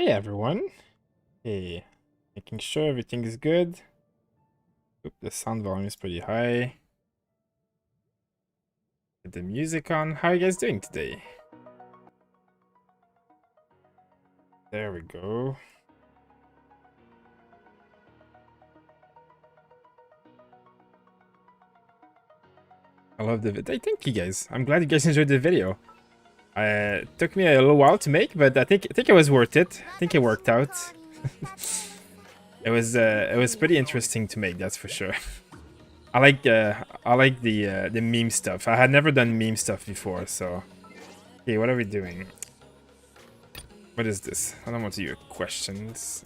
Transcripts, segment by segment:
Hey everyone. Hey, making sure everything is good. Oop, the sound volume is pretty high. Get the music on. How are you guys doing today? There we go. I love the video. Thank you guys. I'm glad you guys enjoyed the video. It took me a little while to make, but I think it was worth it. I think it worked out. It was pretty interesting to make, that's for sure. I like the meme stuff. I had never done meme stuff before, so okay, what are we doing? What is this? I don't want to hear questions.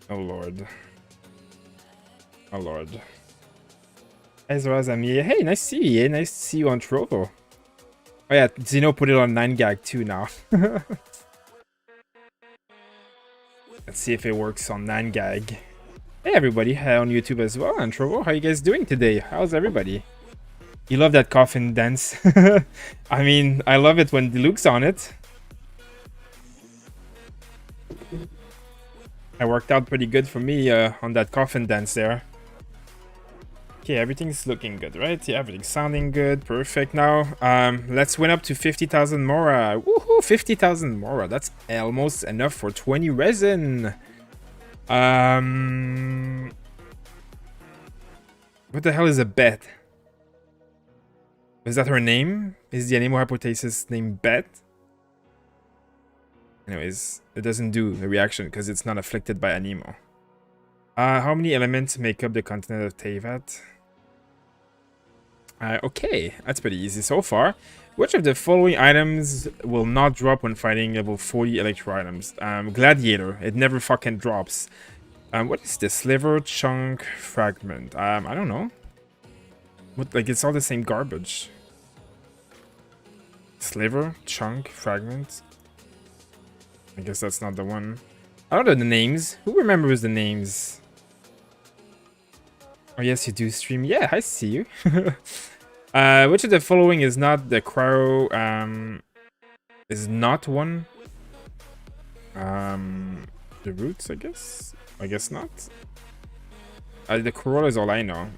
Oh lord. Oh lord. Hey Xoraz, I'm here. Hey, nice to see you. Nice to see you on Trovo. Oh yeah, Xeno put it on 9gag too now. Let's see if it works on 9gag. Hey everybody, on YouTube as well, and Trovo, how you guys doing today? How's everybody? You love that coffin dance. I mean, I love it when Luke's on it. It worked out pretty good for me on that coffin dance there. Okay, everything's looking good, right? Yeah, everything's sounding good. Perfect. Now, let's win up to 50,000 Mora. Woohoo! 50,000 Mora. That's almost enough for 20 resin. What the hell is a bet? Is that her name? Is the Anemo hypothesis named Bet? Anyways, it doesn't do the reaction because it's not afflicted by Anemo. How many elements make up the continent of Teyvat? Okay, that's pretty easy so far. Which of the following items will not drop when fighting level 40 electro items? Gladiator. It never fucking drops. What is this? Sliver, chunk, fragment. I don't know. What, like, it's all the same garbage. Sliver, chunk, fragment. I guess that's not the one. I don't know the names. Who remembers the names? Oh, yes, you do stream. Yeah, I see you. Which of the following is not the cryo? Is not one. The roots, I guess. I guess not. The Corolla is all I know.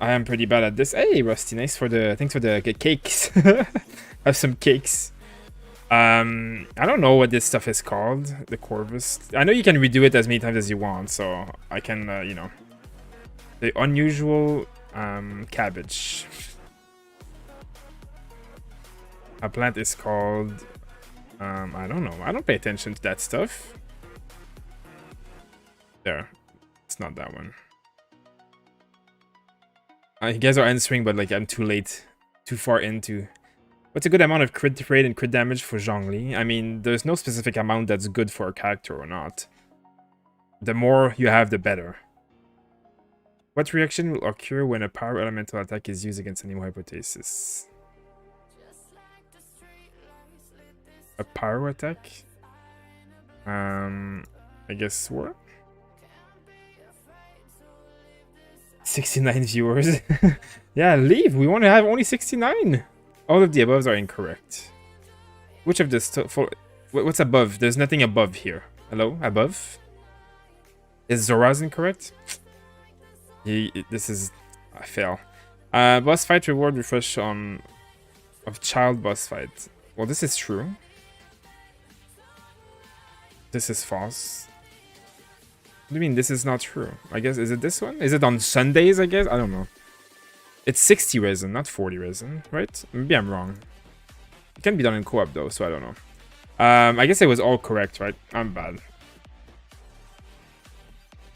I am pretty bad at this. Hey, Rusty, thanks for the cakes. Have some cakes. I don't know what this stuff is called. The Corvus. I know you can redo it as many times as you want, so I can, you know. The unusual cabbage. A plant is called. I don't know. I don't pay attention to that stuff. There. It's not that one. You guys are answering, but like I'm too late. Too far into. What's a good amount of crit rate and crit damage for Zhongli? I mean, there's no specific amount that's good for a character or not. The more you have, the better. What reaction will occur when a power elemental attack is used against Anemo hypothesis? A power attack? I guess what? 69 viewers. Yeah, leave. We want to have only 69. All of the aboves are incorrect. Which of this? What's above? There's nothing above here. Hello? Above? Is Xoraz incorrect? This is... I fail. Boss fight reward refresh on... Of child boss fight. Well, this is true. This is false. What do you mean this is not true? I guess, is it this one? Is it on Sundays, I guess? I don't know. It's 60 resin, not 40 resin, right? Maybe I'm wrong. It can be done in co-op though, so I don't know. I guess it was all correct, right? I'm bad.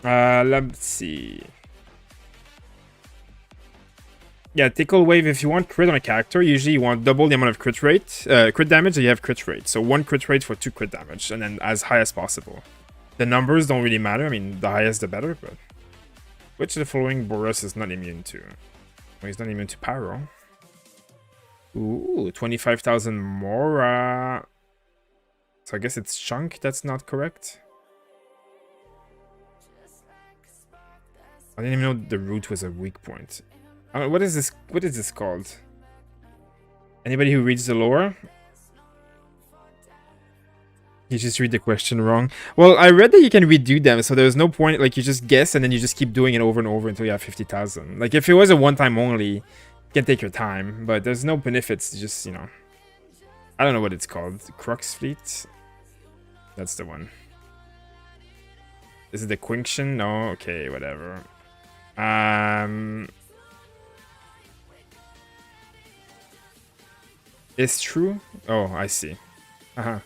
Let's see. Yeah, Tickle Wave, if you want crit on a character, usually you want double the amount of crit rate, crit damage, and you have crit rate. So 1 crit rate for 2 crit damage, and then as high as possible. The numbers don't really matter. I mean, the highest the better, but... Which of the following Boros is not immune to? Well, he's not immune to Pyro. Ooh, 25,000 Mora. So I guess it's Chunk that's not correct. I didn't even know the root was a weak point. What is this? What is this called? Anybody who reads the lore? You just read the question wrong. Well, I read that you can redo them, so there's no point, like, you just guess and then you just keep doing it over and over until you have 50,000. Like, if it was a one-time only, you can take your time, but there's no benefits, just, you know. I don't know what it's called. Crux Fleet? That's the one. Is it the Quinction? No? Okay, whatever. It's true? Oh, I see. Uh-huh.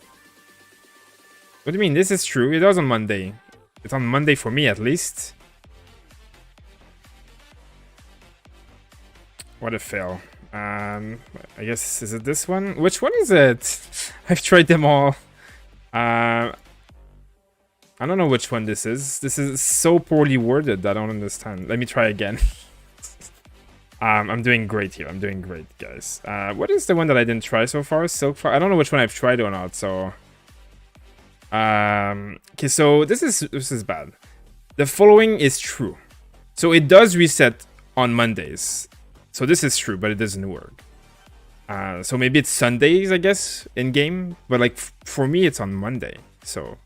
What do you mean? This is true. It was on Monday. It's on Monday for me, at least. What a fail. I guess, is it this one? Which one is it? I've tried them all. I don't know which one this is. This is so poorly worded. I don't understand. Let me try again. I'm doing great here. I'm doing great, guys. What is the one that I didn't try so far? Silkfire? I don't know which one I've tried or not, so... okay, so this is bad. The following is true. So it does reset on Mondays. So this is true, but it doesn't work. So maybe it's Sundays, I guess, in game. But like for me, it's on Monday. So,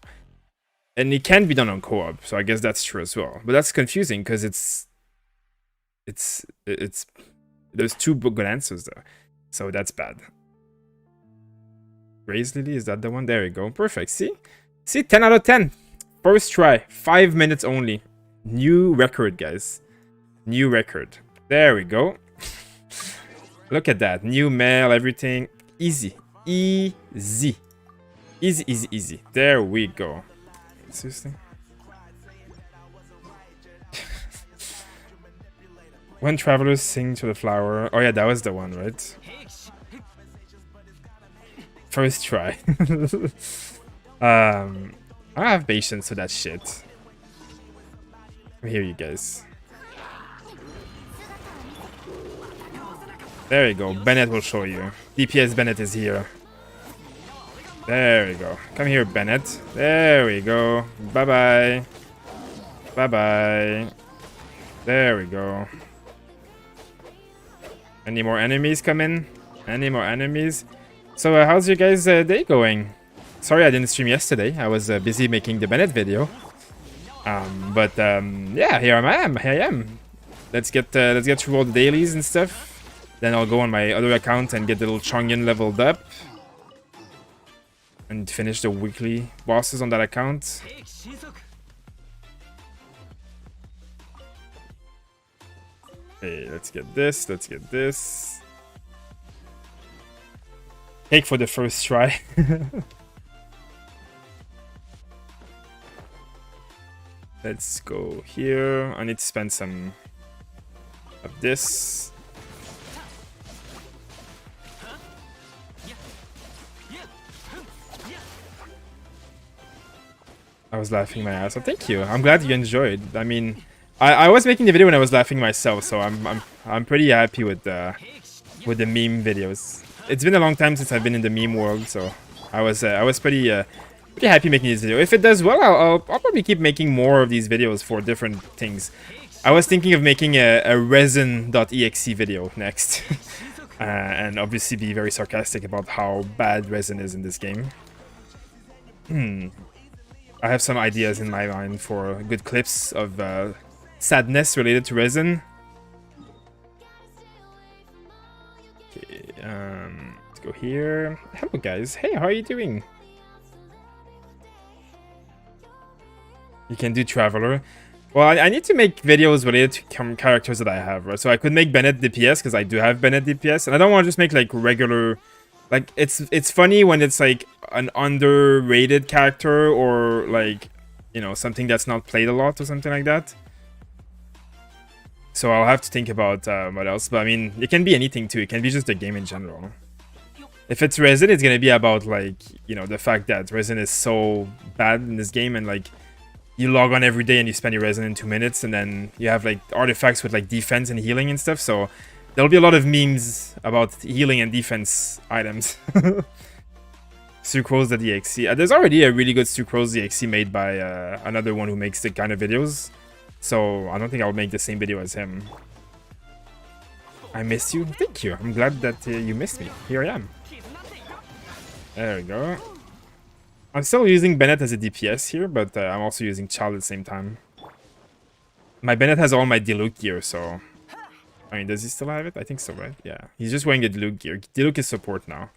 and it can be done on co-op. So I guess that's true as well. But that's confusing because there's two good answers there. So that's bad. Grace Lily, is that the one? There we go. Perfect. See? See, 10 out of 10. First try. 5 minutes only. New record, guys. New record. There we go. Look at that. New mail, everything. Easy. Easy. Easy, easy, easy. There we go. Seriously? When travelers sing to the flower. Oh yeah, that was the one, right? First try. I don't have patience for that shit. Here, you guys. There you go. Bennett will show you. DPS Bennett is here. There we go. Come here, Bennett. There we go. Bye-bye. Bye-bye. There we go. Any more enemies come in? Any more enemies? So, how's your guys' day going? Sorry I didn't stream yesterday. I was busy making the Bennett video. Yeah, here I am. Here I am. Let's get through all the dailies and stuff. Then I'll go on my other account and get the little Chongyun leveled up. And finish the weekly bosses on that account. Okay, let's get this. Let's get this. Cake for the first try. Let's go here. I need to spend some of this. I was laughing my ass off. Thank you. I'm glad you enjoyed. I mean, I was making the video when I was laughing myself, so I'm pretty happy with the meme videos. It's been a long time since I've been in the meme world, so I was pretty happy making this video. If it does well, I'll probably keep making more of these videos for different things. I was thinking of making a resin.exe video next, and obviously be very sarcastic about how bad resin is in this game. I have some ideas in my mind for good clips of sadness related to resin. Okay, let's go here. Hello guys. Hey, how are you doing? You can do Traveler. Well, I need to make videos related to characters that I have, right? So I could make Bennett DPS because I do have Bennett DPS, and I don't want to just make like regular. Like it's funny when it's like an underrated character or like, you know, something that's not played a lot or something like that. So I'll have to think about what else. But I mean, it can be anything too. It can be just a game in general. If it's resin, it's gonna be about like, you know, the fact that resin is so bad in this game, and like you log on every day and you spend your resin in 2 minutes, and then you have like artifacts with like defense and healing and stuff. So there'll be a lot of memes about healing and defense items. Sucrose.exe. There's already a really good Sucrose.exe made by another one who makes the kind of videos. So I don't think I'll make the same video as him. I missed you. Thank you. I'm glad that you missed me. Here I am. There we go. I'm still using Bennett as a DPS here, but I'm also using Child at the same time. My Bennett has all my Diluc gear, so... I mean, does he still have it? I think so, right? Yeah. He's just wearing the Diluc gear. Diluc is support now.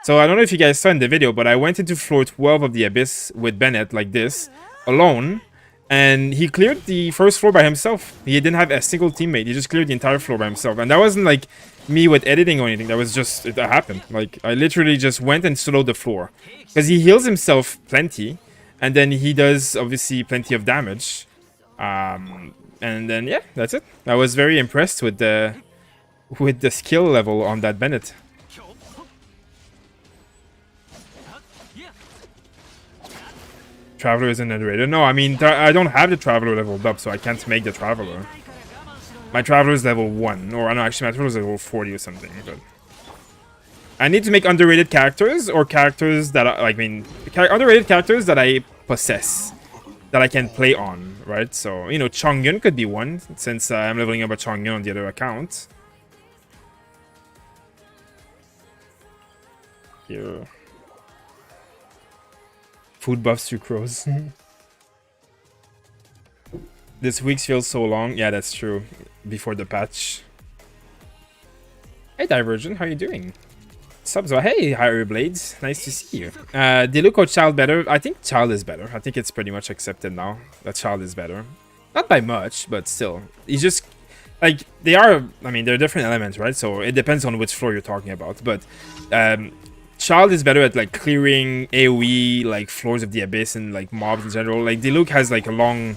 So I don't know if you guys saw in the video, but I went into floor 12 of the Abyss with Bennett like this, alone. And he cleared the first floor by himself. He didn't have a single teammate. He just cleared the entire floor by himself. And that wasn't like me with editing or anything. That was just, it happened. Like, I literally just went and soloed the floor. Because he heals himself plenty. And then he does, obviously, plenty of damage. And then, yeah, that's it. I was very impressed with the skill level on that Bennett. Traveler isn't underrated. No, I mean, I don't have the Traveler leveled up, so I can't make the Traveler. My Traveler is level 1. Or, no, actually, my Traveler is level 40 or something. But I need to make underrated characters, or characters that, underrated characters that I possess. That I can play on, right? So, you know, Chongyun could be one, since I'm leveling up a Chongyun on the other account. Here. Food buffs to crows. This week feels so long. Yeah, that's true. Before the patch. Hey, Divergent, how you doing? Subs. Hey, Higher Blades. Nice to see you. Diluc or Child better? I think Child is better. I think it's pretty much accepted now that Child is better. Not by much, but still. He's just... Like, they are... I mean, they're different elements, right? So it depends on which floor you're talking about. But... Child is better at like clearing AoE like floors of the Abyss and like mobs in general. Like Diluc has like a long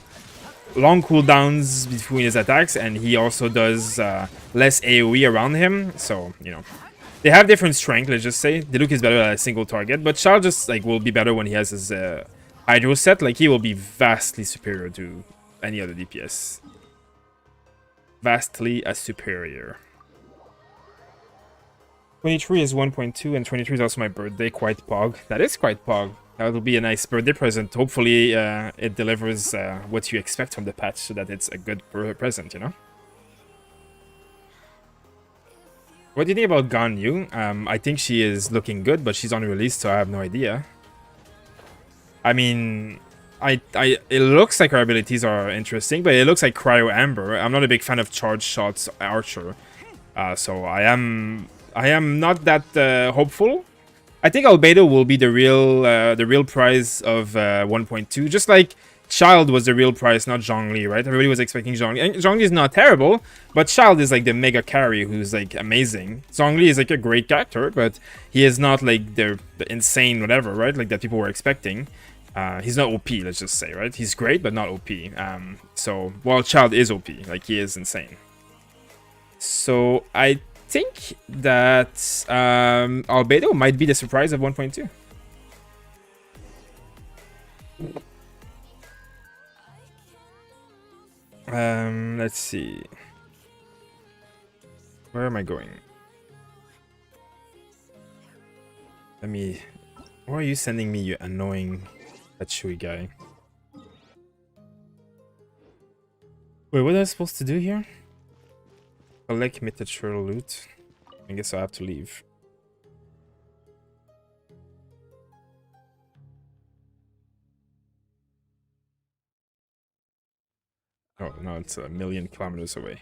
cooldowns between his attacks, and he also does less AoE around him. So, you know, they have different strength, let's just say. Diluc is better at a single target, but Child just like will be better when he has his Hydro set. Like, he will be vastly superior to any other DPS. Vastly superior. 23 is 1.2, and 23 is also my birthday. Quite pog. That is quite pog. That will be a nice birthday present. Hopefully, it delivers what you expect from the patch, so that it's a good present, you know? What do you think about Ganyu? I think she is looking good, but she's unreleased, so I have no idea. I mean, it looks like her abilities are interesting, but it looks like Cryo Amber. I'm not a big fan of Charge Shots Archer, so I am not that hopeful. I think Albedo will be the real prize of 1.2, just like Child was the real prize, not Zhongli, right? Everybody was expecting Zhongli. And Zhongli is not terrible, but Child is like the mega carry who's like amazing. Zhongli is like a great character, but he is not like the insane whatever, right? Like that people were expecting. He's not OP, let's just say, right? He's great, but not OP. So while Child is OP, like he is insane. So I think that Albedo might be the surprise of 1.2. Let's see. Where am I going? Why are you sending me, you annoying Hatsui guy? Wait, what am I supposed to do here? Collect miniature loot. I guess I have to leave. Oh, no, it's 1,000,000 kilometers away.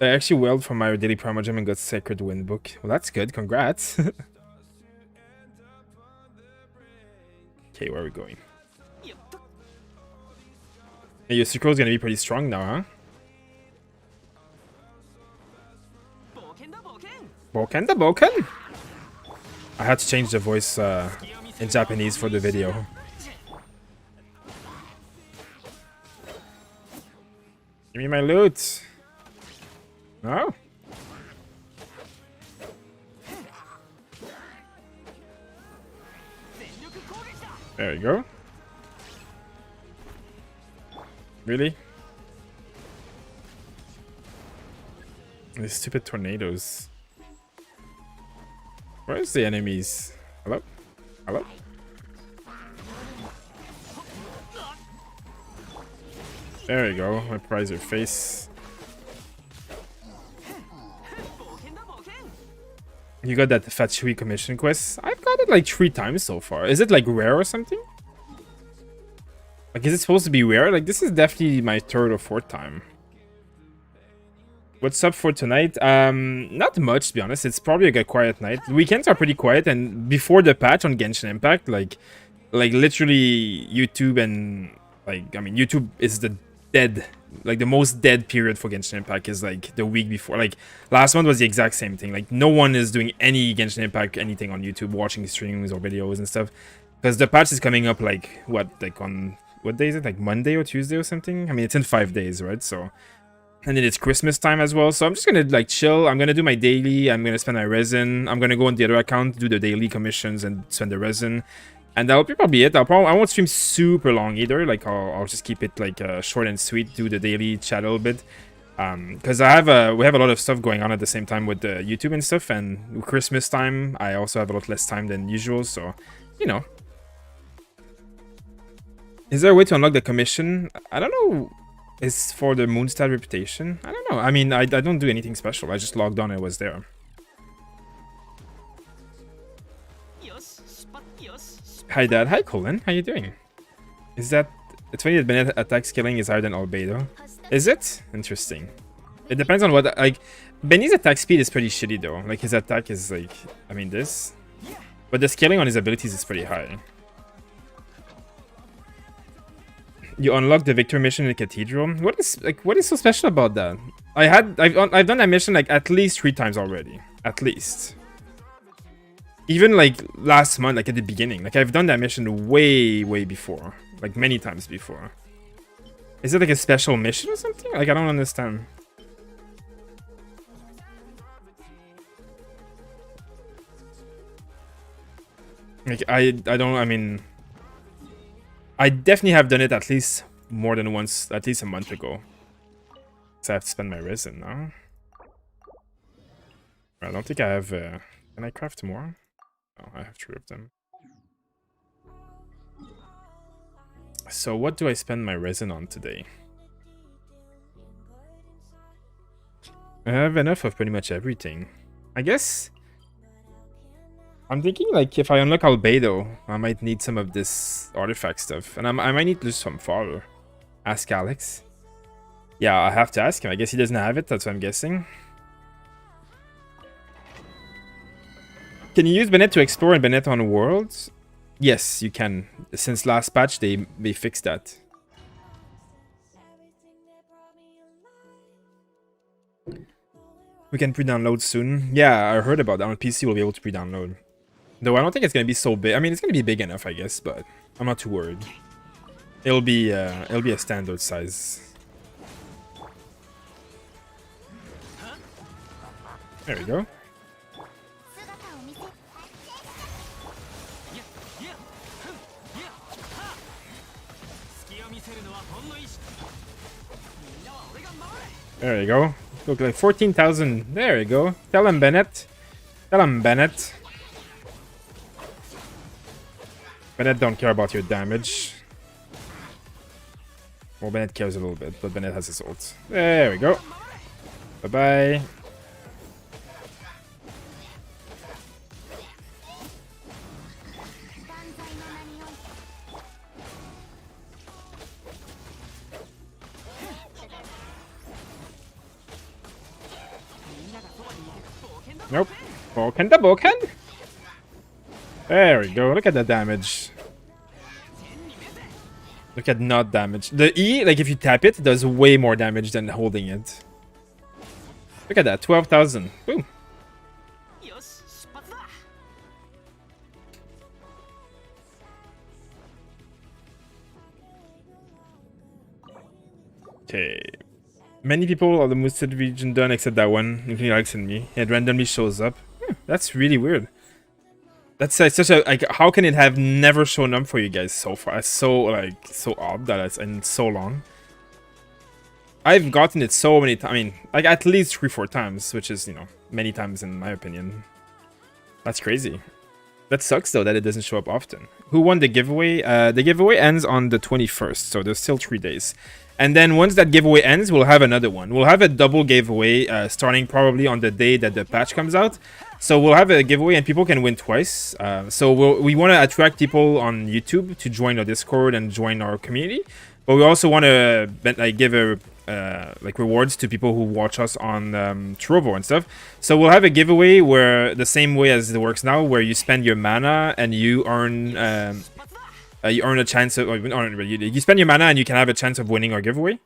I actually wailed from my daily Primogem and got Sacred Wind book. Well, that's good. Congrats. Okay, where are we going? Hey, your Sucro is gonna be pretty strong now, huh? Boken the Boken? I had to change the voice in Japanese for the video. Give me my loot. No? There you go. Really? These stupid tornadoes. Where's the enemies? Hello? Hello? There you go. I prize your face. You got that Fatsui commission quest? I've got it like 3 times so far. Is it like rare or something? Like, is it supposed to be rare? Like, this is definitely my 3rd or 4th time. What's up for tonight? Not much, to be honest. It's probably a quiet night. The weekends are pretty quiet, and before the patch on Genshin Impact, like literally YouTube and like, I mean, YouTube is the dead, like the most dead period for Genshin Impact is like the week before. Like last month was the exact same thing. Like no one is doing any Genshin Impact anything on YouTube, watching streams or videos and stuff, because the patch is coming up like what, like on what day is it? Like Monday or Tuesday or something? I mean, it's in 5 days, right? So. And then it's Christmas time as well, so I'm just gonna like chill. I'm gonna do my daily. I'm gonna spend my resin. I'm gonna go on the other account, do the daily commissions, and spend the resin. And that'll probably be it. I won't stream super long either. Like I'll just keep it like short and sweet. Do the daily, chat a little bit, because we have a lot of stuff going on at the same time with the YouTube and stuff. And with Christmas time, I also have a lot less time than usual. So, you know, is there a way to unlock the commission? I don't know. It's for the Moonstad reputation? I don't know. I mean, I don't do anything special. I just logged on and it was there. Hi, Dad. Hi, Colin. How you doing? Is that... It's funny that Bennett attack scaling is higher than Albedo. Is it? Interesting. It depends on what... Like, Benny's attack speed is pretty shitty, though. Like, his attack is, like... I mean, this. But the scaling on his abilities is pretty high. You unlock the Victor mission in the Cathedral. What is so special about that? I've done that mission like at least 3 times already. At least. Even like last month, like at the beginning. Like I've done that mission way before. Like many times before. Is it like a special mission or something? Like I don't understand. Like I mean, I definitely have done it at least more than once, at least a month ago. So I have to spend my resin now. I don't think I have... can I craft more? No, I have 3 of them. So what do I spend my resin on today? I have enough of pretty much everything. I guess... I'm thinking like if I unlock Albedo, I might need some of this artifact stuff. And I might need to do some father. Ask Alex. Yeah, I have to ask him. I guess he doesn't have it, that's what I'm guessing. Can you use Bennett to explore in Bennett on Worlds? Yes, you can. Since last patch, they fixed that. We can pre-download soon. Yeah, I heard about that. On PC, we'll be able to pre-download. Though I don't think it's gonna be so big. I mean, it's gonna be big enough, I guess, but I'm not too worried. It'll be a standard size. There we go. There you go. Look like 14,000. There you go. Tell him, Bennett. Tell him, Bennett. Bennett don't care about your damage. Well, Bennett cares a little bit, but Bennett has his ult. There we go. Bye-bye. Nope. Boken the Boken? There we go. Look at the damage. Look at not damage. The E, like if you tap it, does way more damage than holding it. Look at that. 12,000. Boom. Okay. Many people of the Moonstad region done except that one, including Alex and me. It randomly shows up. That's really weird. That's such a like. How can it have never shown up for you guys so far? It's so like so odd that it's in so long. I've gotten it so many times. I mean, like at least 3-4 times, which is, you know, many times in my opinion. That's crazy. That sucks though that it doesn't show up often. Who won the giveaway? The giveaway ends on the 21st, so there's still 3 days. And then once that giveaway ends, we'll have another one. We'll have a double giveaway starting probably on the day that the patch comes out. So we'll have a giveaway and people can win twice. So we want to attract people on YouTube to join our Discord and join our community, but we also want to like give a like rewards to people who watch us on Trovo and stuff. So we'll have a giveaway where the same way as it works now, where you spend your mana and you earn a chance of you spend your mana and you can have a chance of winning our giveaway.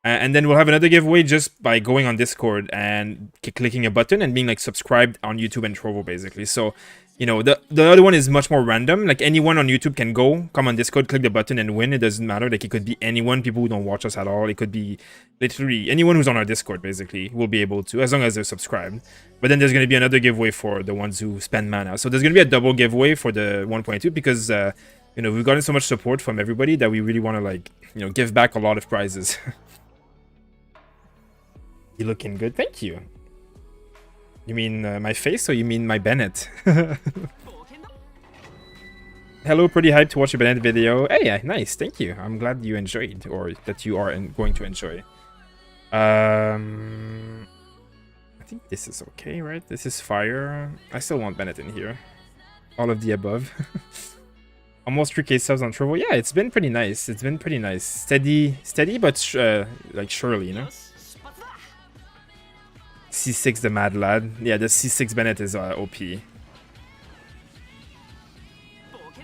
And then we'll have another giveaway just by going on Discord and clicking a button and being like subscribed on YouTube and Trovo, basically. So, you know, the other one is much more random. Like anyone on YouTube can come on Discord, click the button and win. It doesn't matter. Like it could be anyone, people who don't watch us at all. It could be literally anyone who's on our Discord, basically, will be able to, as long as they're subscribed. But then there's going to be another giveaway for the ones who spend mana. So there's going to be a double giveaway for the 1.2 because, you know, we've gotten so much support from everybody that we really want to, like, you know, give back a lot of prizes. You looking good, thank you. You mean my face, or you mean my Bennett? Hello, pretty hyped to watch your Bennett video. Hey, yeah, nice, thank you. I'm glad you enjoyed, or that you are going to enjoy. I think this is okay, right? This is fire. I still want Bennett in here. All of the above. Almost 3k subs on Trovo. Yeah, it's been pretty nice. It's been pretty nice. Steady, but like surely, you know. C6 the mad lad. Yeah, the C6 Bennett is OP.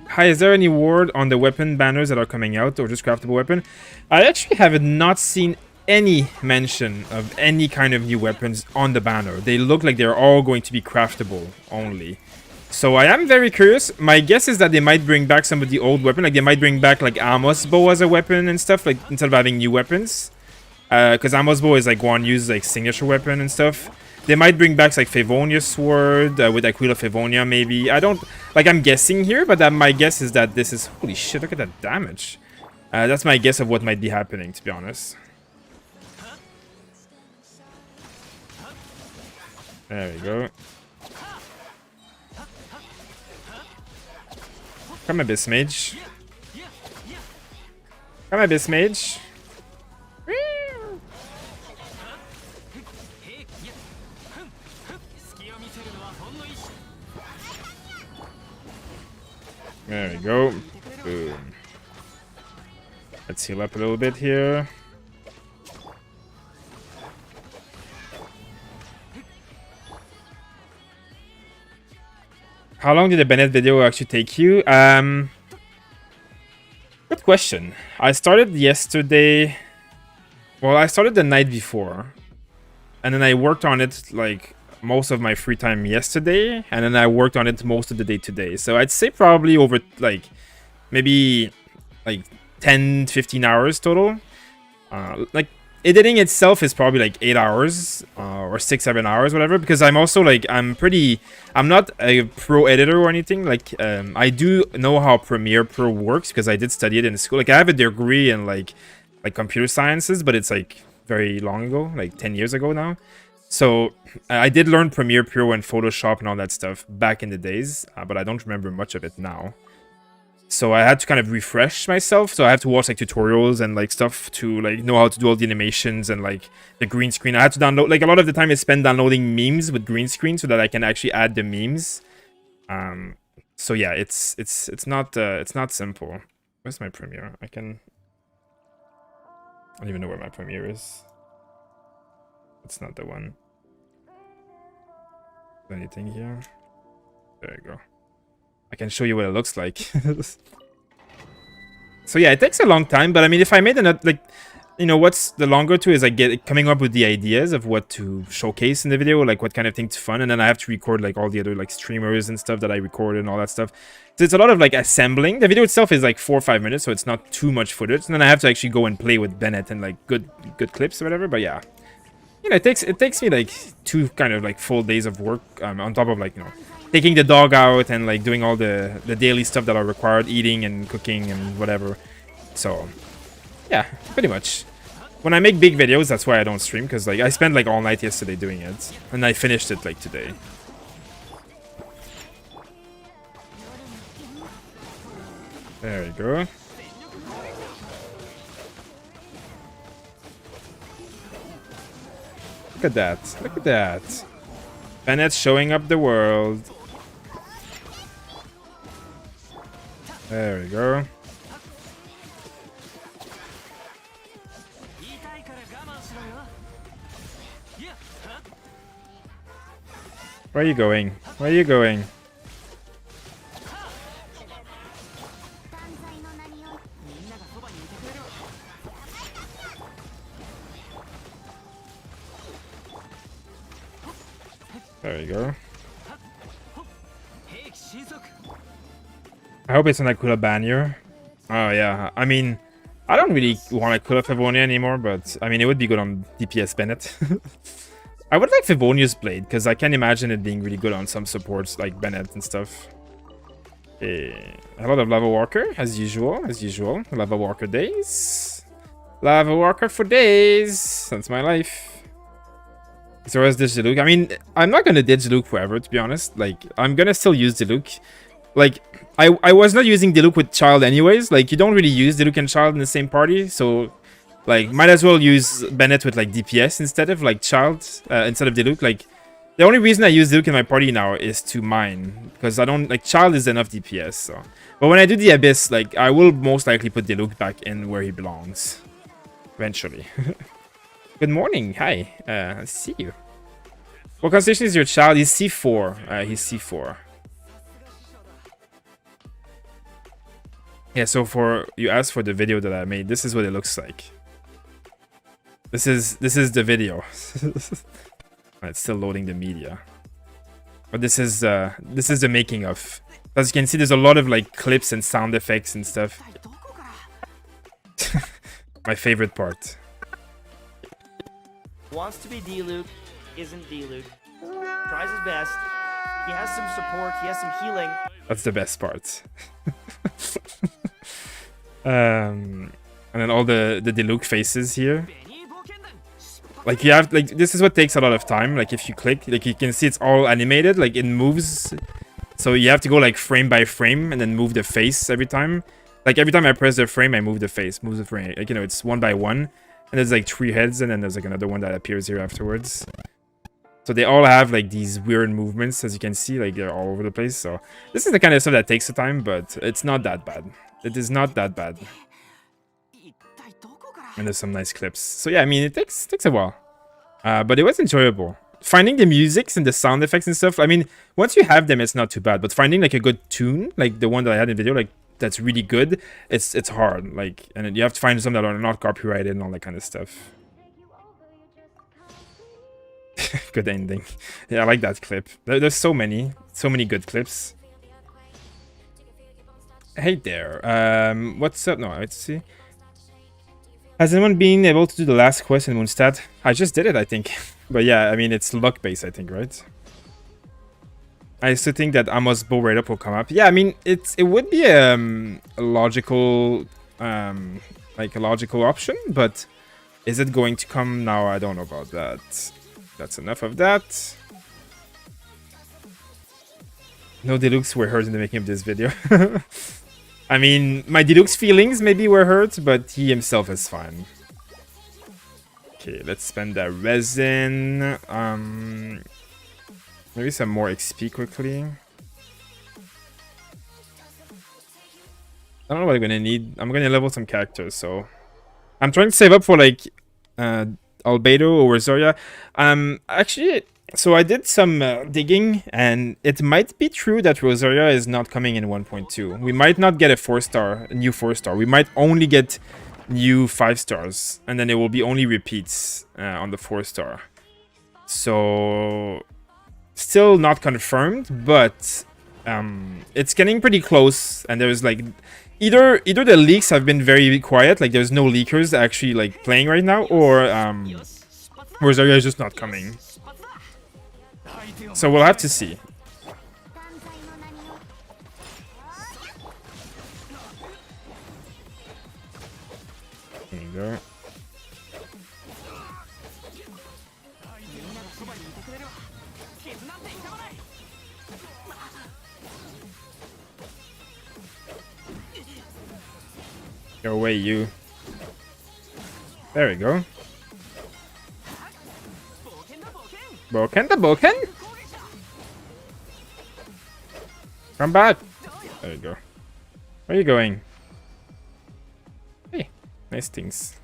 Hi, is there any word on the weapon banners that are coming out, or just craftable weapon? I actually have not seen any mention of any kind of new weapons on the banner. They look like they're all going to be craftable only. So I am very curious. My guess is that they might bring back some of the old weapon. Like they might bring back like Amos bow as a weapon and stuff, like instead of having new weapons. Because Amos bow is like Guan Yu's like signature weapon and stuff. They might bring back like Favonia's sword with Aquila Favonia maybe. I don't like. I'm guessing here, but my guess is that this is holy shit. Look at that damage. That's my guess of what might be happening, to be honest. There we go. Come Abyss Mage. Come Abyss Mage. There we go. Boom. Let's heal up a little bit here. How long did the Bennett video actually take you? Good question. I started yesterday. Well, I started the night before. And then I worked on it like most of my free time yesterday, and then I worked on it most of the day today. So I'd say probably over like maybe like 10-15 hours total. Like editing itself is probably like 8 hours or 6-7 hours, whatever, because I'm also like I'm not a pro editor or anything. Like I do know how Premiere Pro works because I did study it in school. Like I have a degree in like computer sciences, but it's like very long ago, like 10 years ago now. So I did learn Premiere Pro and Photoshop and all that stuff back in the days, but I don't remember much of it now. So I had to kind of refresh myself. So I had to watch like tutorials and like stuff to like know how to do all the animations and like the green screen. I had to download, like a lot of the time I spent downloading memes with green screen so that I can actually add the memes. So yeah, it's not simple. Where's my Premiere? I don't even know where my Premiere is. It's not the one. Anything here? There you go. I can show you what it looks like. So yeah, it takes a long time, but I mean, if I made another, like, you know, what's the longer to is like coming up with the ideas of what to showcase in the video, like what kind of things fun, and then I have to record like all the other like streamers and stuff that I recorded and all that stuff. So it's a lot of like assembling. The video itself is like 4 or 5 minutes, so it's not too much footage, and then I have to actually go and play with Bennett and like good clips or whatever. But yeah, you know, it takes me like 2 kind of like full days of work on top of like, you know, taking the dog out and like doing all the daily stuff that are required, eating and cooking and whatever. So yeah, pretty much. When I make big videos, that's why I don't stream, because like I spent like all night yesterday doing it, and I finished it like today. There we go. Look at that. Look at that. Bennett showing up the world. There we go. Where are you going? Where are you going? There we go. I hope it's an Akula Banyer. Oh yeah, I mean, I don't really want Akula Favonia anymore, but I mean, it would be good on DPS Bennett. I would like Favonia's Blade, because I can imagine it being really good on some supports like Bennett and stuff. A lot of Lava Walker, as usual, Lava Walker days. Lava Walker for days. That's my life. Xoraz ditch the Luke. I mean, I'm not gonna ditch Luke forever, to be honest. Like, I'm gonna still use the Luke. Like, I was not using the Luke with Child anyways. Like, you don't really use the Luke and Child in the same party, so like, might as well use Bennett with like DPS instead of like Child, instead of the Luke. Like, the only reason I use the Luke in my party now is to mine, because I don't like Child is enough DPS. So, but when I do the Abyss, like, I will most likely put the Luke back in where he belongs, eventually. Good morning. Hi. I see you. What constellation is your child? He's C4. He's C4. Yeah, so for you asked for the video that I made, this is what it looks like. This is the video. It's still loading the media. But this is the making of. As you can see, there's a lot of like clips and sound effects and stuff. My favorite part. Wants to be D-Luke, isn't D-Luke. Tries his best. He has some support, he has some healing. That's the best part. And then all the Diluc faces here. Like, you have, like, this is what takes a lot of time. Like, if you click, like, you can see it's all animated, like, it moves. So you have to go like frame by frame and then move the face every time. Like, every time I press the frame, I move the face, move the frame. Like, you know, it's one by one. And there's like 3 heads, and then there's like another one that appears here afterwards. So they all have like these weird movements, as you can see, like they're all over the place. So this is the kind of stuff that takes the time, but it's not that bad. It is not that bad. And there's some nice clips. So yeah, I mean, it takes a while. But it was enjoyable. Finding the musics and the sound effects and stuff, I mean, once you have them, it's not too bad. But finding like a good tune, like the one that I had in the video, like that's really good, it's hard. Like, and you have to find some that are not copyrighted and all that kind of stuff. Good ending. Yeah, I like that clip. There's so many good clips. Hey there. What's up? No, let's see. Has anyone been able to do the last quest in Moonstad? I just did it, I think. But yeah, I mean, it's luck-based, I think, right? I still think that Amos Bow right up will come up. Yeah, I mean, it would be a logical, like a logical option, but is it going to come now? I don't know about that. That's enough of that. No Deluxe were hurt in the making of this video. I mean, my Deluxe feelings maybe were hurt, but he himself is fine. Okay, let's spend that resin. Maybe some more XP quickly. I don't know what I'm gonna need. I'm gonna level some characters, so I'm trying to save up for like Albedo or Zoria. Actually, so I did some digging, and it might be true that Rosaria is not coming in 1.2. We might not get a 4-star, a new 4-star. We might only get new 5-stars, and then it will be only repeats on the 4-star. So still not confirmed, but it's getting pretty close. And there's like either the leaks have been very quiet, like there's no leakers actually like playing right now, or Rosaria is just not coming. So we'll have to see. There you go. Go away, you. There we go. Boken the Boken? Come back. There you go. Where are you going? Hey, nice things.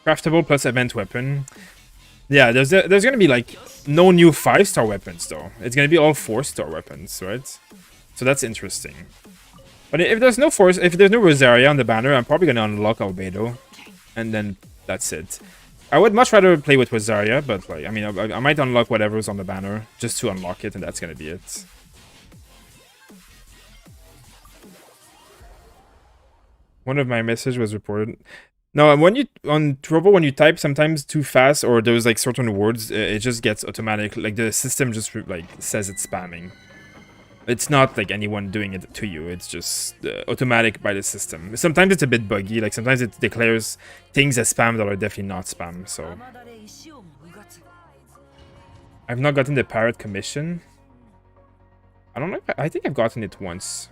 Craftable plus event weapon. Yeah, there's gonna be like no new 5-star weapons though. It's gonna be all 4-star weapons, right? So that's interesting. But if there's no Rosaria on the banner, I'm probably gonna unlock Albedo, and then that's it. I would much rather play with Rosaria, but like I mean, I might unlock whatever's on the banner just to unlock it, and that's gonna be it. One of my messages was reported. No, when you on Trovo, when you type sometimes too fast or there's like certain words, it just gets automatic. Like the system just like says it's spamming. It's not like anyone doing it to you. It's just automatic by the system. Sometimes it's a bit buggy. Like sometimes it declares things as spam that are definitely not spam. So I've not gotten the parrot commission. I don't know. I think I've gotten it once.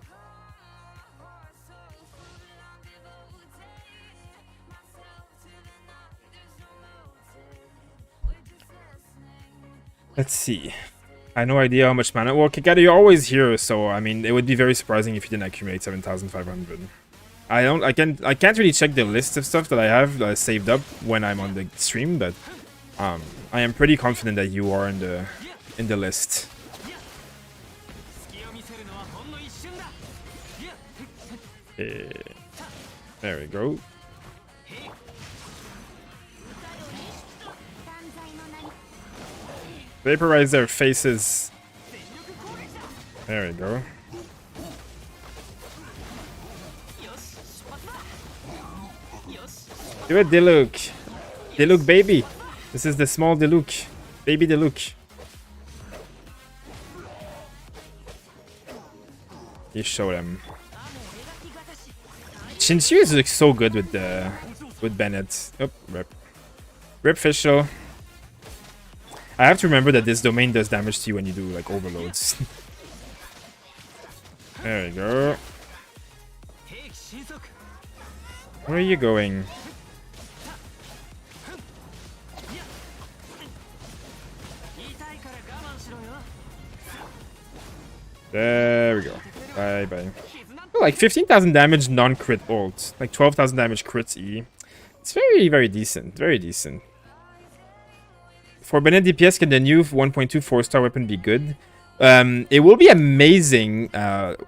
Let's see. I have no idea how much mana. Well, Kikada, you're always here, so I mean, it would be very surprising if you didn't accumulate 7,500. I can't really check the list of stuff that I have saved up when I'm on the stream, but I am pretty confident that you are in the list. Okay. There we go. Vaporize their faces. There we go. Do it, Diluc. Diluc baby. This is the small Diluc. Baby Diluc. You show them. Shinshu looks so good with Bennett. Oh, rip. Rip Fischl. I have to remember that this domain does damage to you when you do like overloads. There you go. Where are you going? There we go. Bye bye. Oh, like 15,000 damage non-crit ult. Like 12,000 damage crits E. It's very, very decent. Very decent. For Bennett DPS, can the new 1.2 4-star weapon be good? It will be amazing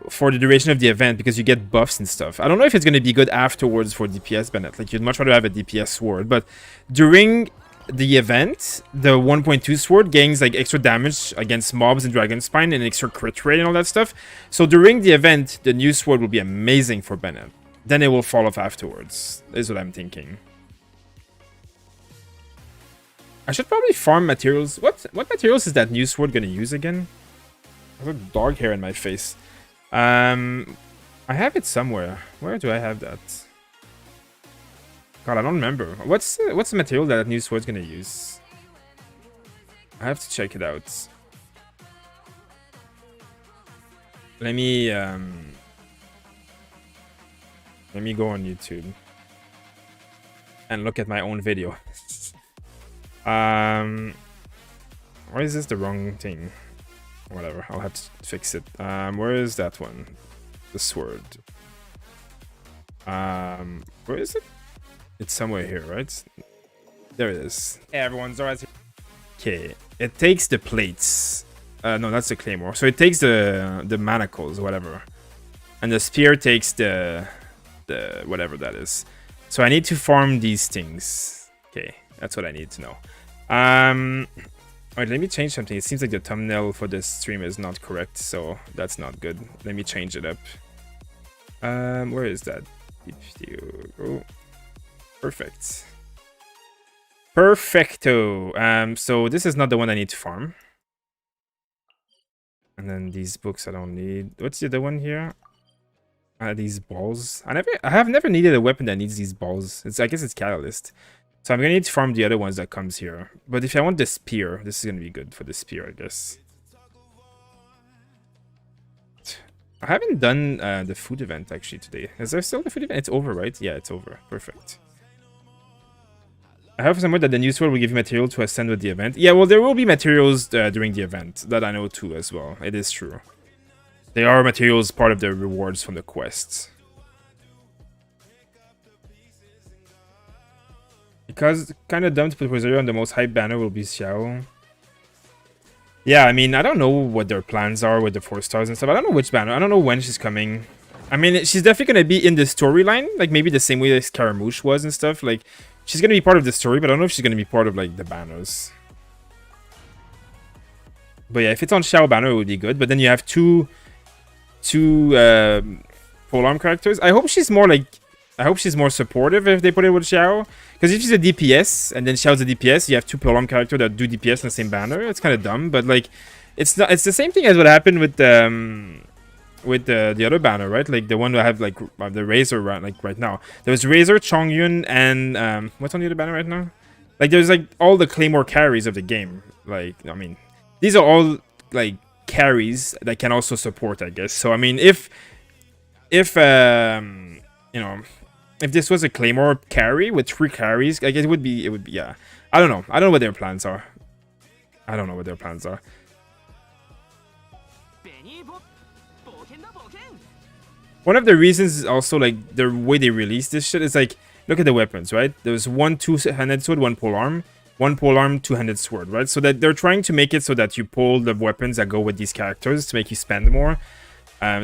for the duration of the event because you get buffs and stuff. I don't know if it's going to be good afterwards for DPS Bennett. Like, you'd much rather have a DPS sword. But during the event, the 1.2 sword gains like extra damage against mobs and Dragon Spine and extra crit rate and all that stuff. So during the event, the new sword will be amazing for Bennett. Then it will fall off afterwards, is what I'm thinking. I should probably farm materials. What materials is that new sword gonna use again? I have a dog hair in my face. I have it somewhere. Where do I have that? God, I don't remember. What's the material that new sword's gonna use? I have to check it out. Let me go on YouTube and look at my own video. Why is this the wrong thing? Whatever, I'll have to fix it. Where is that one? The sword. Where is it? It's somewhere here, right? There it is. Hey everyone, Xoraz here. Okay, it takes the plates. No, that's the claymore. So it takes the manacles, whatever. And the spear takes the whatever that is. So I need to farm these things. Okay, that's what I need to know. Alright, let me change something. It seems like the thumbnail for this stream is not correct, so that's not good. Let me change it up. Where is that? Oh, perfect. Perfecto. So this is not the one I need to farm. And then these books I don't need. What's the other one here? These balls. I have never needed a weapon that needs these balls. I guess it's catalyst. So I'm gonna need to farm the other ones that comes here. But if I want the spear, this is gonna be good for the spear, I guess. I haven't done the food event actually today. Is there still the food event? It's over, right? Yeah, it's over. Perfect. I have somewhere that the new sword will give you material to ascend with the event. Yeah, well, there will be materials during the event. That I know too as well. It is true. There are materials part of the rewards from the quests. Because kind of dumb to put Rosario on the most hype banner will be Xiao. Yeah, I mean, I don't know what their plans are with the 4 stars and stuff. I don't know which banner. I don't know when she's coming. I mean, she's definitely going to be in the storyline. Like, maybe the same way as Scaramouche was and stuff. Like, she's going to be part of the story, but I don't know if she's going to be part of, like, the banners. But yeah, if it's on Xiao banner, it would be good. But then you have two polearm characters. I hope she's more, like... I hope she's more supportive if they put it with Xiao. Because if she's a DPS, and then Xiao's a DPS, you have 2 polearm characters that do DPS in the same banner. It's kind of dumb, but like, it's not. It's the same thing as what happened with the other banner, right? Like the one that have like the Razor right now. There was Razor, Chongyun, and what's on the other banner right now? Like there's like all the Claymore carries of the game. Like I mean, these are all like carries that can also support, I guess. So I mean, if you know. If this was a Claymore carry with 3 carries, I guess it would be, yeah. I don't know. I don't know what their plans are. I don't know what their plans are. One of the reasons is also, like, the way they release this shit is, like, look at the weapons, right? There's 1 2-handed sword, 1 polearm, 2-handed sword, right? So that they're trying to make it so that you pull the weapons that go with these characters to make you spend more.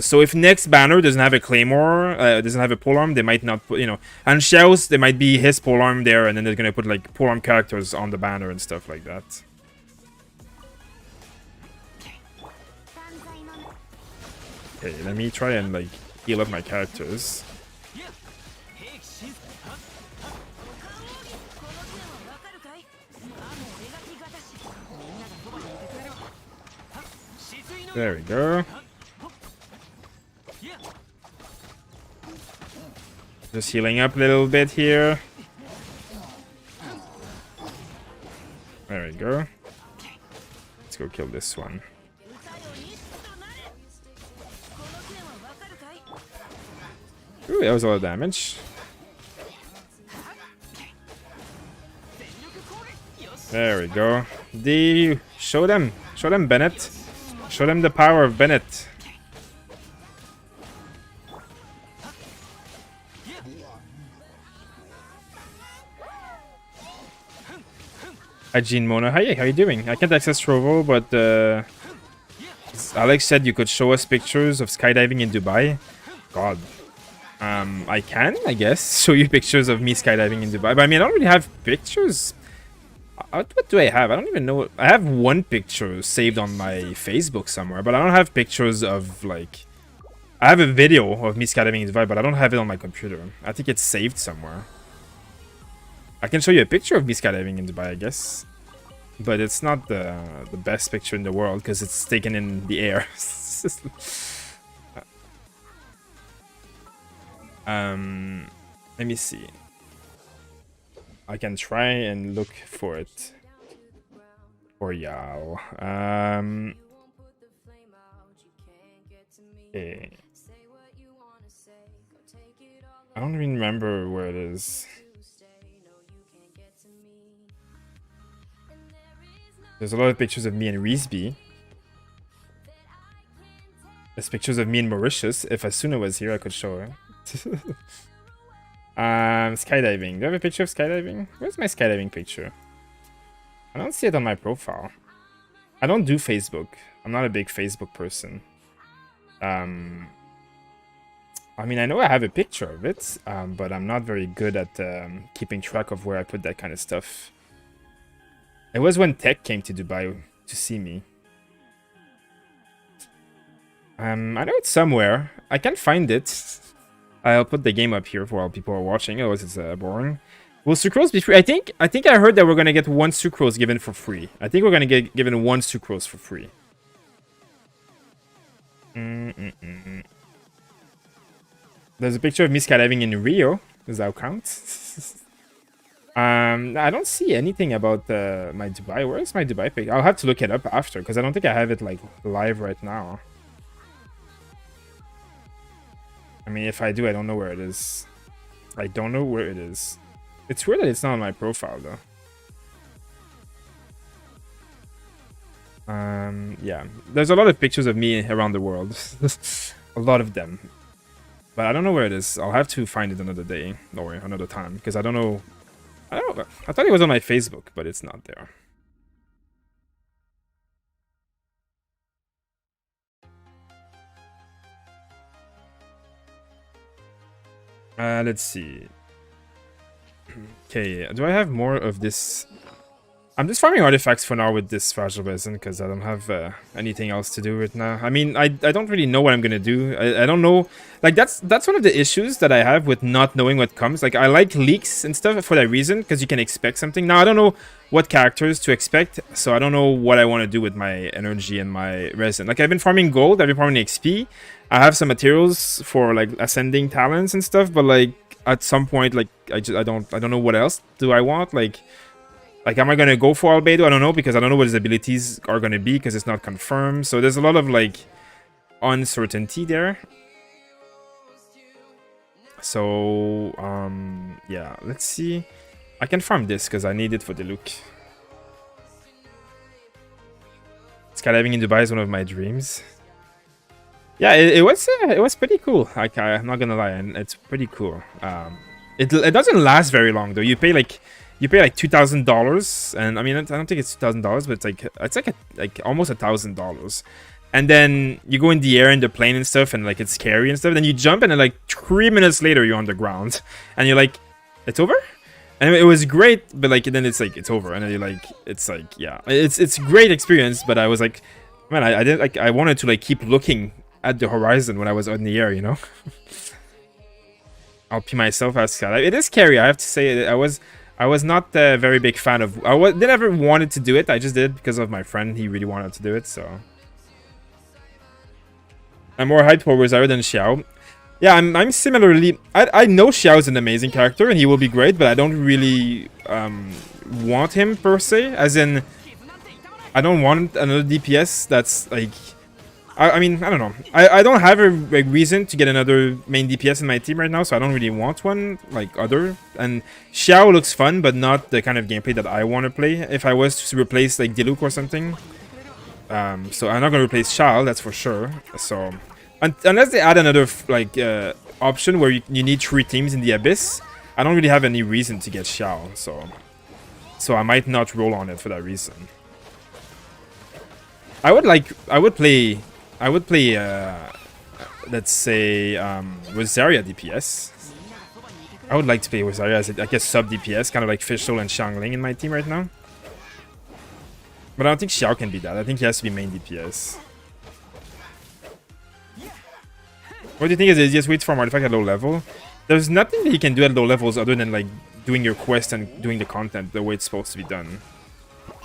So if next banner doesn't have a Claymore, doesn't have a polearm, they might not put, you know, and Xiao's, there might be his polearm there, and then they're gonna put like polearm characters on the banner and stuff like that. Okay, let me try and like heal up my characters. There we go. Just healing up a little bit here. There we go. Let's go kill this one. Ooh, that was a lot of damage. There we go. Show them, Bennett. Show them the power of Bennett. Hi, Gene Mona. Hi, how you doing? I can't access Trovo, but Alex said you could show us pictures of skydiving in Dubai. God. I can, I guess, show you pictures of me skydiving in Dubai. But I mean, I don't really have pictures. What do I have? I don't even know. I have one picture saved on my Facebook somewhere, but I don't have pictures of, like... I have a video of me skydiving in Dubai, but I don't have it on my computer. I think it's saved somewhere. I can show you a picture of me skydiving in Dubai, I guess. But it's not the best picture in the world, because it's taken in the air. Let me see. I can try and look for it. For Yao. Okay. I don't even remember where it is. There's a lot of pictures of me and Reesby. There's pictures of me and Mauritius. If Asuna was here, I could show her. Skydiving. Do I have a picture of skydiving? Where's my skydiving picture? I don't see it on my profile. I don't do Facebook. I'm not a big Facebook person. I mean, I know I have a picture of it, but I'm not very good at keeping track of where I put that kind of stuff. It was when Tech came to Dubai to see me. I know it's somewhere. I can't find it. I'll put the game up here while people are watching, otherwise it's boring. Will sucrose be free? I think I heard that we're gonna get 1 sucrose given for free. I think we're gonna get given 1 sucrose for free. There's a picture of me skydiving in Rio. Does that count? I don't see anything about my Dubai. Where is my Dubai pic? I'll have to look it up after, because I don't think I have it like live right now. I mean, if I do, I don't know where it is. I don't know where it is. It's weird that it's not on my profile though. Yeah, there's a lot of pictures of me around the world. A lot of them. But I don't know where it is. I'll have to find it another day or another time because I don't know. I thought it was on my Facebook, but it's not there. Let's see. Okay, do I have more of this? I'm just farming artifacts for now with this fragile resin because I don't have anything else to do right now. I mean, I don't really know what I'm gonna do. I don't know. Like that's one of the issues that I have with not knowing what comes. Like I like leaks and stuff for that reason because you can expect something. Now I don't know what characters to expect, so I don't know what I want to do with my energy and my resin. Like I've been farming gold, I've been farming XP. I have some materials for like ascending talents and stuff, but like at some point, like I don't know what else do I want. Like, am I going to go for Albedo? I don't know, because I don't know what his abilities are going to be, because it's not confirmed. So there's a lot of, like, uncertainty there. So, yeah, let's see. I can farm this, because I need it for the look. Skydiving in Dubai is one of my dreams. Yeah, it was pretty cool. Like, I'm not going to lie, and it's pretty cool. It doesn't last very long, though. You pay like $2,000, and I mean I don't think it's $2,000, but it's like almost $1,000. And then you go in the air in the plane and stuff, and like it's scary and stuff. Then you jump, and then like 3 minutes later you're on the ground, and you're like, it's over. And it was great, but like then it's like it's over, and then you're like, it's like yeah, it's great experience. But I was like, man, I didn't like I wanted to like keep looking at the horizon when I was in the air, you know. I'll pee myself as skydive. It is scary, I have to say. I was not a very big fan of... didn't ever wanted to do it. I just did it because of my friend. He really wanted to do it, so... I'm more hyped for Rosario than Xiao. Yeah, I'm similarly... I know Xiao is an amazing character, and he will be great, but I don't really want him, per se. As in, I don't want another DPS that's, like... I mean, I don't know. I don't have a reason to get another main DPS in my team right now, so I don't really want one, like, other. And Xiao looks fun, but not the kind of gameplay that I want to play. If I was to replace, like, Diluc or something. So I'm not going to replace Xiao, that's for sure. So, unless they add another, like, option where you need 3 teams in the Abyss, I don't really have any reason to get Xiao, so I might not roll on it for that reason. I would play, let's say, Rosaria DPS. I would like to play Rosaria as like a sub DPS, kind of like Fischl and Xiangling in my team right now. But I don't think Xiao can be that. I think he has to be main DPS. What do you think is the easiest way to farm artifact at low level? There's nothing that you can do at low levels other than like doing your quest and doing the content the way it's supposed to be done.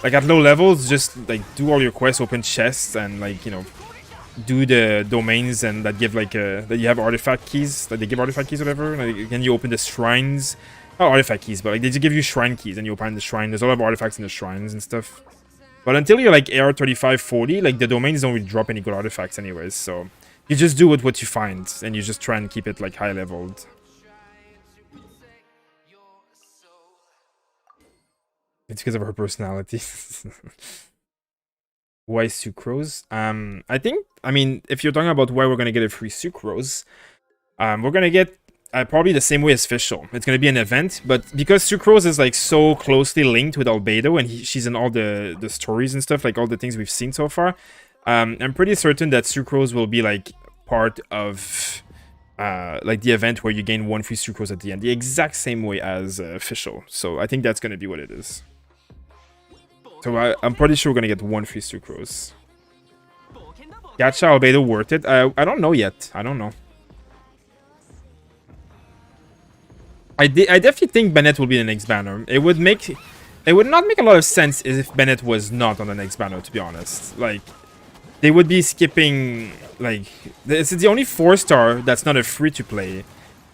Like at low levels, just like do all your quests, open chests, and like, you know, do the domains and that give like that you have artifact keys, that they give artifact keys or whatever. Like, then you open the shrines, not artifact keys, but like they just give you shrine keys and you open the shrine. There's a lot of artifacts in the shrines and stuff. But until you're like AR 35-40, like the domains don't really drop any good artifacts anyways. So you just do with what you find and you just try and keep it like high leveled. It's because of her personality. Why Sucrose? I mean, if you're talking about why we're gonna get a free Sucrose, we're gonna get probably the same way as Fischl. It's gonna be an event, but because Sucrose is like so closely linked with Albedo, and she's in all the stories and stuff, like all the things we've seen so far, I'm pretty certain that Sucrose will be like part of like the event where you gain 1 free Sucrose at the end, the exact same way as Fischl. So I think that's gonna be what it is. So I'm pretty sure we're gonna get 1 free Sucrose. Gacha Albedo worth it? I don't know yet. I don't know. I definitely think Bennett will be the next banner. It would not make a lot of sense if Bennett was not on the next banner, to be honest. Like, they would be skipping, like, it's the only 4-star that's not a free-to-play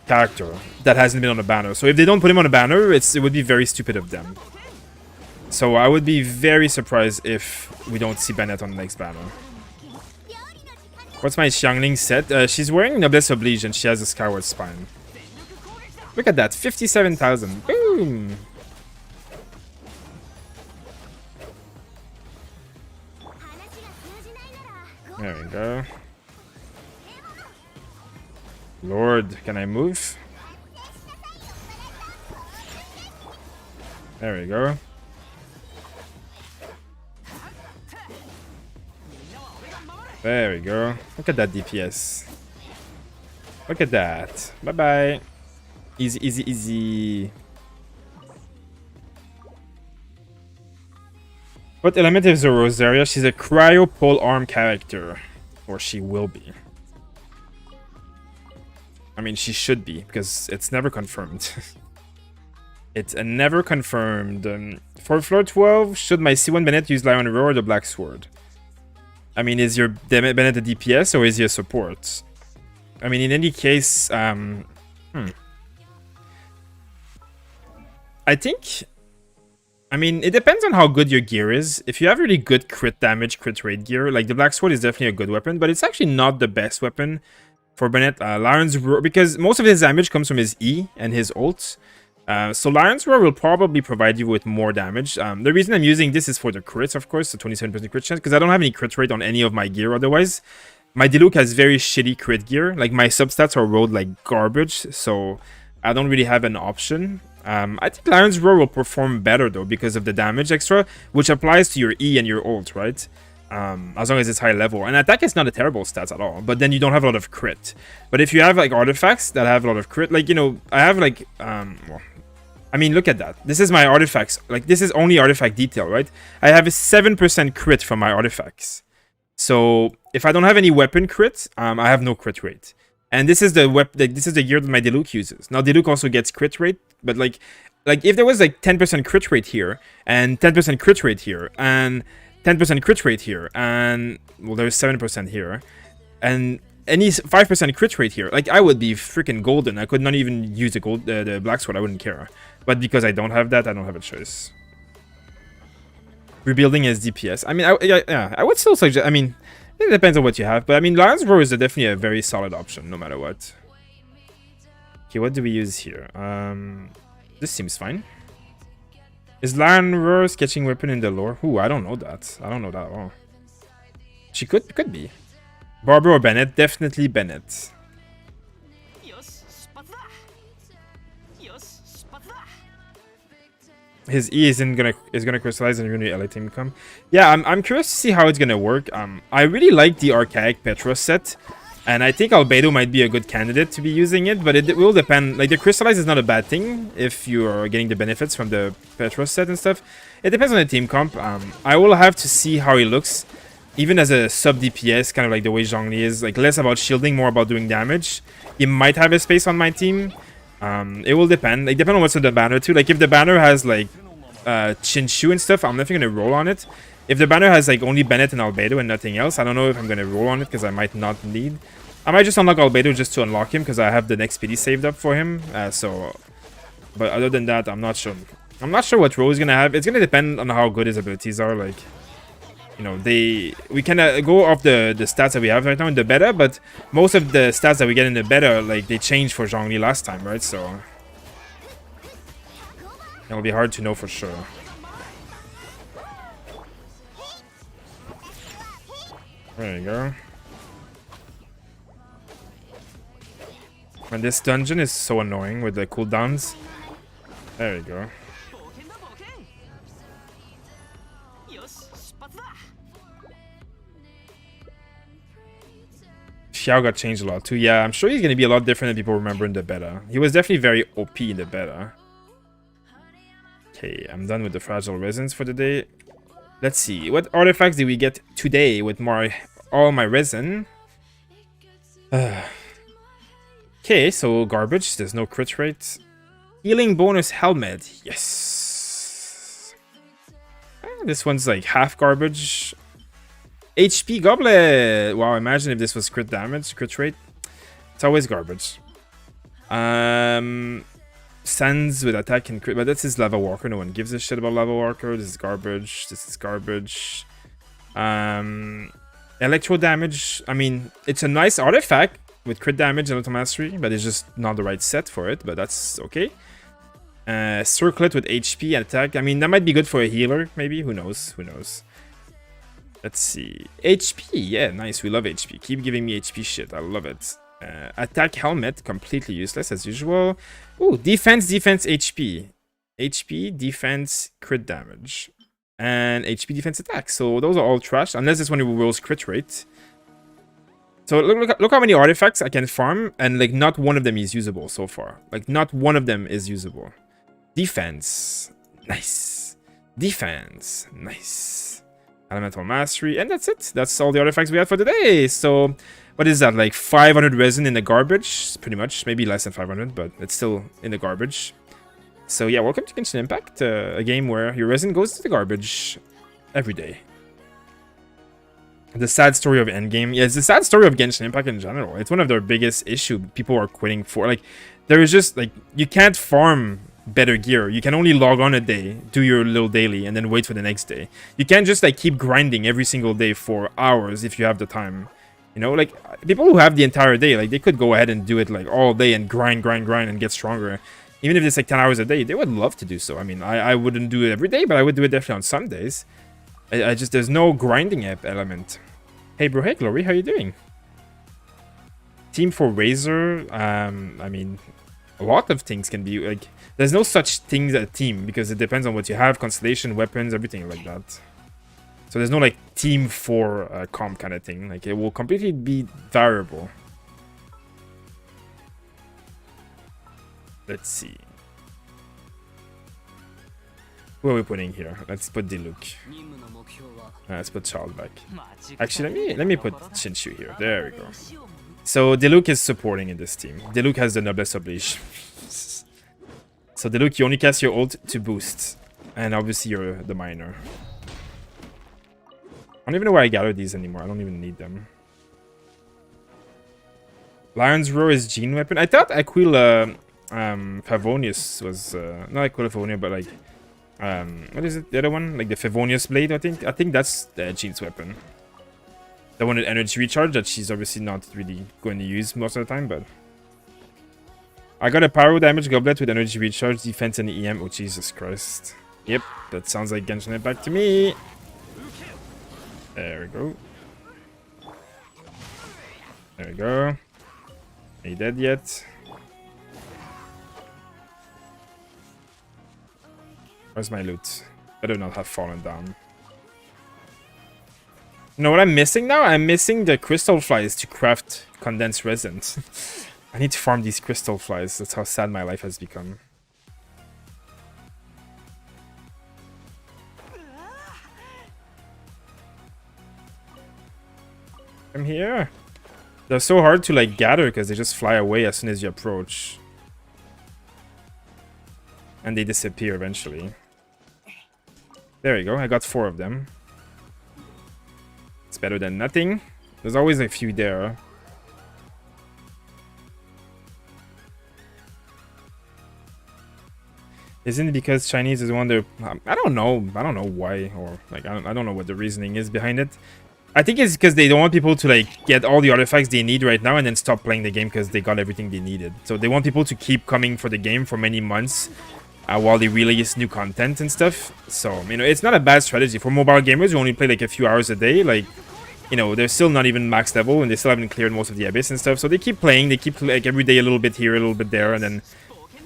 character that hasn't been on a banner. So if they don't put him on a banner, it would be very stupid of them. So I would be very surprised if we don't see Bennett on the next banner. What's my Xiangling set? She's wearing Noblesse Oblige and she has a Skyward Spine. Look at that, 57,000. Woo! Boom. There we go. Lord, can I move? There we go. There we go. Look at that DPS. Look at that. Bye-bye. Easy, easy, easy. What element is a Rosaria? She's a cryo pole arm character. Or she will be. I mean, she should be, because it's never confirmed. It's never confirmed. For floor 12, should my C1 Bennett use Lion Roar or the Black Sword? I mean, is your Bennett a DPS or is he a support? I mean, in any case, I think... I mean, it depends on how good your gear is. If you have really good crit damage, crit rate gear, like the Black Sword is definitely a good weapon, but it's actually not the best weapon for Bennett. Lion's Roar, because most of his damage comes from his E and his ult. So Lion's Roar will probably provide you with more damage. The reason I'm using this is for the crits, of course, the 27% crit chance, because I don't have any crit rate on any of my gear otherwise. My Diluc has very shitty crit gear. Like, my substats are rolled like garbage, so I don't really have an option. I think Lion's Roar will perform better, though, because of the damage extra, which applies to your E and your ult, right? As long as it's high level. And attack is not a terrible stats at all, but then you don't have a lot of crit. But if you have, like, artifacts that have a lot of crit, like, you know, I have, like, well, I mean, look at that. This is my artifacts. Like, this is only artifact detail, right? I have a 7% crit from my artifacts. So, if I don't have any weapon crit, I have no crit rate. And this is the this is the gear that my Diluc uses. Now, Diluc also gets crit rate, but like if there was like 10% crit rate here, and 10% crit rate here, and 10% crit rate here, and well, there's 7% here, and any 5% crit rate here, like I would be freaking golden. I could not even use the Black Sword. I wouldn't care. But because I don't have that, I don't have a choice. Rebuilding as DPS. I mean, I would still suggest. I mean, it depends on what you have, but I mean, Lion's Roar is definitely a very solid option, no matter what. Okay, what do we use here? This seems fine. Is Lion Roar sketching weapon in the lore? Ooh, I don't know that. I don't know that at all. She could be. Barber or Bennett? Definitely Bennett. His E is gonna crystallize and you're gonna elite him come. Yeah, I'm curious to see how it's gonna work. I really like the Archaic Petros set, and I think Albedo might be a good candidate to be using it, but it will depend. Like, the crystallize is not a bad thing if you are getting the benefits from the Petros set and stuff. It depends on the team comp. I will have to see how he looks, even as a sub DPS, kind of like the way Zhongli is, like less about shielding, more about doing damage. He might have a space on my team. It will depend. Like, depend on what's on the banner too. Like, if the banner has like Chinshu and stuff, I'm definitely gonna roll on it. If the banner has like only Bennett and Albedo and nothing else, I don't know if I'm gonna roll on it because I might not need. I might just unlock Albedo just to unlock him because I have the next PD saved up for him. But other than that, I'm not sure. I'm not sure what role he's gonna have. It's gonna depend on how good his abilities are. Like, you know, we can go off the stats that we have right now in the beta, but most of the stats that we get in the beta, like, they changed for Zhongli last time, right? So it'll be hard to know for sure. There you go. And this dungeon is so annoying with the cooldowns. There you go. Xiao got changed a lot too. Yeah, I'm sure he's going to be a lot different than people remember in the beta. He was definitely very OP in the beta. Okay, I'm done with the fragile resins for the day. Let's see. What artifacts did we get today with all my resin? Okay, so garbage. There's no crit rate. Healing bonus helmet. Yes. This one's like half garbage. HP goblet. Wow, imagine if this was crit damage, crit rate. It's always garbage. Sands with attack and crit, but that's his Lava Walker. No one gives a shit about Lava Walker. This is garbage. This is garbage. Electro damage. I mean, it's a nice artifact with crit damage and auto mastery, but it's just not the right set for it. But that's okay. Circlet with HP and attack. I mean, that might be good for a healer, maybe. Who knows? Who knows? Let's see. HP. Yeah, nice. We love HP. Keep giving me HP shit. I love it. Attack helmet. Completely useless as usual. Ooh, defense, HP. HP, defense, crit damage. And HP, defense, attack. So those are all trash. Unless this one rolls crit rate. So look how many artifacts I can farm. And like not one of them is usable so far. Like not one of them is usable. Defense. Nice. Defense. Nice. Elemental mastery. And that's it. That's all the artifacts we have for today. So what is that? Like 500 resin in the garbage? Pretty much. Maybe less than 500. But it's still in the garbage. So yeah, welcome to Genshin Impact. A game where your resin goes to the garbage every day. The sad story of Endgame. Yeah, it's the sad story of Genshin Impact in general. It's one of their biggest issue people are quitting for. Like, there is just, like, you can't farm better gear. You can only log on a day, do your little daily, and then wait for the next day. You can't just, like, keep grinding every single day for hours if you have the time. You know, like, people who have the entire day, like, they could go ahead and do it, like, all day and grind and get stronger. Even if it's, like, 10 hours a day, they would love to do so. I mean, I wouldn't do it every day, but I would do it definitely on some days. I just, there's no grinding element. Hey bro, hey Glory, how you doing? Team for Razor, I mean, a lot of things can be, like, there's no such thing as a team, because it depends on what you have, constellation, weapons, everything like that. So there's no, like, team for comp kind of thing, like, it will completely be variable. Let's see. Who are we putting here? Let's put Diluc. Let's put Child back. Actually, let me put Shinshu here. There we go. So Diluc is supporting in this team. Diluc has the Noblesse Oblige. So Diluc, you only cast your ult to boost, and obviously you're the miner. I don't even know where I gathered these anymore. I don't even need them. Lion's Roar is Gene weapon. I thought Aquila Favonius was not Aquila Favonius, but like. What is it? The other one? Like the Favonius Blade, I think. I think that's Jean's weapon. The one with energy recharge that she's obviously not really going to use most of the time, but... I got a pyro damage goblet with energy recharge, defense, and EM. Oh, Jesus Christ. Yep, that sounds like Genshin Impact to me. There we go. There we go. Are you dead yet? Where's my loot? Better not have fallen down. You know what I'm missing now? I'm missing the crystal flies to craft condensed resin. I need to farm these crystal flies. That's how sad my life has become. I'm here. They're so hard to like gather because they just fly away as soon as you approach. And they disappear eventually. There you go, I got 4 of them. It's better than nothing. There's always a few there. Isn't it because Chinese is one of their... I don't know why, or like I don't know what the reasoning is behind it. I think it's because they don't want people to like get all the artifacts they need right now and then stop playing the game because they got everything they needed. So they want people to keep coming for the game for many months. While they release new content and stuff. So, you know, it's not a bad strategy. For mobile gamers who only play like a few hours a day, like, you know, they're still not even max level and they still haven't cleared most of the abyss and stuff. So they keep playing, they keep like every day a little bit here, a little bit there, and then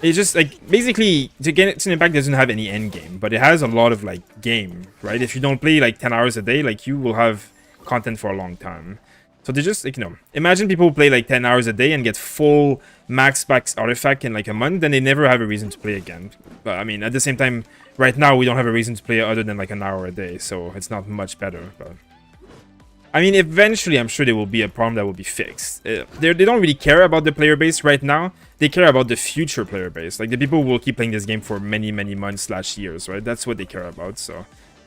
it's just like, basically, Genshin Impact doesn't have any end game, but it has a lot of like game, right? If you don't play like 10 hours a day, like you will have content for a long time. So they just, like, you know, imagine people who play like 10 hours a day and get full max artifact in like a month, then they never have a reason to play again. But I mean, at the same time, right now we don't have a reason to play other than like an hour a day, so it's not much better. But I mean, eventually I'm sure there will be a problem that will be fixed. They don't really care about the player base right now. They care about the future player base, like the people who will keep playing this game for many months / years, right? That's what they care about. So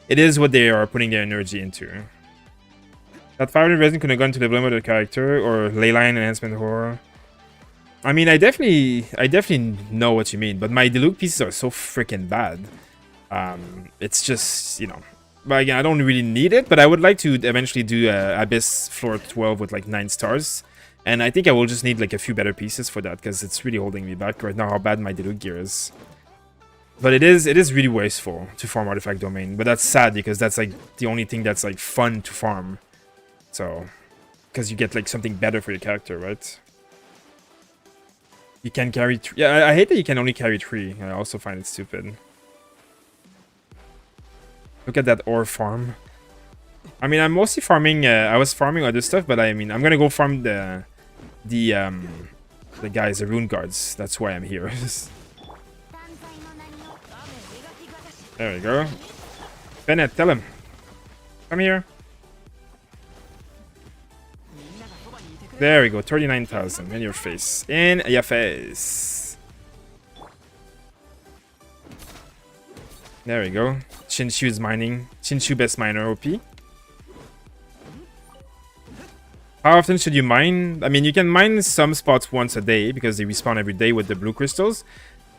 it is what they are putting their energy into. That 500 resin could have gone to the development of the character or leyline enhancement horror. I mean, I definitely know what you mean, but my Diluc pieces are so freaking bad. It's just, you know, but again, I don't really need it, but I would like to eventually do Abyss floor 12 with like 9 stars. And I think I will just need like a few better pieces for that because it's really holding me back right now how bad my Diluc gear is. But it is really wasteful to farm artifact domain. But that's sad because that's like the only thing that's like fun to farm. So, because you get like something better for your character, right? You can carry 3. Yeah, I hate that you can only carry 3. I also find it stupid. Look at that ore farm. I mean, I'm mostly farming. I was farming other stuff, but I mean, I'm gonna go farm the guys, the rune guards. That's why I'm here. There we go. Bennett, tell him. Come here. There we go. 39,000 in your face. In your face. There we go. Shinshu is mining. Shinshu best miner OP. How often should you mine? I mean, you can mine some spots once a day because they respawn every day with the blue crystals.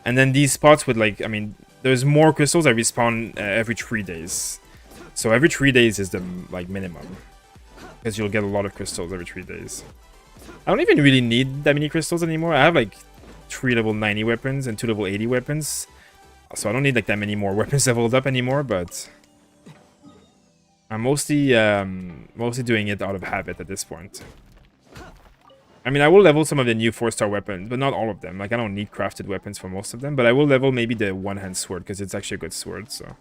And then these spots with like, I mean, there's more crystals that respawn every 3 days. So every 3 days is the like minimum. Because you'll get a lot of crystals every 3 days. I don't even really need that many crystals anymore. I have like 3 level 90 weapons and 2 level 80 weapons. So I don't need like that many more weapons leveled up anymore, but I'm mostly doing it out of habit at this point. I mean, I will level some of the new 4-star weapons, but not all of them. Like, I don't need crafted weapons for most of them, but I will level maybe the one-hand sword, because it's actually a good sword, so...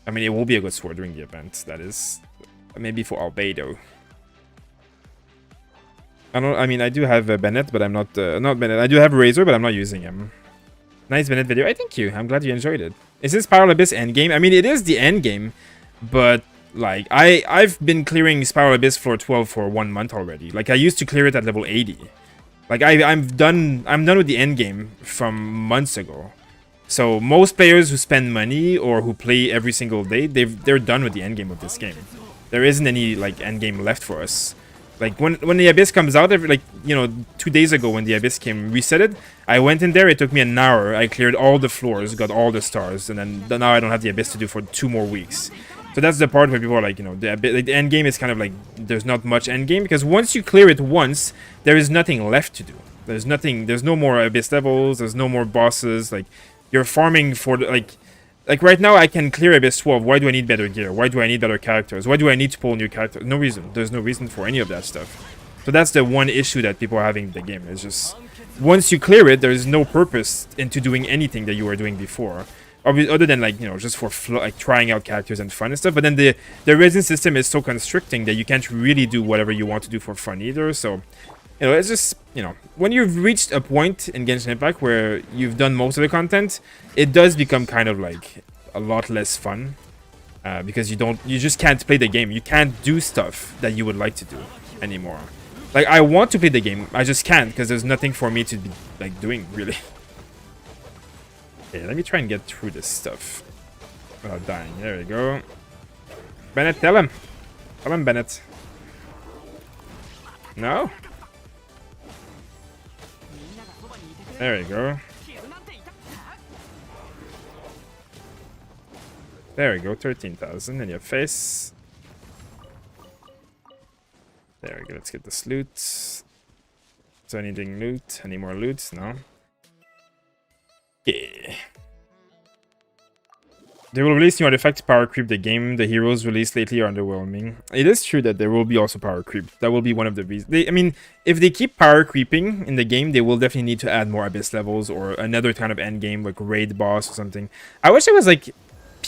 I mean, it will be a good sword during the event, that is. Maybe for Albedo. I mean, I do have Bennett, but I'm not Bennett. I do have Razor, but I'm not using him. Nice Bennett video. Thank you. I'm glad you enjoyed it. Is this Spiral Abyss endgame? I mean, it is the endgame, but... Like, I've been clearing Spiral Abyss floor 12 for 1 month already. Like, I used to clear it at level 80. Like, I'm done with the end game from months ago. So, most players who spend money or who play every single day, they're done with the end game of this game. There isn't any, like, end game left for us. Like, when the Abyss comes out, like, you know, 2 days ago when the Abyss came resetted, I went in there, it took me an hour, I cleared all the floors, got all the stars, and then now I don't have the Abyss to do for 2 more weeks. So that's the part where people are like, you know, the end game is kind of like, there's not much end game, because once you clear it once, there is nothing left to do. There's no more Abyss levels, there's no more bosses, like, you're farming for, like right now I can clear Abyss 12, why do I need better gear? Why do I need better characters? Why do I need to pull new characters? No reason. There's no reason for any of that stuff. So that's the one issue that people are having in the game, it's just, once you clear it, there is no purpose into doing anything that you were doing before. Other than, like, you know, just for like trying out characters and fun and stuff. But then the resin system is so constricting that you can't really do whatever you want to do for fun either. So, you know, it's just, you know, when you've reached a point in Genshin Impact where you've done most of the content, it does become kind of like a lot less fun. Because you just can't play the game. You can't do stuff that you would like to do anymore. Like, I want to play the game, I just can't because there's nothing for me to be, like, doing, really. Okay, let me try and get through this stuff without dying. There we go. Bennett, tell him. Tell him, Bennett. No? There we go. There we go, 13,000 in your face. There we go, let's get this loot. Is there anything loot? Any more loot? No? Yeah. They will release new artifacts to power creep the game. The heroes released lately are underwhelming. It is true that there will be also power creep. That will be one of the reasons. I mean, if they keep power creeping in the game, they will definitely need to add more Abyss levels or another kind of end game, like raid boss or something. I wish it was like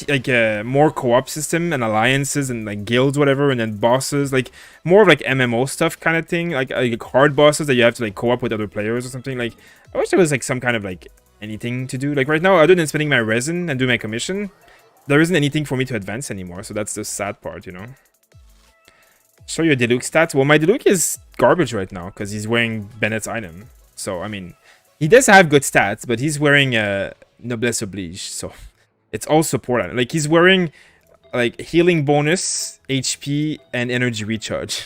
a more co-op system and alliances and like guilds, whatever, and then bosses, like more of like MMO stuff kind of thing, like hard bosses that you have to like co-op with other players or something. Like, I wish there was like some kind of like anything to do. Like right now, other than spending my resin and do my commission, there isn't anything for me to advance anymore, so that's the sad part, you know. Show your Diluc stats. Well, my Diluc is garbage right now because he's wearing Bennett's item. So, I mean, he does have good stats, but he's wearing Noblesse Oblige, so it's all support item. Like, he's wearing like healing bonus, HP, and energy recharge.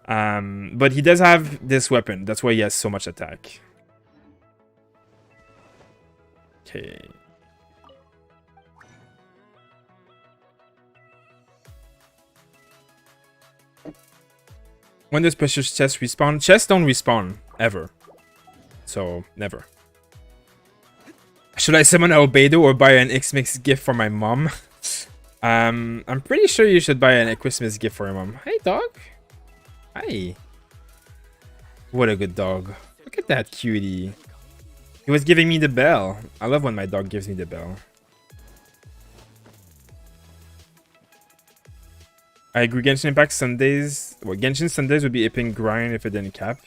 But he does have this weapon. That's why he has so much attack. Okay. When does precious chests respawn? Chests don't respawn, ever. So, never. Should I summon Albedo or buy an Xmas gift for my mom? I'm pretty sure you should buy a Christmas gift for your mom. Hey, dog. Hi. What a good dog. Look at that cutie. He was giving me the bell. I love when my dog gives me the bell. I agree. Genshin Impact Sundays. Well, Genshin Sundays would be Ipping grind if it didn't cap.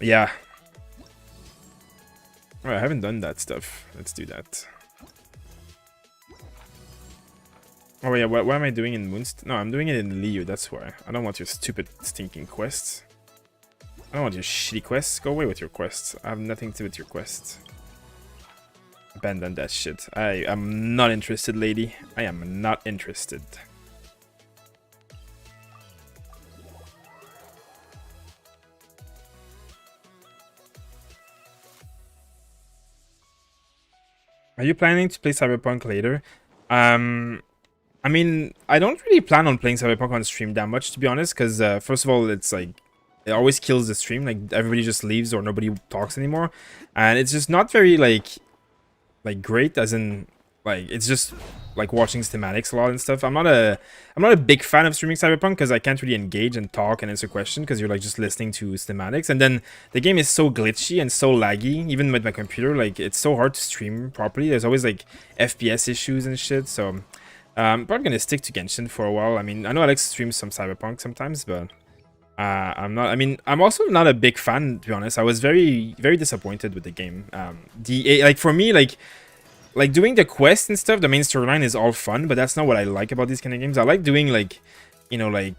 Yeah. Oh, I haven't done that stuff. Let's do that. Oh yeah, what am I doing in Moonst? No, I'm doing it in Liu, that's why. I don't want your stupid, stinking quests. I don't want your shitty quests. Go away with your quests. I have nothing to do with your quests. Abandon that shit. I am not interested, lady. I am not interested. Are you planning to play Cyberpunk later? I mean, I don't really plan on playing Cyberpunk on stream that much, to be honest, because first of all, it's like, it always kills the stream. Like, everybody just leaves or nobody talks anymore. And it's just not very, like great, as in, like, it's just, like, watching schematics a lot and stuff. I'm not a big fan of streaming Cyberpunk, because I can't really engage and talk and answer questions, because you're, like, just listening to schematics. And then the game is so glitchy and so laggy, even with my computer. Like, it's so hard to stream properly. There's always, like, FPS issues and shit, so... I'm probably gonna stick to Genshin for a while. I mean, I know Alex streams some Cyberpunk sometimes, but I'm not. I mean, I'm also not a big fan, to be honest. I was very, very disappointed with the game. Like for me, like doing the quest and stuff, the main storyline is all fun, but that's not what I like about these kind of games. I like doing like, you know, like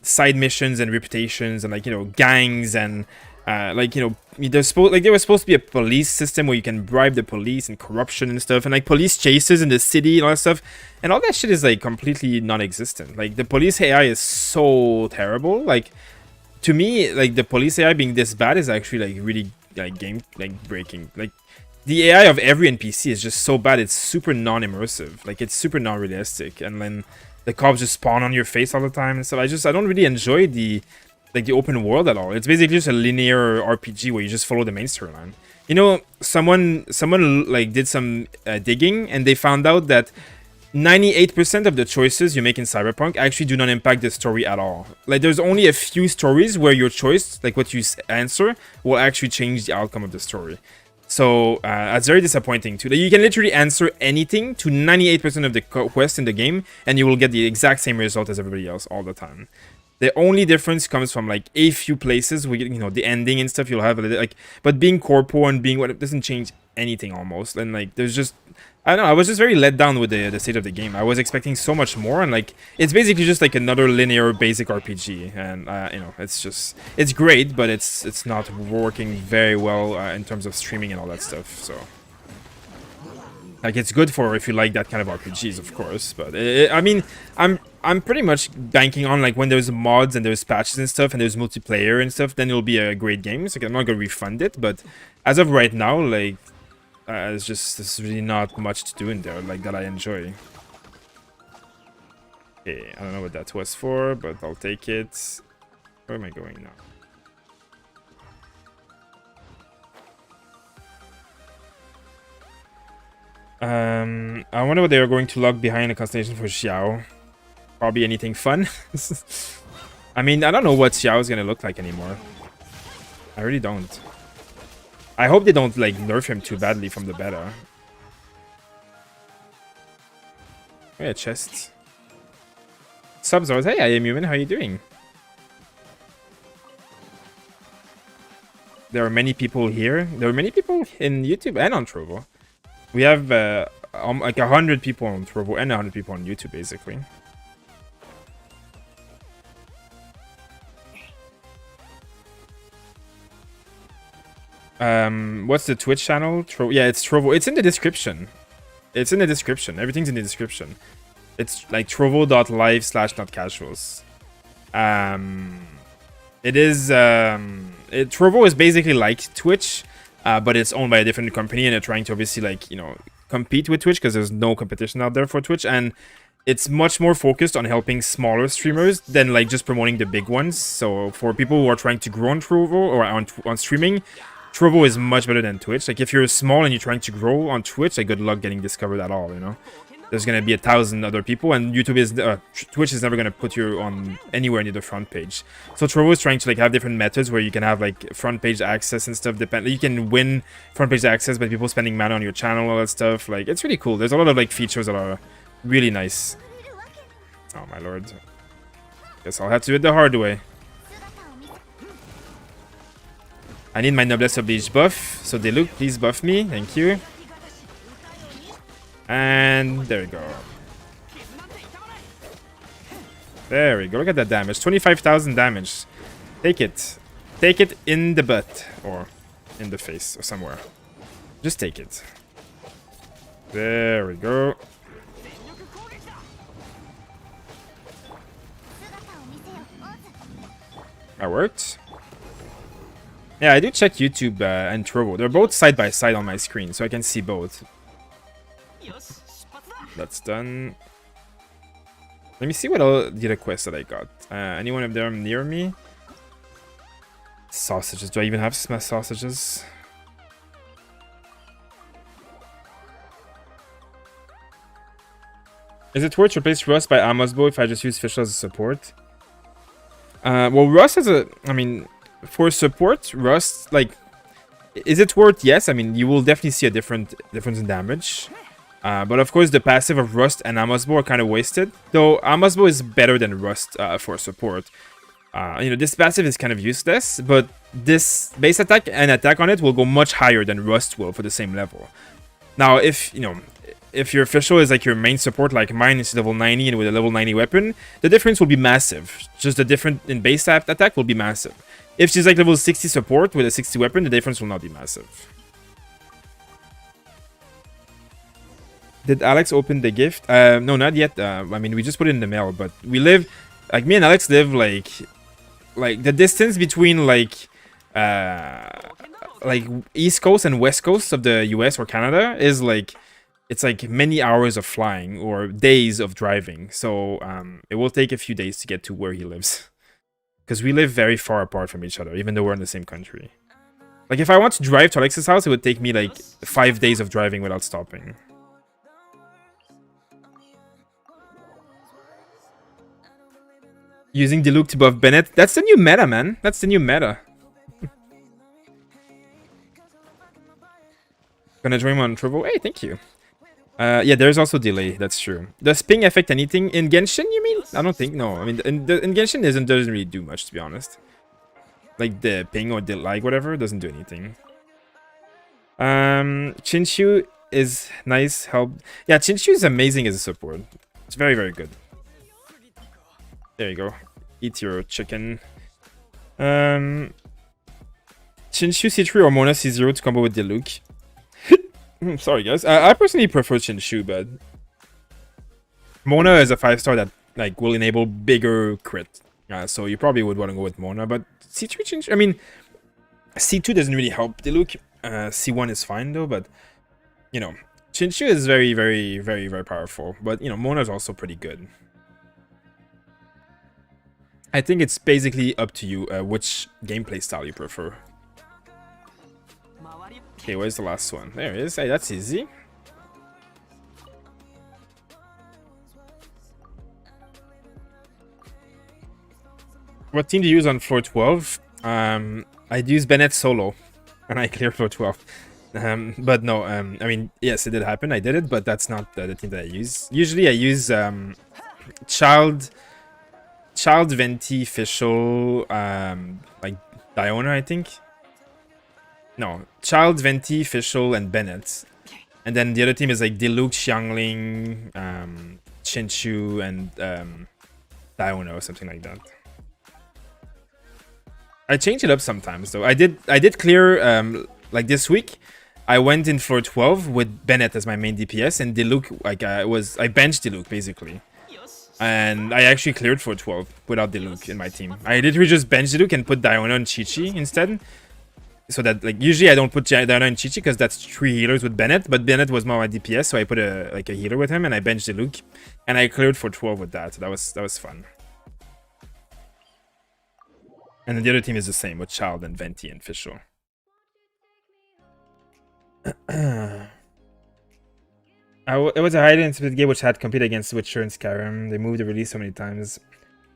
side missions and reputations and like, you know, gangs and like, you know, there was supposed to be a police system where you can bribe the police and corruption and stuff, and like police chases in the city and all that stuff, and all that shit is like completely non-existent. Like the police AI is so terrible. Like to me, like the police AI being this bad is actually like really like game like breaking. Like the AI of every NPC is just so bad. It's super non-immersive. Like it's super non-realistic, and then the cops just spawn on your face all the time and stuff. I don't really enjoy the open world at all. It's basically just a linear RPG where you just follow the main storyline. You know, someone like did some digging, and they found out that 98% of the choices you make in Cyberpunk actually do not impact the story at all. Like there's only a few stories where your choice, like what you answer, will actually change the outcome of the story. So that's very disappointing too. You can literally answer anything to 98% of the quests in the game, and you will get the exact same result as everybody else all the time. The only difference comes from like a few places where, you know, the ending and stuff you'll have a little, like, but being corpo and being what, it doesn't change anything almost. And like there's just, I don't know, I was just very let down with the state of the game. I was expecting so much more, and like it's basically just like another linear basic RPG, and you know, it's great, but it's not working very well in terms of streaming and all that stuff. So like it's good for if you like that kind of RPGs, of course, but I mean, I'm pretty much banking on like when there's mods and there's patches and stuff and there's multiplayer and stuff, then it'll be a great game. So I'm not gonna refund it, but as of right now, like there's really not much to do in there like that I enjoy. Okay, I don't know what that was for, but I'll take it. Where am I going now? I wonder what they are going to log behind a constellation for Xiao. Probably anything fun. I mean, I don't know what Xiao is gonna look like anymore. I really don't. I hope they don't like nerf him too badly from the beta. Oh yeah, chests. Subs, hey, I am human. How are you doing? There are many people here. There are many people in YouTube and on Trovo. We have like 100 people on Trovo and 100 people on YouTube, basically. What's the Twitch channel? Yeah, it's Trovo. It's in the description. It's in the description. Everything's in the description. It's like trovo.live/notcasuals. It is Trovo is basically like Twitch, but it's owned by a different company, and they're trying to obviously, like, you know, compete with Twitch because there's no competition out there for Twitch, and it's much more focused on helping smaller streamers than like just promoting the big ones. So for people who are trying to grow on Trovo or on streaming, Trovo is much better than Twitch. Like if you're small and you're trying to grow on Twitch, like good luck getting discovered at all, you know. There's gonna be 1,000 other people, and YouTube is Twitch is never gonna put you on anywhere near the front page. So Trovo is trying to like have different methods where you can have like front page access and stuff. You can win front page access by people spending mana on your channel, all that stuff. Like it's really cool. There's a lot of like features that are really nice. Oh my lord. Guess I'll have to do it the hard way. I need my Noblesse Oblige buff, so Diluc, please buff me, thank you. And there we go. There we go, look at that damage, 25,000 damage. Take it. Take it in the butt, or in the face, or somewhere. Just take it. There we go. That worked. Yeah, I do check YouTube and Trovo. They're both side by side on my screen, so I can see both. That's done. Let me see what all the other quests that I got. Anyone of them near me? Sausages. Do I even have some sausages? Is it worth to replace Rust by Amosbo if I just use Fischl as a support? Well, Rust is a... I mean... For support, Rust, like, is it worth? Yes, I mean, you will definitely see a difference in damage. But of course, the passive of Rust and Amosbo are kind of wasted. Though Amosbo is better than Rust for support. You know, this passive is kind of useless, but this base attack and attack on it will go much higher than Rust will for the same level. Now, if, you know, if your Fischl is like your main support, like mine is level 90 and with a level 90 weapon, the difference will be massive. Just the difference in base attack will be massive. If she's like level 60 support with a 60 weapon, the difference will not be massive. Did Alex open the gift? No, not yet. I mean, we just put it in the mail, but we live... Like, me and Alex live, like the distance between, like East Coast and West Coast of the US or Canada is, like... It's, like, many hours of flying or days of driving. So, it will take a few days to get to where he lives. Because we live very far apart from each other, even though we're in the same country. Like, if I want to drive to Alex's house, it would take me, like, 5 days of driving without stopping. Using Diluc to buff Bennett. That's the new meta, man. That's the new meta. Gonna join on Trovo. Hey, thank you. Yeah, there's also delay. That's true. Does ping affect anything in Genshin? You mean? I don't think. No. I mean, in Genshin doesn't really do much, to be honest. Like the ping or the like, whatever, doesn't do anything. Chinshu is nice help. Yeah, Chinshu is amazing as a support. It's very, very good. There you go. Eat your chicken. Chinshu C3 or Mona C0 to combo with Diluc. Sorry, guys. I personally prefer Chinshu, but Mona is a 5-star that like will enable bigger crit. So you probably would want to go with Mona, but C3 Chinshu. I mean, C2 doesn't really help Diluc. C1 is fine though, but you know, Chinshu is very, very, very, very powerful. But you know, Mona is also pretty good. I think it's basically up to you which gameplay style you prefer. Okay, where's the last one? There it is. Hey, that's easy. What team do you use on floor 12? I'd use Bennett solo, and I clear floor 12. But no, I mean, yes, it did happen. I did it, but that's not the team that I use. Usually I use Child, Venti, Fischl, like Diona, I think. No, Child, Venti, Fischl, and Bennett. And then the other team is like Diluc, Xiangling, Chinshu, and Diona or something like that. I change it up sometimes though. I did clear like this week. I went in floor 12 with Bennett as my main DPS, and Diluc, like I benched Diluc basically. And I actually cleared floor 12 without Diluc in my team. I literally just benched Diluc and put Diona and Chi-Chi instead. So that, like, usually I don't put Diana and Chi-Chi because that's 3 healers with Bennett, but Bennett was more my DPS, so I put a healer with him and I benched Diluc, and I cleared for 12 with that. So that was fun. And then the other team is the same with Child and Venti and Fischl. It was a highly anticipated game which had competed against Witcher and Skyrim. They moved the release so many times.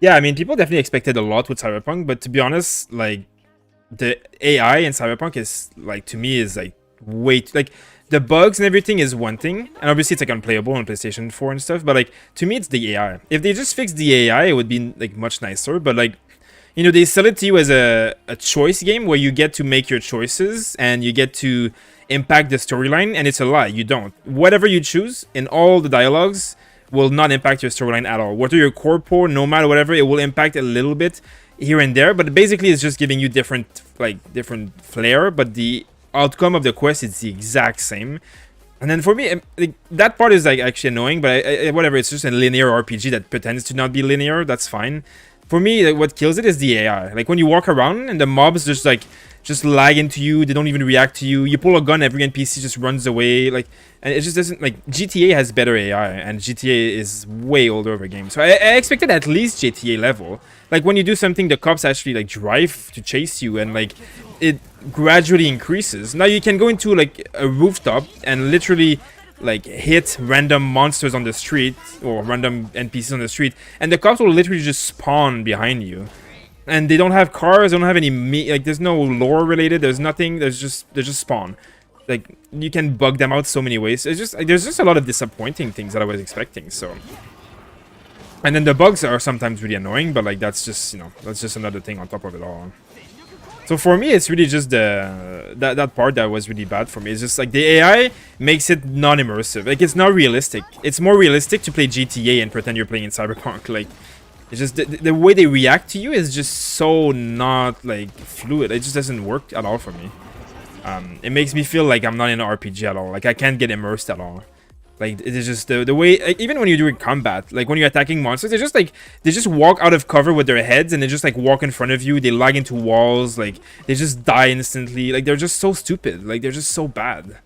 Yeah, I mean, people definitely expected a lot with Cyberpunk, but to be honest, like, the AI in Cyberpunk is, like, to me, is, like, like, the bugs and everything is one thing, and obviously it's, like, unplayable on PlayStation 4 and stuff, but, like, to me, it's the AI. If they just fixed the AI, it would be, like, much nicer, but, like, you know, they sell it to you as a choice game where you get to make your choices, and you get to impact the storyline, and it's a lie, you don't. Whatever you choose in all the dialogues will not impact your storyline at all. Whether you're corpo, nomad, or whatever, it will impact a little bit here and there, but basically it's just giving you different flair, but the outcome of the quest is the exact same. And then for me, like, that part is, like, actually annoying, but whatever, it's just a linear RPG that pretends to not be linear, that's fine. For me, like, what kills it is the AI. Like, when you walk around and the mobs just lag into you, they don't even react to you. You pull a gun, every NPC just runs away. Like, and it just doesn't, like, GTA has better AI, and GTA is way older of a game. So I expected at least GTA level. Like, when you do something, the cops actually, like, drive to chase you, and, like, it gradually increases. Now you can go into, like, a rooftop and literally, like, hit random monsters on the street, or random NPCs on the street, and the cops will literally just spawn behind you. And they don't have cars, they don't have any like, there's no lore related, there's nothing, they just spawn. Like, you can bug them out so many ways. It's just, like, there's just a lot of disappointing things that I was expecting, so. And then the bugs are sometimes really annoying, but, like, that's just, you know, that's just another thing on top of it all. So for me, it's really just that part that was really bad for me. It's just, like, the AI makes it non-immersive. Like, it's not realistic. It's more realistic to play GTA and pretend you're playing in Cyberpunk. Like, it's just the way they react to you is just so not, like, fluid. It just doesn't work at all for me. It makes me feel like I'm not in an RPG at all. Like, I can't get immersed at all. Like, it is just the way, like, even when you're doing combat, like, when you're attacking monsters, they're just, like, they just walk out of cover with their heads, and they just, like, walk in front of you. They lag into walls. Like, they just die instantly. Like, they're just so stupid. Like, they're just so bad.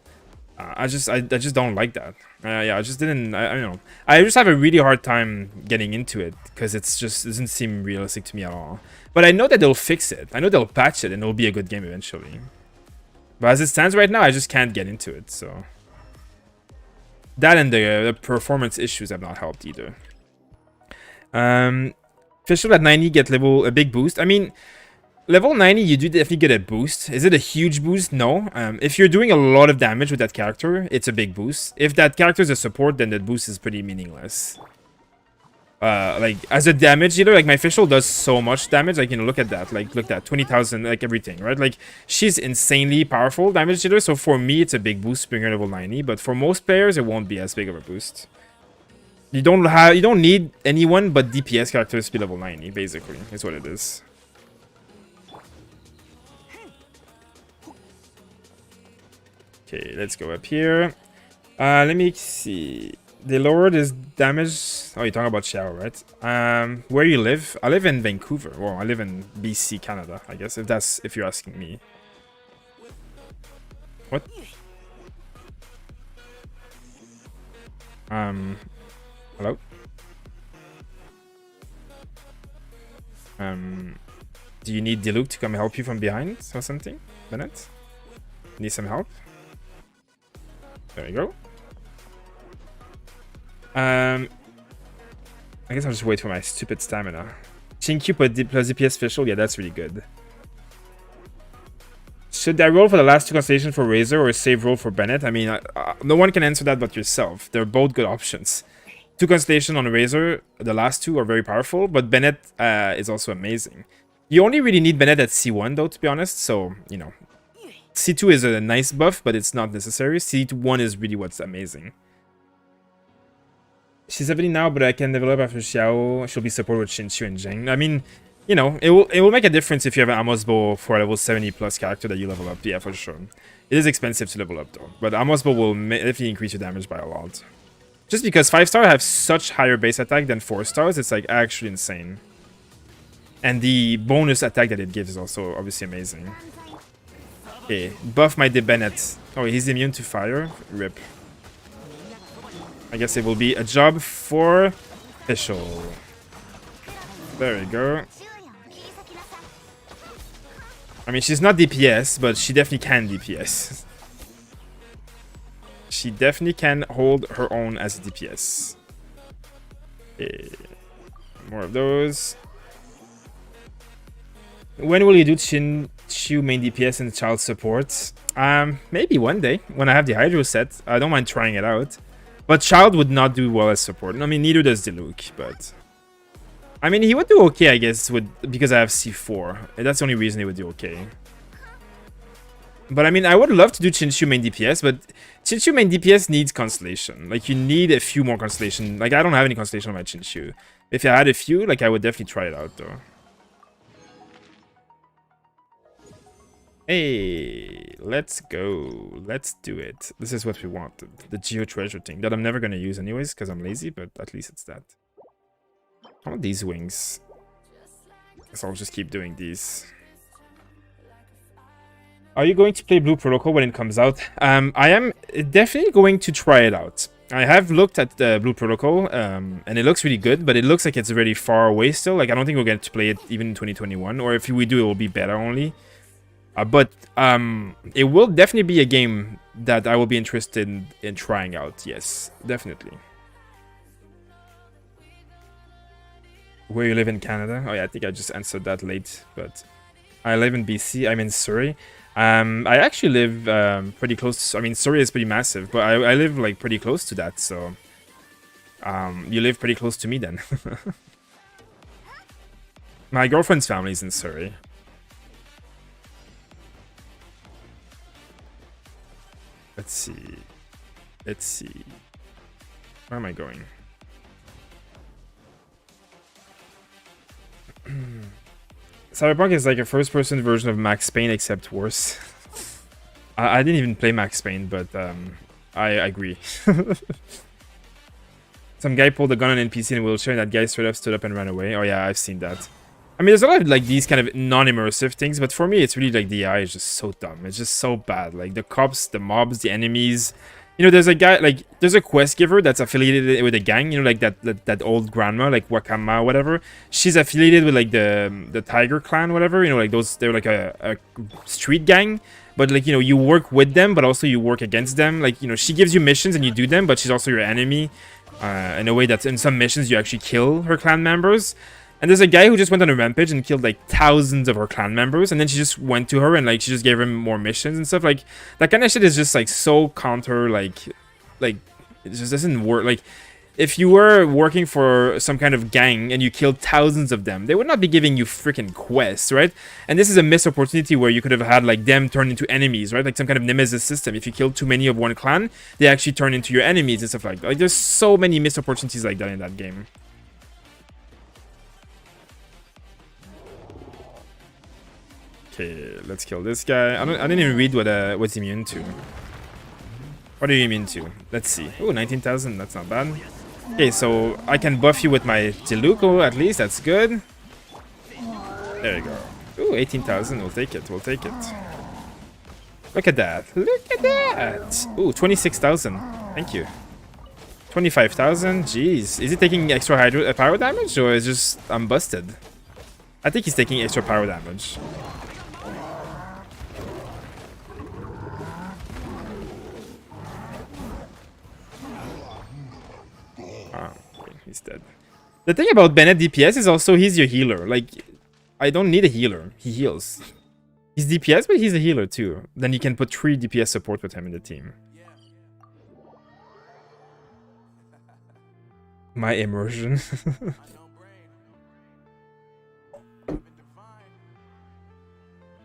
I just don't like that. Yeah, I just didn't. I don't know. I just have a really hard time getting into it because it's just doesn't seem realistic to me at all. But I know that they'll fix it. I know they'll patch it, and it'll be a good game eventually. But as it stands right now, I just can't get into it. So that and the performance issues have not helped either. Official at 90 get a big boost. I mean, level 90, you do definitely get a boost. Is it a huge boost? No. If you're doing a lot of damage with that character, it's a big boost. If that character is a support, then the boost is pretty meaningless. Like, as a damage dealer, like, my official does so much damage. Like, you know, look at that. Like, look at that. 20,000, like, everything, right? Like, she's insanely powerful damage dealer. So for me, it's a big boost bringing her level 90. But for most players, it won't be as big of a boost. You don't need anyone but DPS characters to be level 90, basically. Is what it is. Okay, let's go up here. Let me see. They lowered his damage. Oh, you're talking about Xiao, right? Where you live? I live in Vancouver. Well, I live in BC, Canada, I guess, if you're asking me. What? Hello? Do you need Diluc to come help you from behind or something? Bennett? Need some help? There you go. I guess I'll just wait for my stupid stamina. Chinkyu plus DPS official, yeah, that's really good. Should I roll for the last two constellations for Razor or save roll for Bennett? I mean, no one can answer that but yourself. They're both good options. Two constellations on Razor, the last two are very powerful, but Bennett is also amazing. You only really need Bennett at C1 though, to be honest, so, you know. C2 is a nice buff, but it's not necessary. C1 is really what's amazing. She's 70 now, but I can develop after Xiao. She'll be supported with Shinshu and Zheng. I mean, you know, it will make a difference if you have an Amos Bow for a level 70 plus character that you level up. Yeah, for sure. It is expensive to level up though, but Amos Bow will definitely increase your damage by a lot. Just because 5-star have such higher base attack than 4-stars, it's like actually insane. And the bonus attack that it gives is also obviously amazing. Okay, buff my Bennett. Oh, he's immune to fire. RIP. I guess it will be a job for official. There we go. I mean, she's not DPS, but she definitely can DPS. She definitely can hold her own as a DPS. Okay. More of those. When will you do Chin-Chu main DPS and child support? Maybe one day when I have the Hydro set. I don't mind trying it out. But child would not do well as support. I mean, neither does Diluc, but I mean, he would do okay, I guess, because I have C4. And that's the only reason he would do okay. But I mean, I would love to do Chin-Chu main DPS, but Chin-Chu main DPS needs Constellation. Like, you need a few more Constellation. Like, I don't have any Constellation on my Chin-Chu. If I had a few, like, I would definitely try it out, though. Hey, let's go. Let's do it. This is what we wanted. The Geo Treasure thing that I'm never going to use anyways because I'm lazy, but at least it's that. I want these wings. So I'll just keep doing these. Are you going to play Blue Protocol when it comes out? I am definitely going to try it out. I have looked at the Blue Protocol, and it looks really good, but it looks like it's really far away still. Like, I don't think we'll get to play it even in 2021, or if we do, it will be beta only. But it will definitely be a game that I will be interested in trying out. Yes, definitely. Where you live in Canada? Oh yeah, I think I just answered that late, but I live in BC. I'm in Surrey. I actually live pretty close. I mean, Surrey is pretty massive, but I live like pretty close to that. So you live pretty close to me then. My girlfriend's family is in Surrey. Let's see. Let's see. Where am I going? Cyberpunk is like a first-person version of Max Payne, except worse. I didn't even play Max Payne, but I agree. Some guy pulled a gun on an NPC in a wheelchair, and that guy straight up stood up and ran away. Oh yeah, I've seen that. I mean, there's a lot of like these kind of non-immersive things, but for me, it's really like the AI is just so dumb. It's just so bad. Like the cops, the mobs, the enemies. You know, there's a guy like there's a quest giver that's affiliated with a gang. You know, like that old grandma, like Wakama, whatever. She's affiliated with like the Tiger Clan, whatever. You know, like those they're like a street gang. But like, you know, you work with them, but also you work against them. Like, you know, she gives you missions and you do them, but she's also your enemy. In a way that in some missions you actually kill her clan members. And there's a guy who just went on a rampage and killed like thousands of her clan members, and then she just went to her and like she just gave him more missions and stuff. Like that kind of shit is just like so counter, like it just doesn't work. Like if you were working for some kind of gang and you killed thousands of them, they would not be giving you freaking quests, right? And this is a missed opportunity where you could have had like them turn into enemies, right? Like some kind of nemesis system. If you kill too many of one clan, they actually turn into your enemies and stuff like that. Like there's so many missed opportunities like that in that game. Okay, let's kill this guy. I didn't even read what's immune to. What are you immune to? Let's see. Oh, 19,000. That's not bad. Okay, so I can buff you with my Diluc at least. That's good. There you go. Ooh, 18,000. We'll take it. We'll take it. Look at that. Look at that. Ooh, 26,000. Thank you. 25,000. Jeez. Is he taking extra power damage, or is just I'm busted? I think he's taking extra power damage. He's dead. The thing about Bennett DPS is also he's your healer. Like, I don't need a healer. He heals. He's DPS, but he's a healer too. Then you can put 3 DPS support with him in the team. My immersion.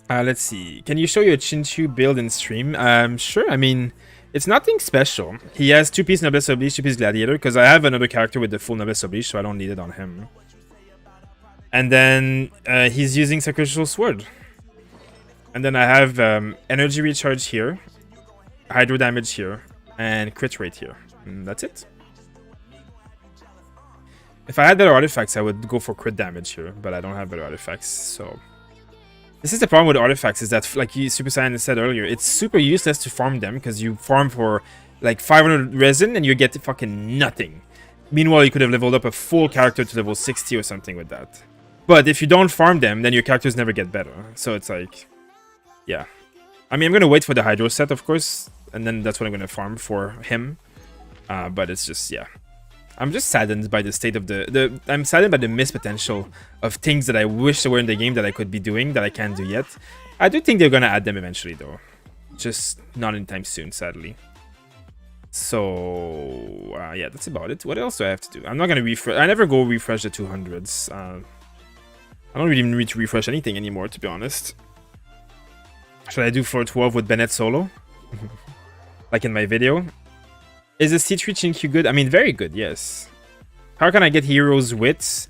Let's see. Can you show your Chin-Chu build in stream? Sure. I mean, it's nothing special. He has 2-piece Noblesse Oblige, 2-piece Gladiator, because I have another character with the full Noblesse Oblige, so I don't need it on him. And then he's using Sacrificial Sword. And then I have Energy Recharge here, Hydro Damage here, and Crit Rate here. And that's it. If I had better artifacts, I would go for crit damage here, but I don't have better artifacts, so... This is the problem with artifacts, is that, like Super Saiyan said earlier, it's super useless to farm them, because you farm for, like, 500 resin, and you get fucking nothing. Meanwhile, you could have leveled up a full character to level 60 or something with that. But if you don't farm them, then your characters never get better. So it's like... Yeah. I mean, I'm gonna wait for the Hydro set, of course, and then that's what I'm gonna farm for him. But it's just, yeah. I'm just saddened by the state of I'm saddened by the missed potential of things that I wish were in the game that I could be doing that I can't do yet. I do think they're gonna add them eventually though. Just not anytime soon, sadly. So, yeah, that's about it. What else do I have to do? I'm not gonna refresh. I never go refresh the 200s. I don't really need to refresh anything anymore, to be honest. Should I do floor 12 with Bennett solo? Like in my video? Is the C3 Chinkyu good? I mean, very good, yes. How can I get heroes' wits?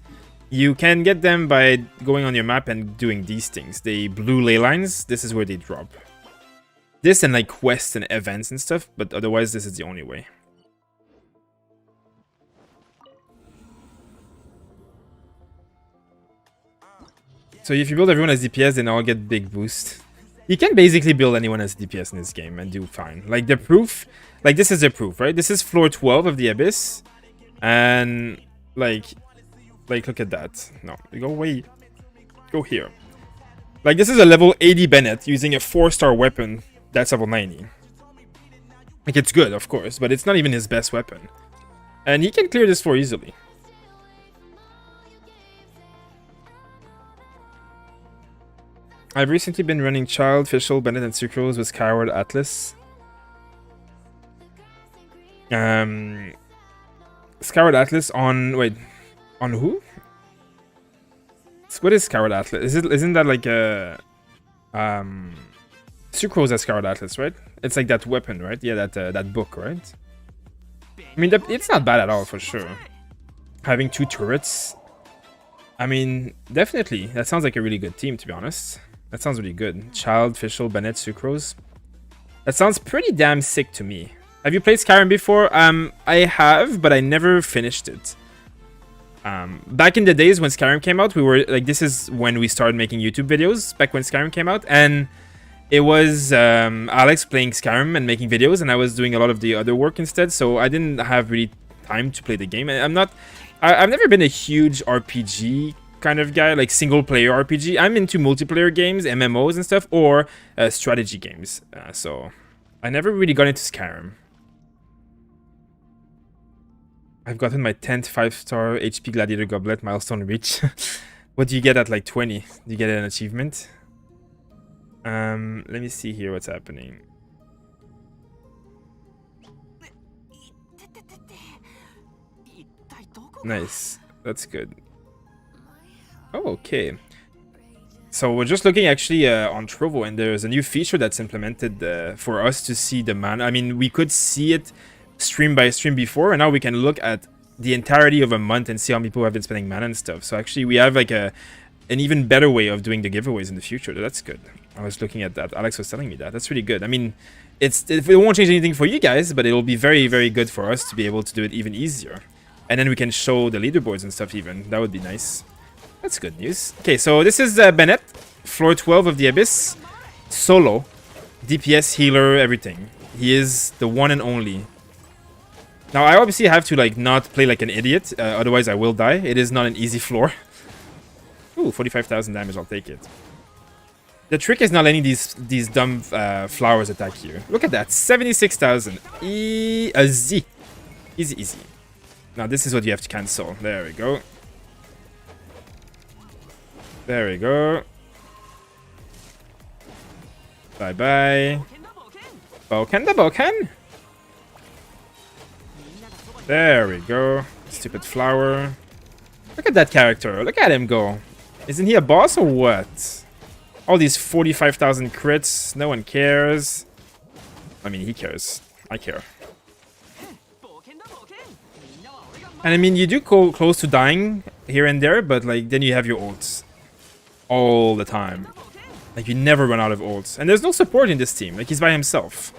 You can get them by going on your map and doing these things. The blue ley lines, this is where they drop. This and like quests and events and stuff, but otherwise this is the only way. So if you build everyone as DPS, then I'll get big boost. You can basically build anyone as DPS in this game and do fine. Like the proof, like this is the proof, right? This is floor 12 of the Abyss. And like look at that. No, you go away. Go here. Like this is a level 80 Bennett using a 4-star weapon that's level 90. Like it's good, of course, but it's not even his best weapon. And he can clear this floor easily. I've recently been running Child, Fischl, Bennett, and Sucrose with Skyward Atlas. Skyward Atlas on... Wait. On who? What is Skyward Atlas? Isn't that like a... Sucrose has Skyward Atlas, right? It's like that weapon, right? Yeah, that book, right? I mean, it's not bad at all, for sure. Having 2 turrets. I mean, definitely. That sounds like a really good team, to be honest. That sounds really good. Child, Fischl, Bennett, Sucrose. That sounds pretty damn sick to me. Have you played Skyrim before? I have, but I never finished it. Back in the days when Skyrim came out, we were like, this is when we started making YouTube videos, back when Skyrim came out, and it was Alex playing Skyrim and making videos, and I was doing a lot of the other work instead, so I didn't have really time to play the game. I've never been a huge RPG kind of guy, like single player RPG. I'm into multiplayer games, MMOs and stuff, or strategy games. So I never really got into Skyrim. I've gotten my 10th 5-star HP Gladiator Goblet milestone reach. What do you get at like 20? Do you get an achievement? Let me see here what's happening. Nice. That's good. Oh, okay. So we're just looking actually on Trovo, and there's a new feature that's implemented for us to see the mana. I mean, we could see it stream by stream before, and now we can look at the entirety of a month and see how many people have been spending mana and stuff. So actually we have like an even better way of doing the giveaways in the future. That's good. I was looking at that. Alex was telling me that. That's really good. I mean, it won't change anything for you guys, but it'll be very, very good for us to be able to do it even easier. And then we can show the leaderboards and stuff even. That would be nice. That's good news. Okay, so this is Bennett, floor 12 of the Abyss. Solo. DPS, healer, everything. He is the one and only. Now, I obviously have to like not play like an idiot, otherwise I will die. It is not an easy floor. Ooh, 45,000 damage, I'll take it. The trick is not letting these dumb flowers attack you. Look at that, 76,000. Easy. Easy, easy. Now, this is what you have to cancel. There we go. There we go. Bye-bye. Boken the Boken. There we go. Stupid flower. Look at that character. Look at him go. Isn't he a boss or what? All these 45,000 crits. No one cares. I mean, he cares. I care. And I mean, you do go close to dying here and there, but like then you have your ults. All the time. Like you never run out of ults. And there's no support in this team. Like he's by himself.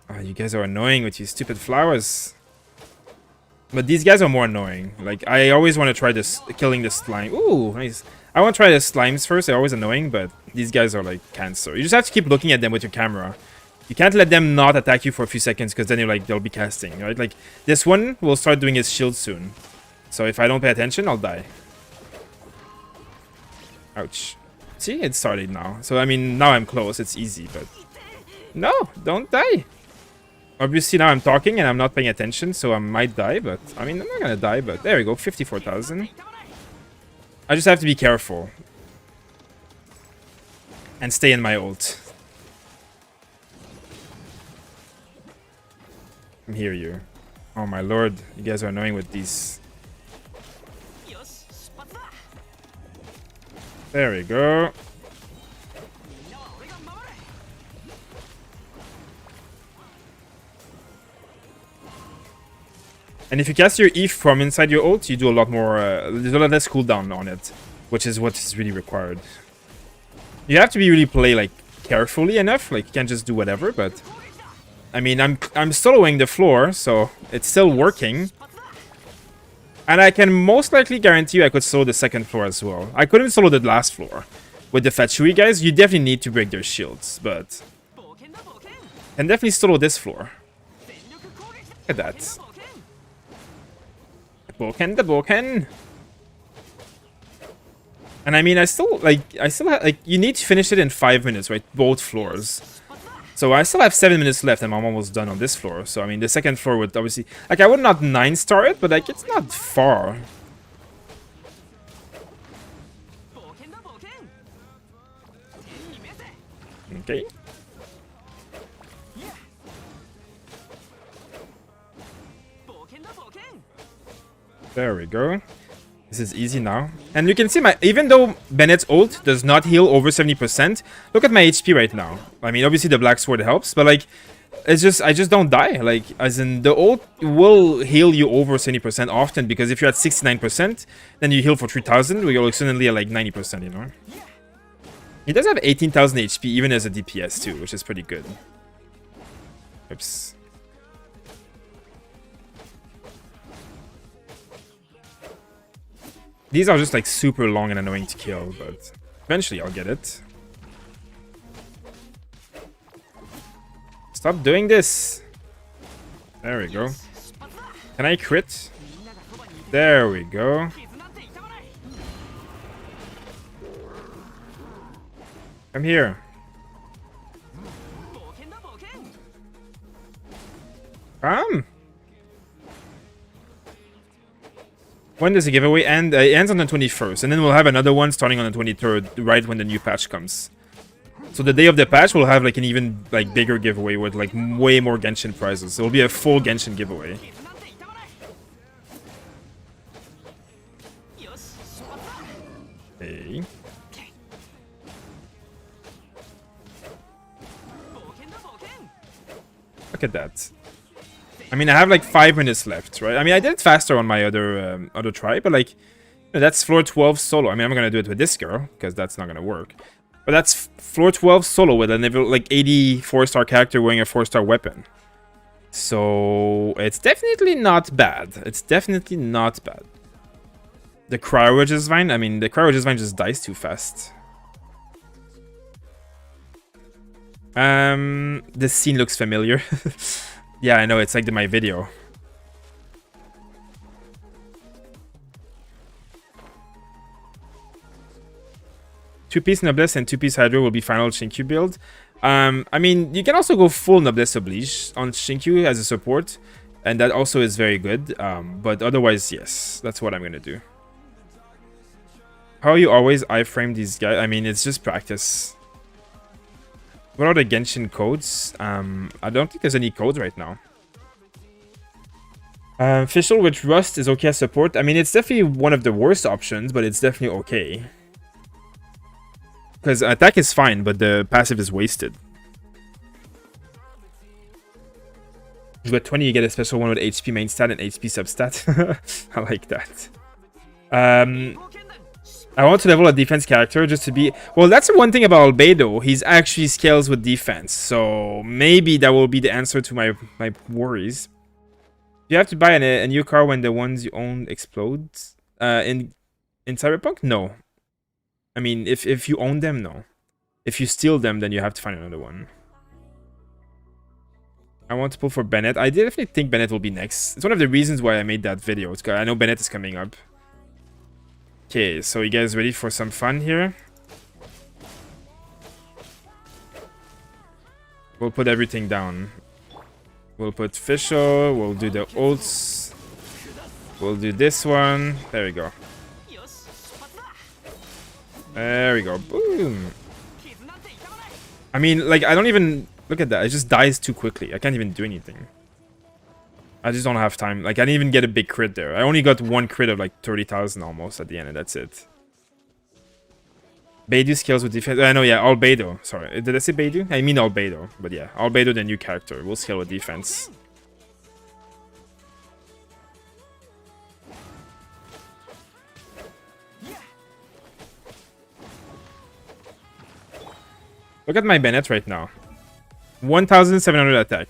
Oh, you guys are annoying with your stupid flowers. But these guys are more annoying. Like, I always want to try this, killing the slime. Ooh, nice. I want to try the slimes first. They're always annoying, but these guys are like cancer. You just have to keep looking at them with your camera. You can't let them not attack you for a few seconds, because then you're like, they'll be casting, right? Like, this one will start doing his shield soon. So if I don't pay attention, I'll die. Ouch. See, it started now. So, I mean, now I'm close. It's easy, but No, don't die. Obviously now I'm talking and I'm not paying attention, so I might die, but... I mean, I'm not gonna die, but there we go, 54,000. I just have to be careful. And stay in my ult. I hear you. Oh my lord, you guys are annoying with these. There we go. And if you cast your E from inside your ult, you do a lot more, there's a lot less cooldown on it, which is what is really required. You have to be really play like carefully enough, like you can't just do whatever, but I mean, I'm soloing the floor, so it's still working. And I can most likely guarantee you I could solo the second floor as well. I couldn't solo the last floor. With the Fatshui guys, you definitely need to break their shields, but can definitely solo this floor. Look at that. The Boken. And I mean, I still have, like, you need to finish it in 5 minutes, right? Both floors. So I still have 7 minutes left and I'm almost done on this floor. So, I mean, the second floor would obviously... Like, I would not 9-star it, but, like, it's not far. Okay. There we go. This is easy now. And you can see even though Bennett's ult does not heal over 70%, look at my HP right now. I mean, obviously the Black Sword helps, but like, it's just, I just don't die. Like, as in, the ult will heal you over 70% often, because if you're at 69%, then you heal for 3000, where you're suddenly at like 90%, you know? He does have 18,000 HP, even as a DPS too, which is pretty good. Oops. These are just like super long and annoying to kill, but eventually I'll get it. Stop doing this. There we go. Can I crit? There we go. Come here. Come. When does the giveaway end? It ends on the 21st, and then we'll have another one starting on the 23rd, right when the new patch comes. So the day of the patch, we'll have like an even like bigger giveaway with like way more Genshin prizes. It'll be a full Genshin giveaway. Hey. Look at that. I mean, I have like 5 minutes left, right? I mean, I did it faster on my other try, but like, you know, that's floor 12 solo. I mean, I'm gonna do it with this girl because that's not gonna work. But that's floor 12 solo with a level like 84-star character wearing a 4-star weapon. So it's definitely not bad. It's definitely not bad. The Cryo Vine. I mean, the Cryo Vine just dies too fast. This scene looks familiar. Yeah, I know, it's like my video. Two-piece Noblesse and two-piece Hydro will be final Shinkyu build. I mean, you can also go full Noblesse Oblige on Shinkyu as a support, and that also is very good. But otherwise, yes, that's what I'm gonna do. How you always iframe these guys? I mean, it's just practice. What are the Genshin codes? I don't think there's any codes right now. Fischl with Rust is okay as support. I mean, it's definitely one of the worst options, but it's definitely okay. Because attack is fine, but the passive is wasted. You get 20, you get a special one with HP main stat and HP substat. I like that. I want to level a defense character just to be... Well, that's the one thing about Albedo. He's actually scales with defense. So maybe that will be the answer to my worries. Do you have to buy a new car when the ones you own explode? In Cyberpunk? No. I mean, if you own them, no. If you steal them, then you have to find another one. I want to pull for Bennett. I definitely think Bennett will be next. It's one of the reasons why I made that video. I know Bennett is coming up. Okay, so you guys ready for some fun here? We'll put everything down. We'll put Fischl. We'll do the ults. We'll do this one. There we go. There we go. Boom. I mean, like, I don't even... Look at that. It just dies too quickly. I can't even do anything. I just don't have time. Like, I didn't even get a big crit there. I only got one crit of, like, 30,000 almost at the end, and that's it. Beidou scales with defense. I know, yeah, Albedo. Sorry, did I say Beidou? I mean Albedo. But yeah, Albedo, the new character, will scale with defense. Look at my Bennett right now. 1,700 attack.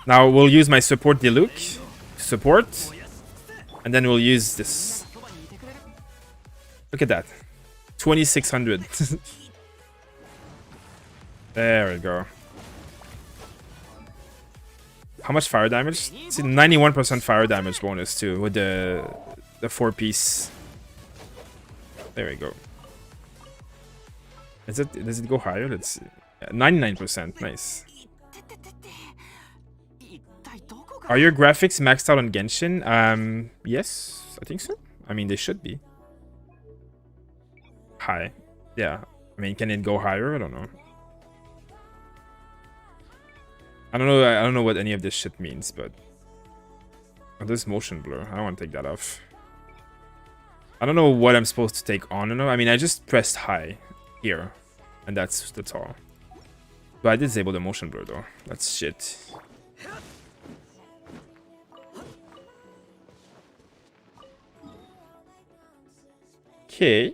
Now we'll use my support Diluc. Support. And then we'll use this. Look at that. 2,600. There we go. How much fire damage? See, 91% fire damage bonus too with the 4-piece. There we go. Does it go higher? Let's see. Yeah, 99%. Nice. Are your graphics maxed out on Genshin? Yes, I think so. I mean, they should be. High. Yeah. I mean, can it go higher? I don't know. I don't know what any of this shit means, but... Oh, this motion blur. I don't want to take that off. I don't know what I'm supposed to take on. I mean, I just pressed high here. And that's all. But I did disable the motion blur though. That's shit. Okay.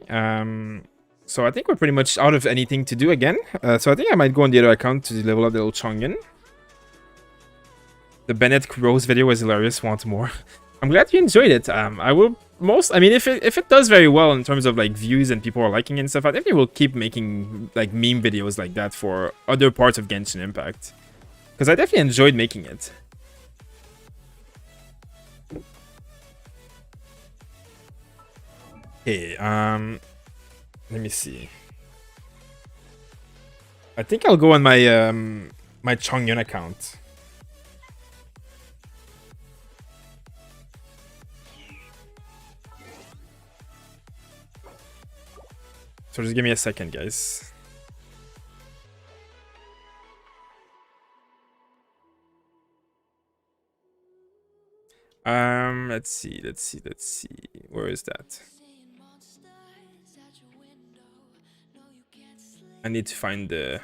So I think we're pretty much out of anything to do again. So I think I might go on the other account to level up the little Chongyun. The Bennett Rose video was hilarious. Want more? I'm glad you enjoyed it. I will I mean, if it does very well in terms of like views and people are liking it and stuff, I think we'll keep making like meme videos like that for other parts of Genshin Impact, because I definitely enjoyed making it. Okay, let me see. I think I'll go on my my Chongyun account. So just give me a second, guys. Let's see. Where is that? I need to find the...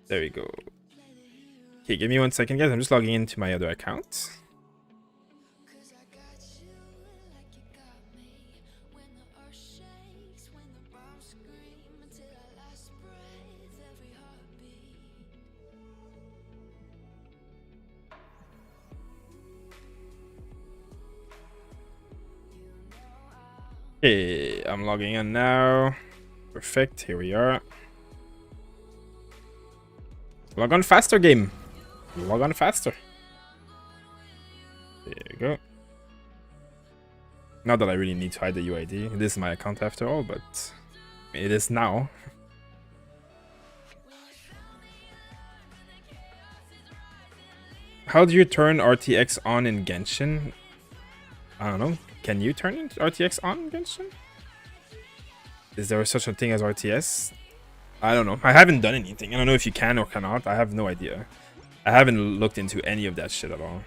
There we go. Okay, give me 1 second, guys. I'm just logging into my other account. Okay, I'm logging in now. Perfect, here we are. Log on faster, game. Log on faster. There you go. Not that I really need to hide the UID. It is my account after all, but it is now. How do you turn RTX on in Genshin? I don't know. Can you turn RTX on in Genshin? Is there such a thing as RTS? I don't know. I haven't done anything. I don't know if you can or cannot. I have no idea. I haven't looked into any of that shit at all.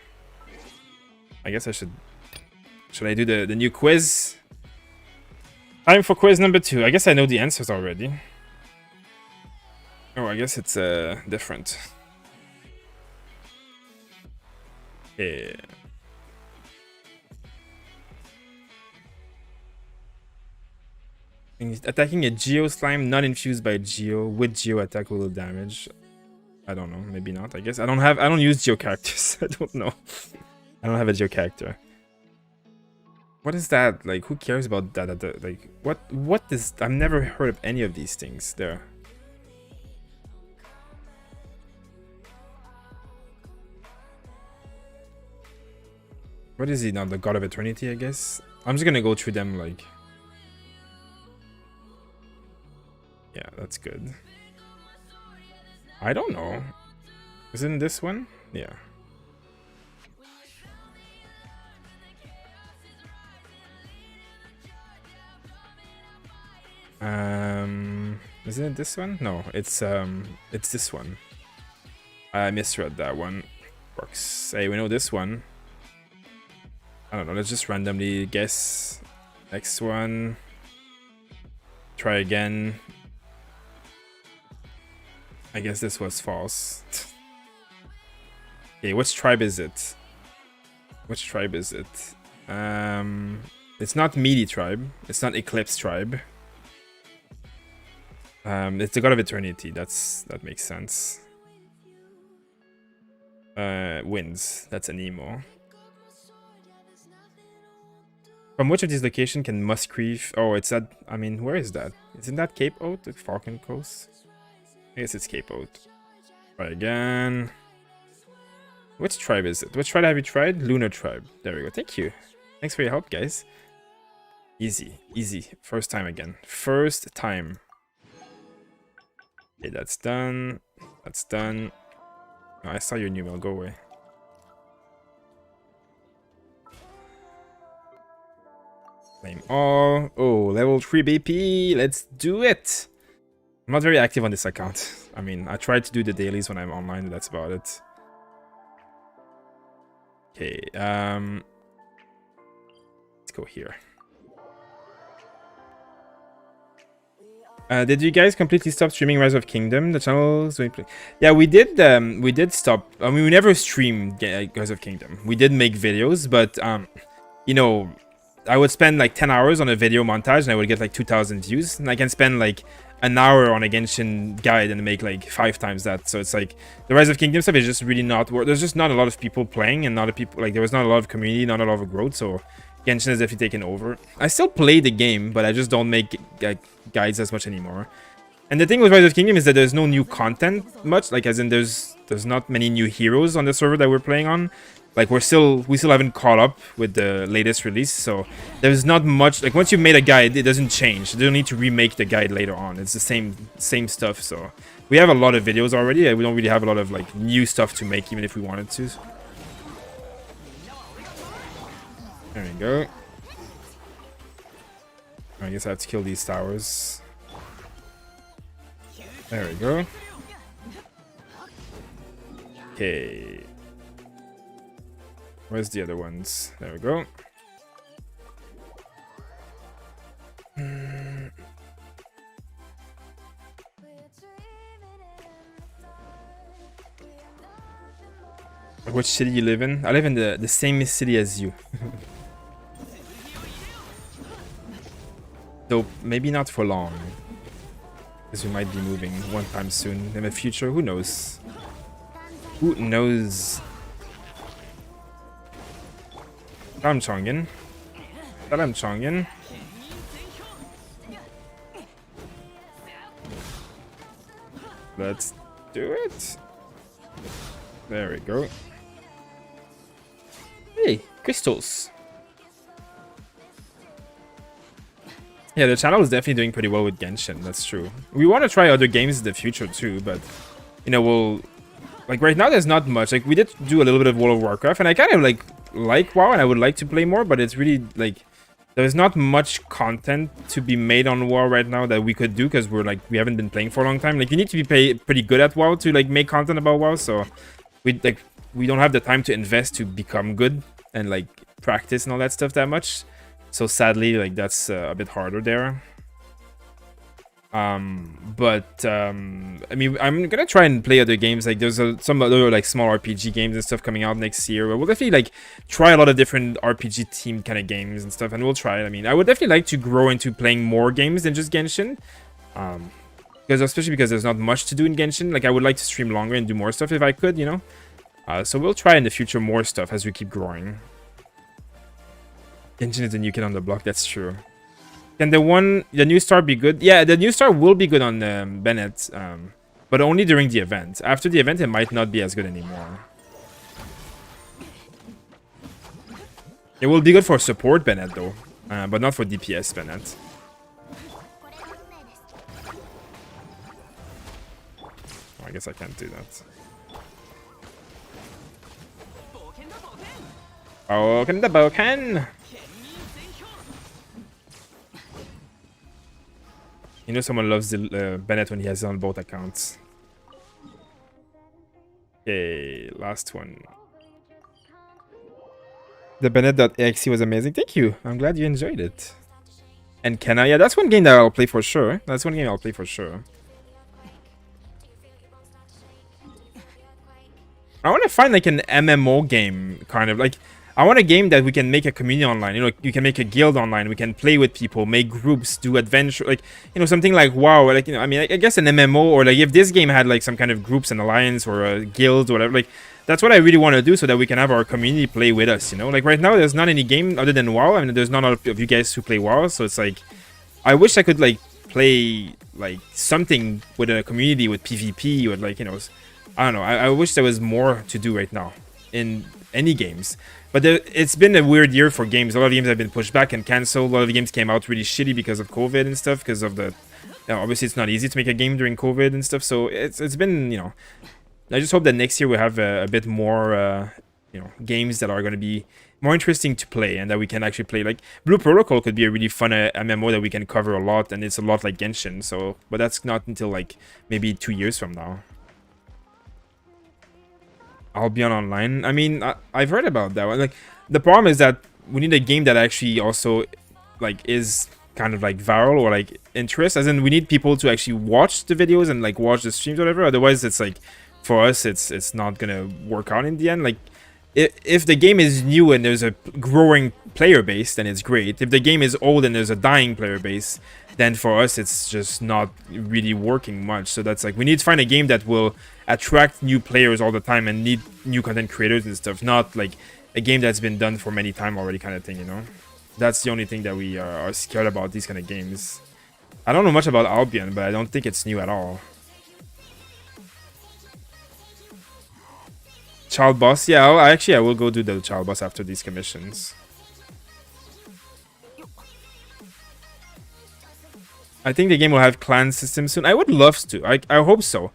I guess I should... Should I do the new quiz? Time for quiz number 2. I guess I know the answers already. Oh, I guess it's different. Yeah. Attacking a Geo slime not infused by Geo with Geo attack will do damage. I don't know, maybe not. I guess I don't use Geo characters. I don't know. I don't have a Geo character. What is that? Like, who cares about that? Like, what is... I've never heard of any of these things there. What is he now? The God of Eternity, I guess? I'm just gonna go through them like... Yeah, that's good. I don't know. Isn't this one? Yeah. Isn't it this one? No, it's this one. I misread that one. Works. Hey, we know this one. I don't know, let's just randomly guess. Next one. Try again. I guess this was false. Okay, which tribe is it? Which tribe is it? It's not Meaty tribe. It's not Eclipse tribe. It's the God of Eternity. That makes sense. Winds. That's an emo. From which of these locations can Muscrief? Oh, it's at. I mean, where is that? Isn't that Cape Oat? The Falcon Coast? I guess it's Cape Oat. Try again. Which tribe is it? Which tribe have you tried? Lunar tribe. There we go. Thank you. Thanks for your help, guys. Easy. Easy. First time again. First time. Okay, that's done. That's done. Oh, I saw your new mail. Go away. Claim all. Oh, level 3 BP. Let's do it. I'm not very active on this account. I mean, I try to do the dailies when I'm online. That's about it. Okay. Let's go here. Did you guys completely stop streaming Rise of Kingdom? The channels we play. Yeah, we did. We did stop. I mean, we never streamed Rise of Kingdom. We did make videos, but you know, I would spend like 10 hours on a video montage, and I would get like 2,000 views. And I can spend like an hour on a Genshin guide and make like 5 times that. So it's like the Rise of Kingdom stuff is just really not worth. There's just not a lot of people playing, and not a people like there was not a lot of community, not a lot of growth. So Genshin has definitely taken over. I still play the game, but I just don't make guides as much anymore. And the thing with Rise of Kingdom is that there's no new content much. Like as in there's not many new heroes on the server that we're playing on. Like we still haven't caught up with the latest release, so there's not much. Like once you made a guide, it doesn't change. You don't need to remake the guide later on. It's the same stuff. So we have a lot of videos already. We don't really have a lot of like new stuff to make, even if we wanted to. There we go. I guess I have to kill these towers. There we go. Okay. Where's the other ones? There we go. Which city you live in? I live in the same city as you. Though maybe not for long. Because we might be moving one time soon in the future. Who knows? Who knows? I'm Chongin. I'm Chongin. Let's do it. There we go. Hey, crystals. Yeah, the channel is definitely doing pretty well with Genshin. That's true. We want to try other games in the future too, but you know, we'll like right now there's not much. Like we did do a little bit of World of Warcraft, and I kind of like WoW, and I would like to play more, but it's really like there's not much content to be made on WoW right now that we could do because we haven't been playing for a long time. Like you need to be pretty good at WoW to like make content about WoW, so we don't have the time to invest to become good and like practice and all that stuff that much. So sadly, like that's a bit harder there. I mean, I'm gonna try and play other games. Like there's some other like small RPG games and stuff coming out next year. We'll definitely like try a lot of different RPG themed kind of games and stuff, and we'll try it. I mean, I would definitely like to grow into playing more games than just Genshin. Especially because there's not much to do in Genshin. Like I would like to stream longer and do more stuff if I could, you know. So we'll try in the future more stuff as we keep growing. Genshin is the new kid on the block. That's true. Can the new star be good? Yeah, the new star will be good on Bennett, but only during the event. After the event, it might not be as good anymore. It will be good for support Bennett though, but not for DPS Bennett. guess I can't do that. Oh, can the Boken? You know someone loves the Bennett when he has it on both accounts. Okay, last one. The Bennett.exe was amazing. Thank you. I'm glad you enjoyed it. And Kenna, yeah, that's one game that I'll play for sure. That's one game I'll play for sure. I want to find like an MMO game, kind of like. I want a game that we can make a community online. You know, you can make a guild online. We can play with people, make groups, do adventure, like, you know, something like WoW. Like, you know, I mean, I guess an MMO, or like if this game had like some kind of groups and alliance or a guild or whatever. Like, that's what I really want to do, so that we can have our community play with us. You know, like right now there's not any game other than WoW. I mean, there's not a lot of you guys who play WoW, so it's like, I wish I could like play like something with a community with PvP or like, you know, I don't know. I wish there was more to do right now in any games. But it's been a weird year for games. A lot of games have been pushed back and canceled. A lot of games came out really shitty because of COVID and stuff. Because of the, you know, obviously it's not easy to make a game during COVID and stuff. So it's been, you know, I just hope that next year we have a bit more, you know, games that are going to be more interesting to play and that we can actually play. Like Blue Protocol could be a really fun MMO that we can cover a lot, and it's a lot like Genshin. So, but that's not until like maybe 2 years from now. I'll be on online. I mean, I've heard about that one. Like, the problem is that we need a game that actually also, like, is kind of like viral or like interest. As in, we need people to actually watch the videos and like watch the streams or whatever. Otherwise, it's like, for us, it's not gonna work out in the end. Like, if the game is new and there's a growing player base, then it's great. If the game is old and there's a dying player base, then for us it's just not really working much. So that's like, we need to find a game that will attract new players all the time and need new content creators and stuff, not like a game that's been done for many time already kind of thing, you know. That's the only thing that we are scared about these kind of games. I don't know much about Albion, but I don't think it's new at all. Child boss, yeah, I will go do the child boss after these commissions. I think the game will have clan system soon. I would love to. I hope so.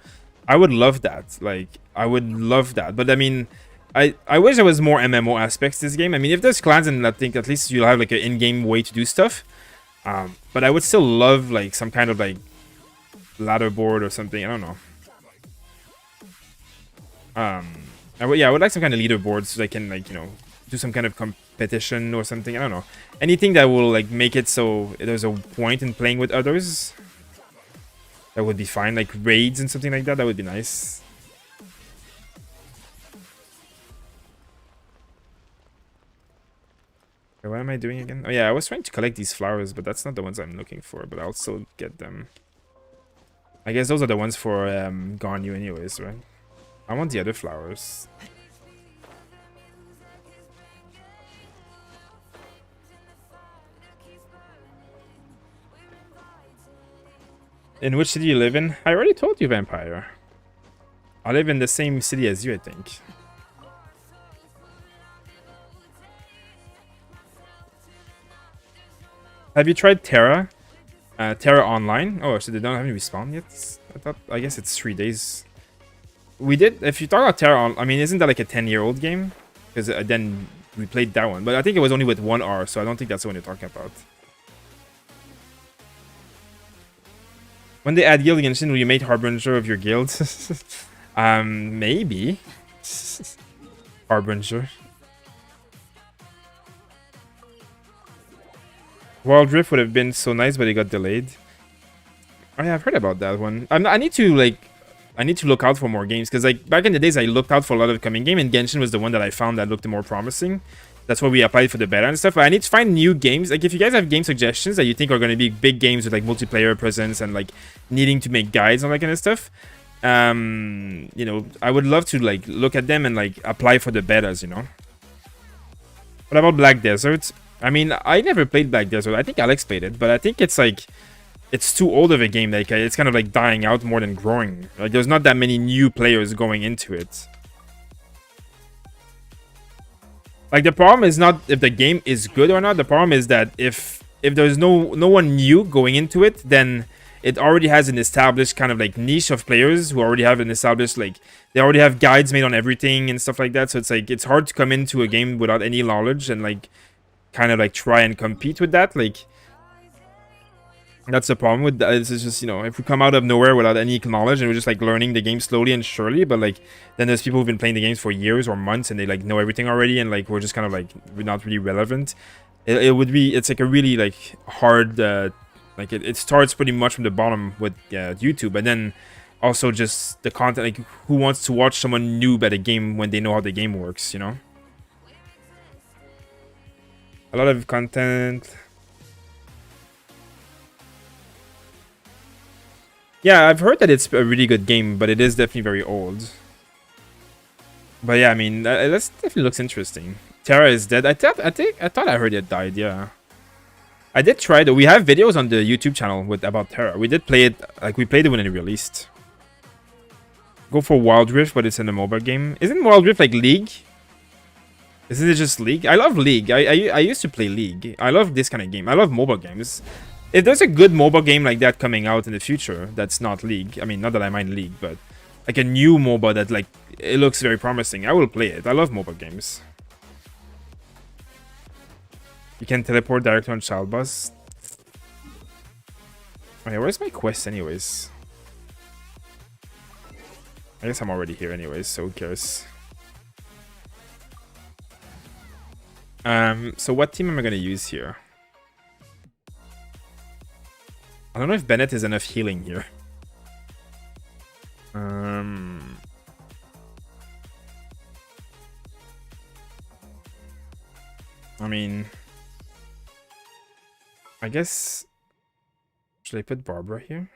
I would love that. Like, I would love that. But I mean, I wish there was more MMO aspects to this game. I mean, if there's clans, then I think at least you'll have like an in-game way to do stuff. But I would still love like some kind of like ladder board or something. I don't know. I would like some kind of leaderboard so I can, like, you know, do some kind of competition or something. I don't know. Anything that will like make it so there's a point in playing with others. That would be fine. Like raids and something like that. That would be nice. Okay, what am I doing again? Oh yeah, I was trying to collect these flowers, but that's not the ones I'm looking for. But I'll still get them. I guess those are the ones for Ganyu anyways, right? I want the other flowers. In which city you live in? I already told you, Vampire. I live in the same city as you, I think. Have you tried Terra? Terra Online? Oh, so they don't have any respawn yet? I guess it's 3 days. We did, if you talk about Terra, I mean, isn't that like a 10-year-old game? Because then we played that one. But I think it was only with 1 R, so I don't think that's the one you're talking about. When they add guild Genshin, will you make Harbinger of your guild? Maybe. Harbinger. Wild Rift would have been so nice, but it got delayed. Oh yeah, I've heard about that one. I need to look out for more games, because like back in the days I looked out for a lot of coming games, and Genshin was the one that I found that looked the more promising. That's why we applied for the beta and stuff. But I need to find new games. Like if you guys have game suggestions that you think are going to be big games with like multiplayer presence and like needing to make guides and that kind of stuff, you know, I would love to like look at them and like apply for the betas, you know. What about Black Desert? I mean, I never played Black Desert. I think Alex played it, but I think it's like, it's too old of a game. Like it's kind of like dying out more than growing. Like there's not that many new players going into it. Like the problem is not if the game is good or not. The problem is that if there's no one new going into it, then it already has an established kind of like niche of players who already have an established, like, they already have guides made on everything and stuff like that. So it's like, it's hard to come into a game without any knowledge and like kind of like try and compete with that. Like, that's the problem with that. It's just, you know, if we come out of nowhere without any knowledge and we're just like learning the game slowly and surely, but like then there's people who've been playing the games for years or months and they like know everything already, and like we're just kind of like, we're not really relevant. It would be, it's like a really like hard like it starts pretty much from the bottom with YouTube, and then also just the content, like who wants to watch someone noob at a game when they know how the game works, you know? A lot of content. Yeah, I've heard that it's a really good game, but it is definitely very old. But yeah, I mean, that definitely looks interesting. Terra is dead. I thought I heard it died. Yeah, I did try though. We have videos on the YouTube channel about Terra. We did play it, like we played it when it released. Go for Wild Rift, but it's in a mobile game. Isn't Wild Rift like League? Isn't it just League? I love League. I used to play League. I love this kind of game. I love mobile games. If there's a good mobile game like that coming out in the future, that's not League. I mean, not that I mind League, but like a new MOBA that like it looks very promising, I will play it. I love mobile games. You can teleport directly on Child Bus. Okay, where's my quest anyways? I guess I'm already here anyways, so who cares? So what team am I gonna use here? I don't know if Bennett is enough healing here. I mean, I guess, should I put Barbara here?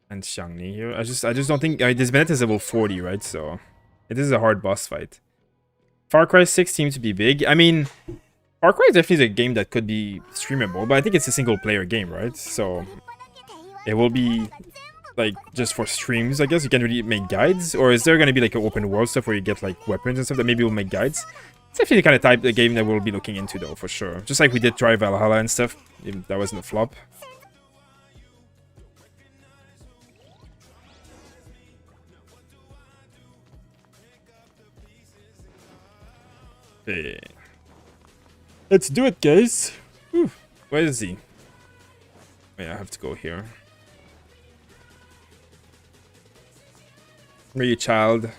And Xiangni here. I just don't think, I mean, this Bennett is level 40, right? So it is a hard boss fight. Far Cry 6 seems to be big. I mean, Far Cry is definitely a game that could be streamable, but I think it's a single player game, right? So it will be like just for streams, I guess. You can really make guides, or is there going to be like an open world stuff where you get like weapons and stuff that maybe will make guides? It's definitely the kind of type of game that we'll be looking into though, for sure. Just like we did try Valhalla and stuff. That wasn't a flop. Okay. Let's do it, guys. Whew. Where is he? Oh, yeah, I have to go here. Where are you, child?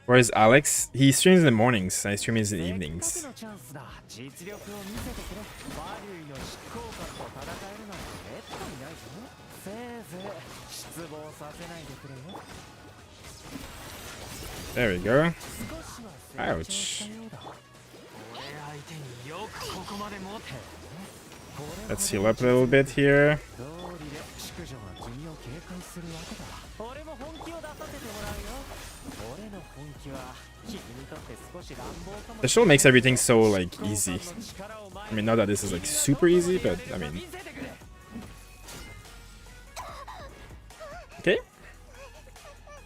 Where's Alex? He streams in the mornings. I stream in the evenings. There we go. Ouch. Let's heal up a little bit here. The show makes everything so like easy. I mean, not that this is like super easy, but I mean. Okay.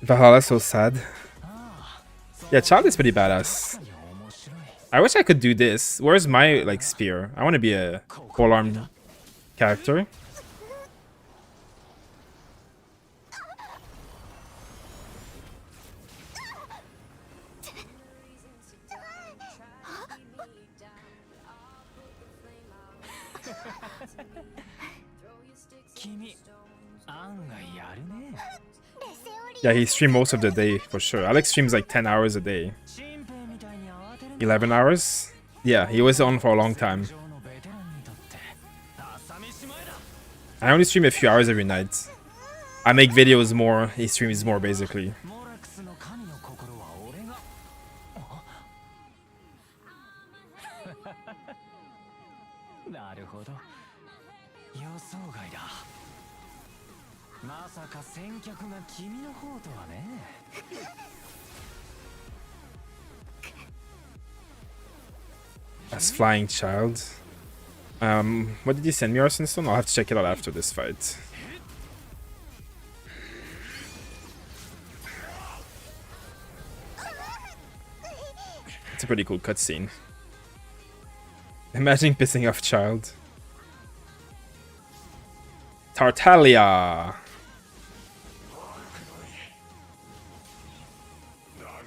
Valhalla's so sad. Yeah, Child is pretty badass. I wish I could do this. Where's my like spear? I want to be a full-armed character. Yeah, he streams most of the day for sure. Alex streams like 10 hours a day. 11 hours? Yeah, he was on for a long time. I only stream a few hours every night. I make videos more, he streams more basically. As flying child. What did you send me, Arsenstone? I'll have to check it out after this fight. It's a pretty cool cutscene. Imagine pissing off child. Tartaglia!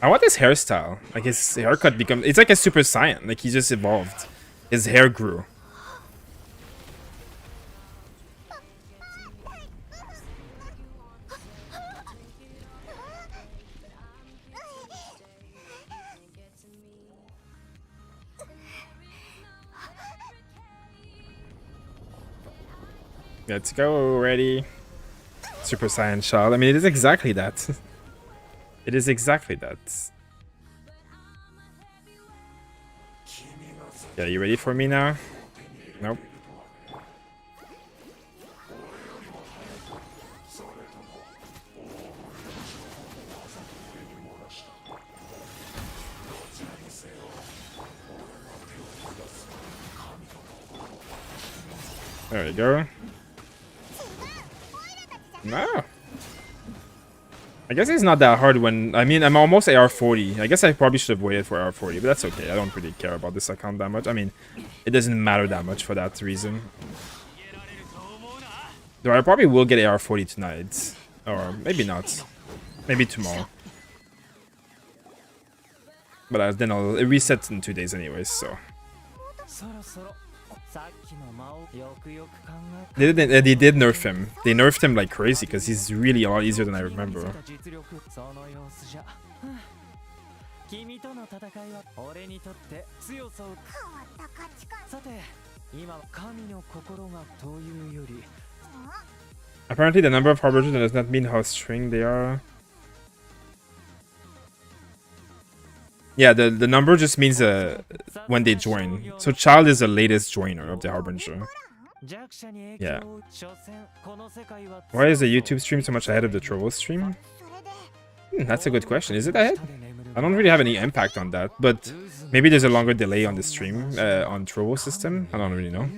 I want his hairstyle. Like his haircut becomes... It's like a Super Saiyan. Like he just evolved. His hair grew. Let's go, ready. Super Saiyan child. I mean, it is exactly that. It is exactly that. Yeah, you ready for me now? Nope. There you go. No. I guess it's not that hard when... I mean, I'm almost AR40. I guess I probably should have waited for AR40, but that's okay. I don't really care about this account that much. I mean, it doesn't matter that much for that reason. Though I probably will get AR40 tonight. Or maybe not. Maybe tomorrow. But then I'll reset in 2 days anyways, so... They did nerf him. They nerfed him like crazy because he's really a lot easier than I remember. Apparently the number of harbingers does not mean how string they are. Yeah, the number just means when they join. So child is the latest joiner of the harbinger. Yeah. Why is the YouTube stream so much ahead of the Trovo stream? That's a good question. Is it ahead? I don't really have any impact on that, but maybe there's a longer delay on the stream on Trovo system. I don't really know.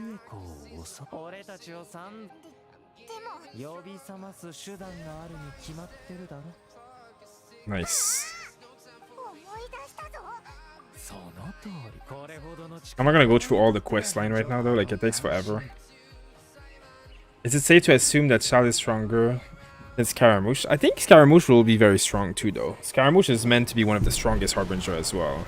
Nice. I'm not gonna go through all the quest line right now though, like it takes forever. Is it safe to assume that Shao is stronger than Scaramouche? I think Scaramouche will be very strong too though. Scaramouche is meant to be one of the strongest Harbinger as well.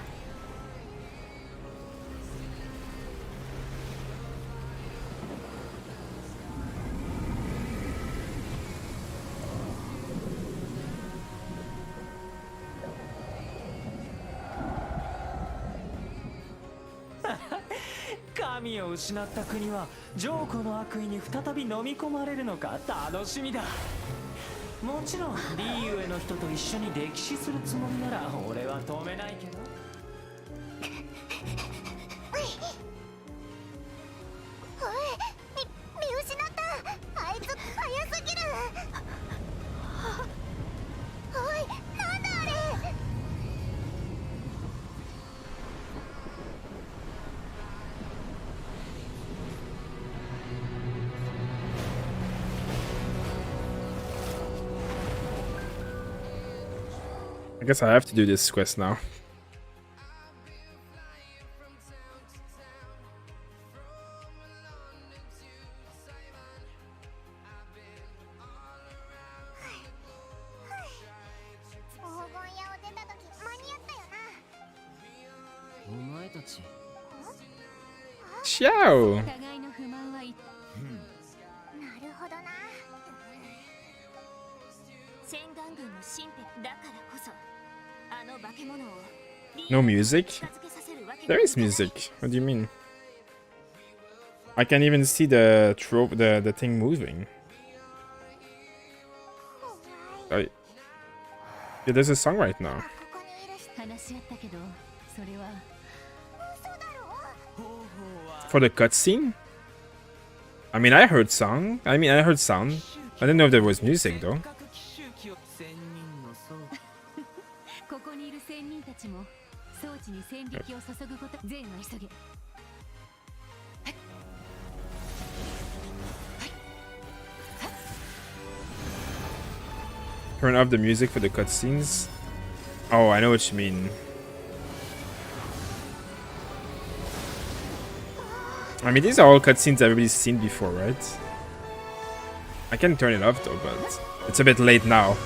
I guess I have to do this quest now. Ciao! No music? There is music. What do you mean? I can't even see the trope, the thing moving. Yeah, there's a song right now. For the cutscene? I mean, I heard song. I mean, I heard sound. I didn't know if there was music though. Turn off the music for the cutscenes. Oh, I know what you mean. I mean, these are all cutscenes everybody's seen before, right? I can turn it off though, but it's a bit late now.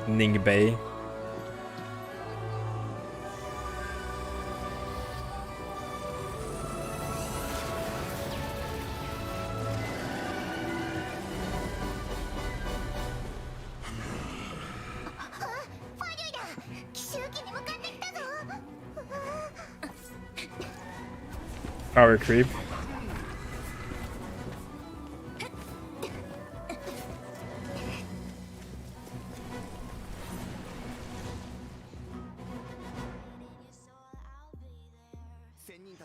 Ning Bay. Power creep.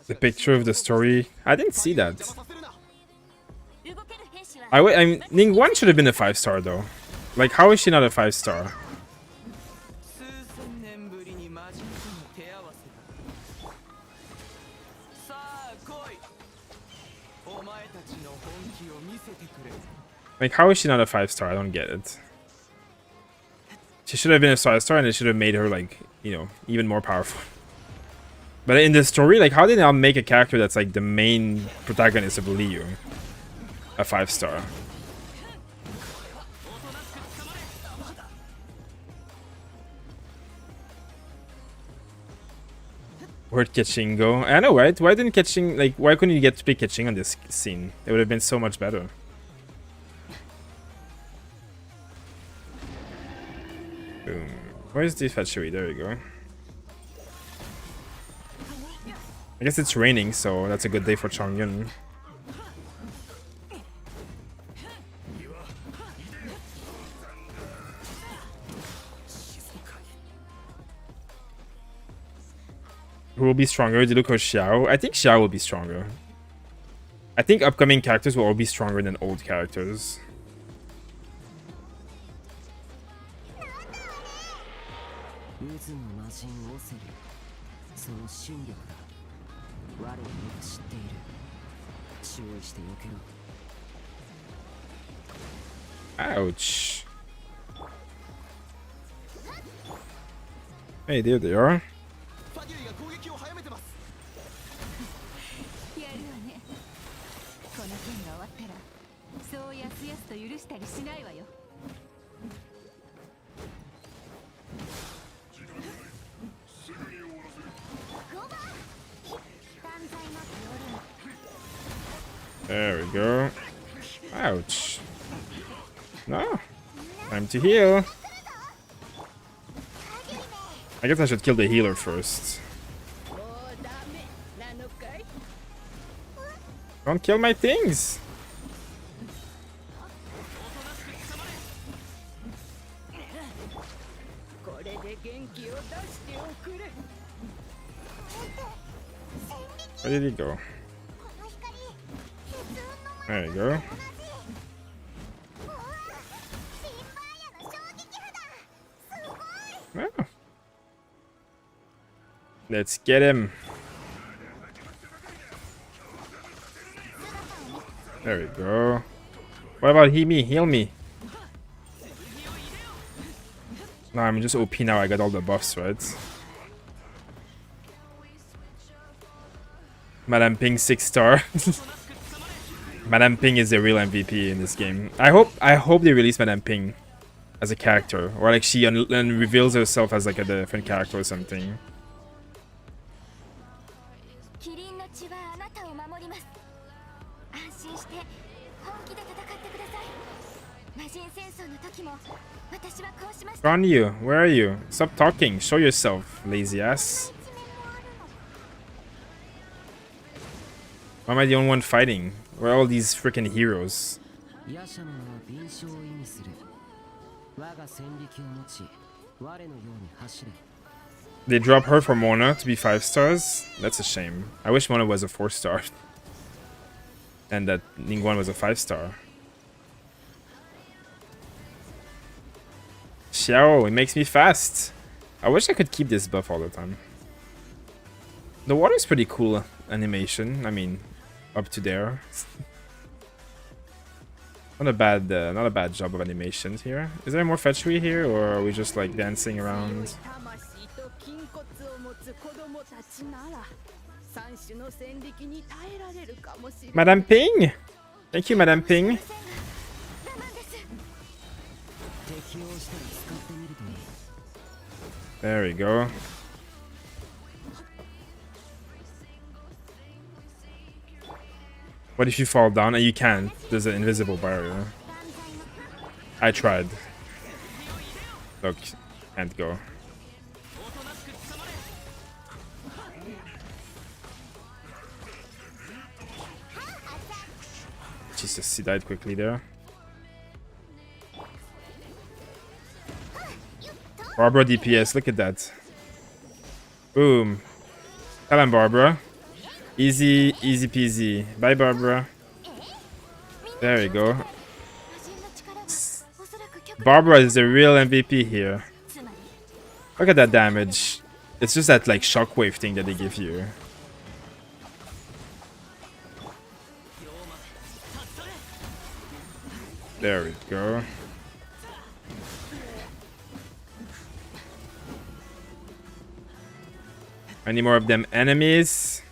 The picture of the story. I didn't see that. I mean, Ning 1 should have been a 5-star though. Like, how is she not a 5-star? Like, how is she not a 5-star? I don't get it. She should have been a 5-star and it should have made her, like, you know, even more powerful. But in the story, like, how did they not make a character that's, like, the main protagonist of Liu a 5-star? Where'd Keqing go? I know, right? Why didn't Keqing, like, why couldn't you get to pick Keqing on this scene? It would have been so much better. Boom. Where's the Fatui? There we go. I guess it's raining, so that's a good day for Chongyun. Who will be stronger, Diluc or Xiao? I think Xiao will be stronger. I think upcoming characters will all be stronger than old characters. Ouch. Hey, there they are. There we go. Ouch. No. Time to heal. I guess I should kill the healer first. Don't kill my things. Where did he go? There you go. Oh. Let's get him. There we go. What about me? Heal me. No, I'm just OP now. I got all the buffs, right? Madame Ping 6-star. Madame Ping is the real MVP in this game. I hope they release Madame Ping as a character, or like she reveals herself as like a different character or something. On you. Where are you? Stop talking. Show yourself, lazy ass. Why am I the only one fighting? Where are all these freaking heroes? They drop her for Mona to be 5 stars? That's a shame. I wish Mona was a 4-star. And that Ningguang was a 5-star. Xiao, it makes me fast. I wish I could keep this buff all the time. The water's pretty cool animation. I mean, up to there. Not a bad job of animations here. Is there more fetchery here, or are we just like dancing around? Madame Ping! Thank you, Madame Ping. There we go. What if you fall down? You can't. There's an invisible barrier. I tried. Look, can't go. Jesus, he died quickly there. Barbara DPS, look at that. Boom. Tell him, Barbara. Easy, easy peasy. Bye, Barbara. There we go. Barbara is the real MVP here. Look at that damage. It's just that like shockwave thing that they give you. There we go. Any more of them enemies?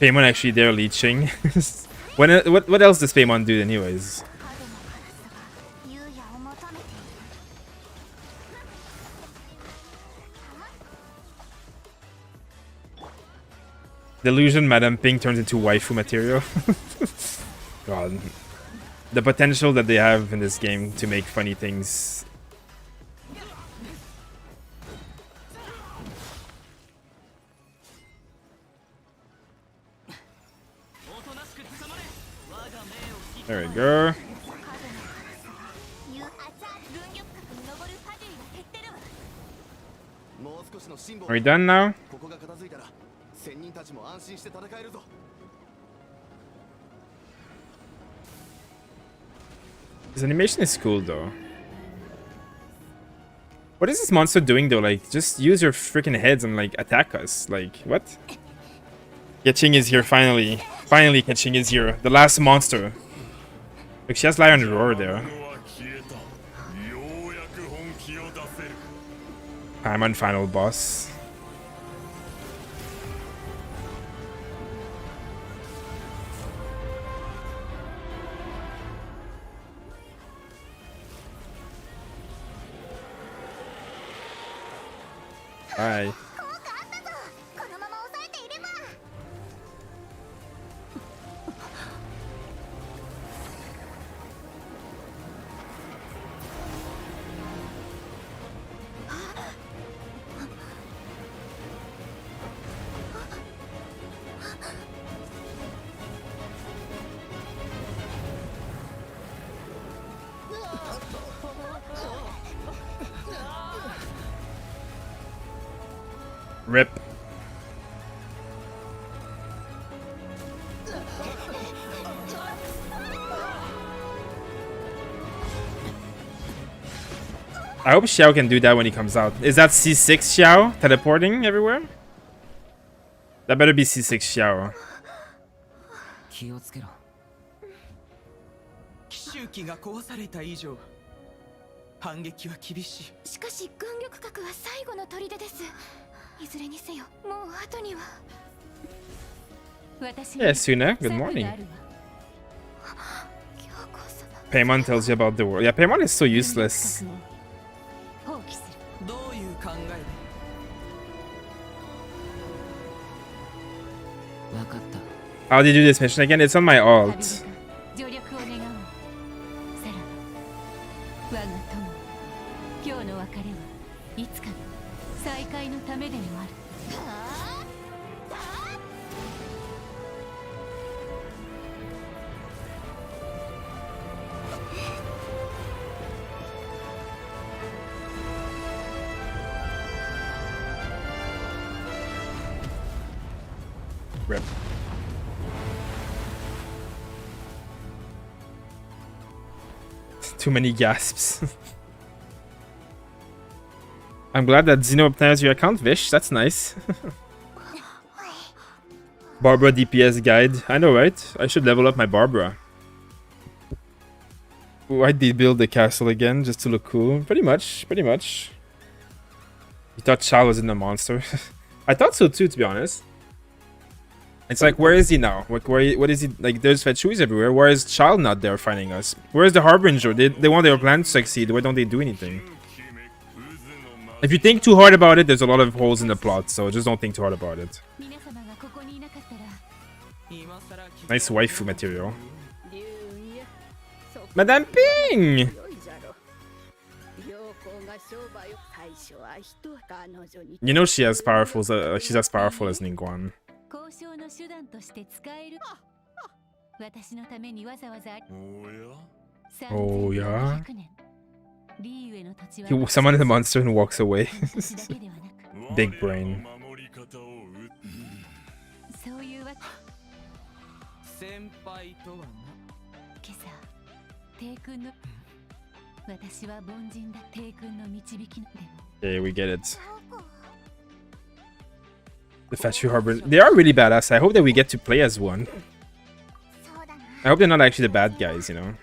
Paimon actually there leeching. What else does Paimon do anyways? Delusion Madame Ping turns into waifu material. God. The potential that they have in this game to make funny things. There we go. Are we done now? This animation is cool though. What is this monster doing though? Like, just use your freaking heads and like attack us. Like, what? Ketching is here finally. Finally, Ketching is here. The last monster. Look, she has Lion Roar there. I'm on final boss. Bye. Rip. I hope Xiao can do that when he comes out. Is that C6 Xiao teleporting everywhere? That better be C6 Xiao. Yeah, Suna, good morning. Paimon tells you about the world. Yeah, Paimon is so useless. How do you do this mission again? It's on my alt. Rip. Too many gasps. I'm glad that Xeno optimized your account, Vish. That's nice. Barbara DPS guide. I know, right? I should level up my Barbara. Why'd they build the castle again? Just to look cool? Pretty much. Pretty much. You thought Shao was in the monster? I thought so too, to be honest. It's like, where is he now? Like, what is he? Like, there's Fachuis everywhere. Why is Child not there finding us? Where's the Harbinger? They want their plan to succeed. Why don't they do anything? If you think too hard about it, there's a lot of holes in the plot. So just don't think too hard about it. Nice waifu material. Madame Ping! You know she's as powerful as Ningguang. Oh yeah? He summoned the monster and walks away. Big brain. Okay, we get it. The Fachu Harbor. They are really badass. I hope that we get to play as one. I hope they're not actually the bad guys, you know.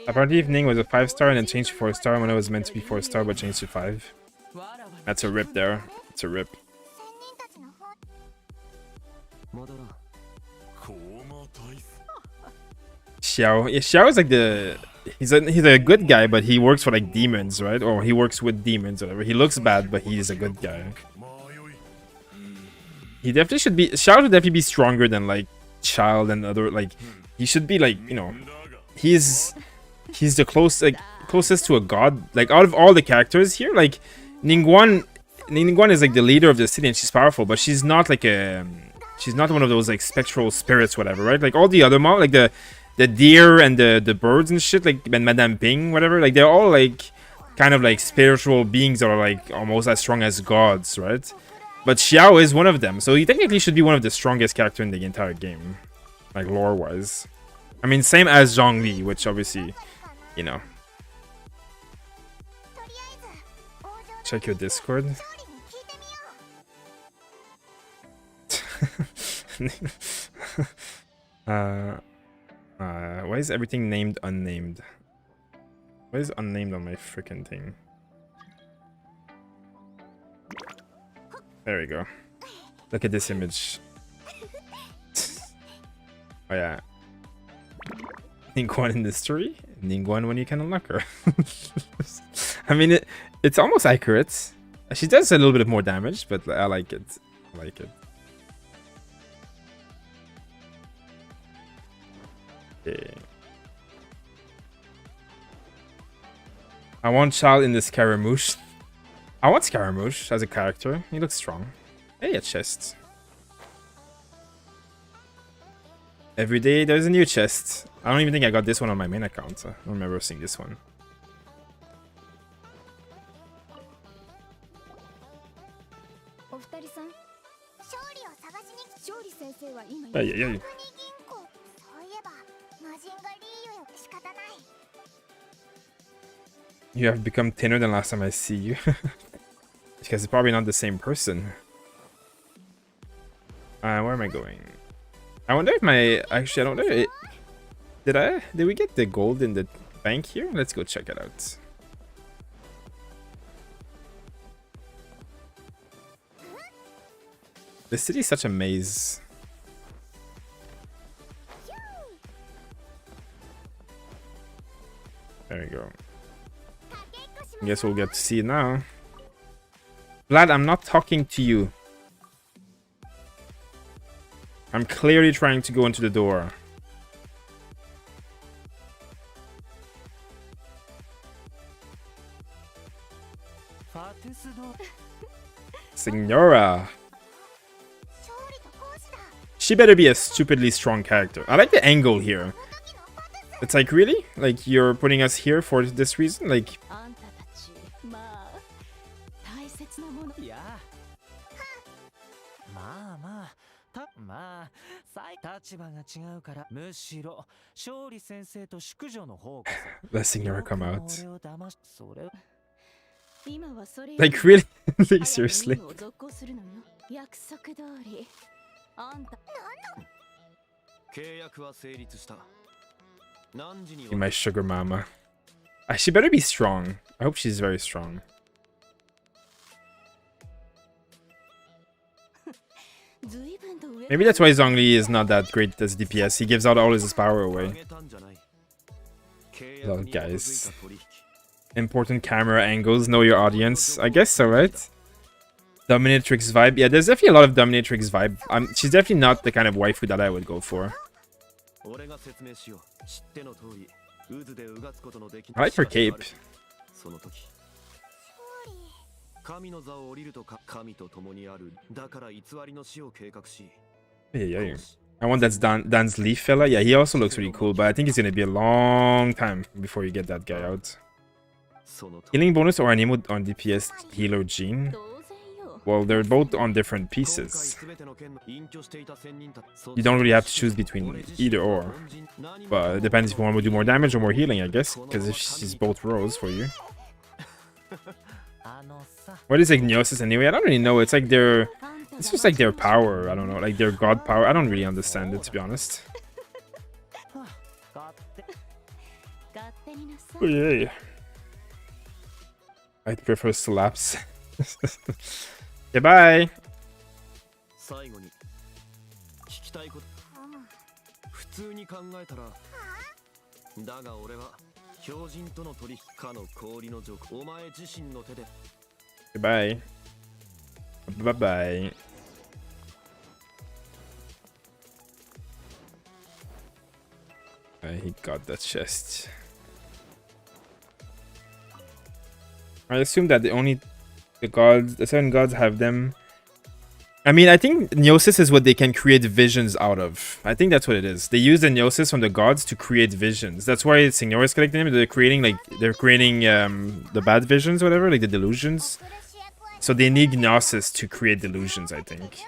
Apparently evening was a 5-star and then changed to 4-star when it was meant to be 4-star but changed to 5. That's a rip there. It's a rip. Xiao. Yeah, Xiao is like the... He's a good guy, but he works for like demons, right? Or he works with demons, or whatever. He looks bad, but he's a good guy. He definitely should be... Xiao should definitely be stronger than like Child and other... Like, he should be like, you know... He's the closest to a god. Like, out of all the characters here, like, Ningguang is like the leader of the city and she's powerful, but she's not like a... She's not one of those like spectral spirits, whatever, right? Like all the other like the deer and the birds and shit, like Madame Ping, whatever, like they're all like kind of like spiritual beings that are like almost as strong as gods, right? But Xiao is one of them, so he technically should be one of the strongest characters in the entire game, like lore-wise. I mean, same as Zhongli, which obviously, you know. Check your Discord. Why is everything named unnamed? Why is unnamed on my freaking thing? There we go. Look at this image. Oh yeah. Ningguang in the story? Ningguang when you can unlock her. I mean, it's almost accurate. She does a little bit more damage, but I like it. I like it. Okay. I want Child in the Scaramouche. I want Scaramouche as a character. He looks strong. Hey, a chest. Every day there's a new chest. I don't even think I got this one on my main account. I don't remember seeing this one. Yeah. You have become thinner than last time I see you. Because it's probably not the same person. Where am I going? I wonder if my... Actually, I don't know. Did we get the gold in the bank here? Let's go check it out. The city is such a maze. There we go. I guess we'll get to see it now. Vlad, I'm not talking to you. I'm clearly trying to go into the door. Signora. She better be a stupidly strong character. I like the angle here. It's like, really? Like, you're putting us here for this reason? Like... Let Signora come out. Like, really? Like, seriously? My sugar mama. She better be strong. I hope she's very strong. Maybe that's why Zhongli is not that great as DPS. He gives out all his power away. Well, guys. Important camera angles. Know your audience. I guess so, right? Dominatrix vibe. Yeah, there's definitely a lot of Dominatrix vibe. She's definitely not the kind of waifu that I would go for. I like her cape. Yeah. I want that's Dan's Leaf fella. Yeah, he also looks really cool, but I think it's gonna be a long time before you get that guy out. Healing bonus or an emote on DPS healer Jean? Well, they're both on different pieces. You don't really have to choose between either or. But it depends if you want to do more damage or more healing, I guess. Because if she's both roles for you. What is Gnosis anyway? I don't really know. It's like their... It's just like their power. I don't know. Like their god power. I don't really understand it, to be honest. Oh, yeah. I'd prefer slaps. Goodbye. Goodbye. Bye-bye. He got that chest. I assume that the 7 gods have them. I mean, I think Gnosis is what they can create visions out of. I think that's what it is. They use the Gnosis from the gods to create visions. That's why Signora is collecting them. They're creating the bad visions, whatever, like the delusions. So they need Gnosis to create delusions, I think.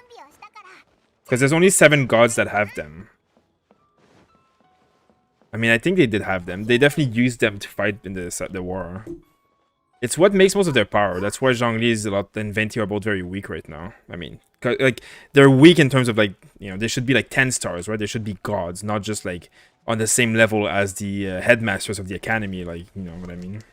Because there's only 7 gods that have them. I mean, I think they did have them. They definitely used them to fight in the war. It's what makes most of their power. That's why Zhongli and Venti are both very weak right now. I mean, like, they're weak in terms of, like, you know, they should be like 10 stars, right? They should be gods, not just like on the same level as the headmasters of the academy, like, you know what I mean.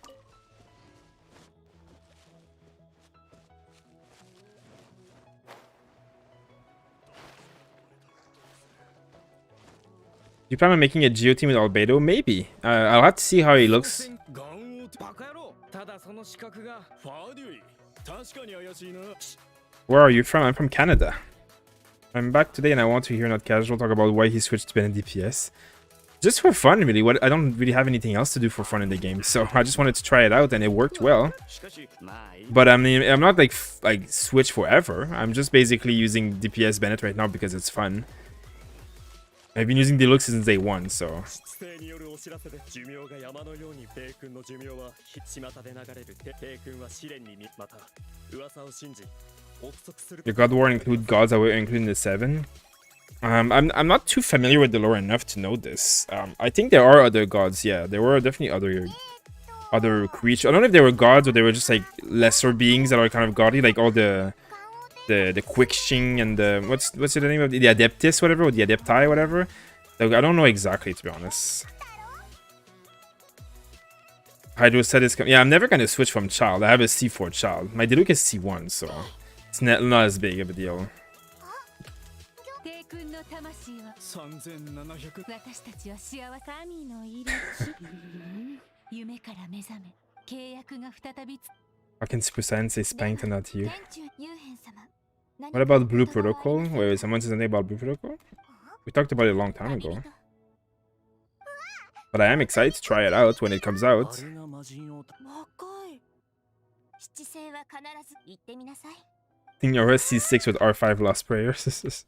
You plan on making a Geo team with Albedo? Maybe. I'll have to see how he looks. Where are you from? I'm from Canada. I'm back today and I want to hear Not Casual talk about why he switched to Bennett DPS. Just for fun, really. I don't really have anything else to do for fun in the game, so I just wanted to try it out and it worked well. But I mean, I'm not like switch forever. I'm just basically using DPS Bennett right now because it's fun. I've been using Deluxe since day 1, so... Your God War include gods that were included in the 7? I'm not too familiar with the lore enough to know this. I think there are other gods, yeah. There were definitely other creatures. I don't know if they were gods or they were just like lesser beings that are kind of godly, like all the Quickshing and the what's the name of the Adeptus, whatever, or the Adepti, whatever. Like, I don't know exactly, to be honest. Hydro said is yeah, I'm never gonna switch from child. I have a C4 child. My Diluc is C1, so it's not as big of a deal. How can Super Saiyan say spanked and not you? What about Blue Protocol? Wait, someone says something about Blue Protocol? We talked about it a long time ago. But I am excited to try it out when it comes out. Xoraz C6 with R5 lost prayers.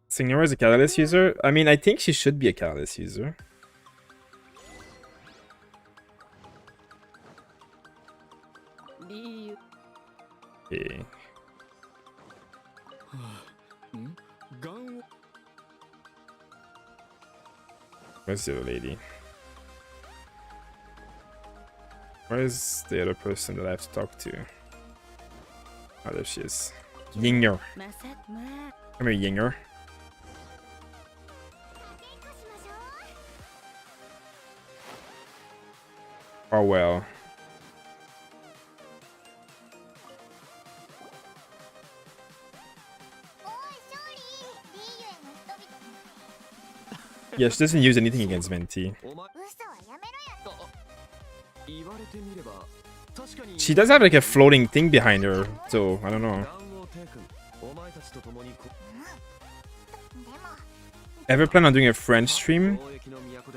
Signora is a Catalyst user? I mean, I think she should be a Catalyst user. Okay. Where's the other lady? Where's the other person that I have to talk to? Oh, there she is. Yinger. Come here, Yinger. Oh well. Yeah, she doesn't use anything against Venti. She does have like a floating thing behind her, so I don't know. Ever plan on doing a French stream?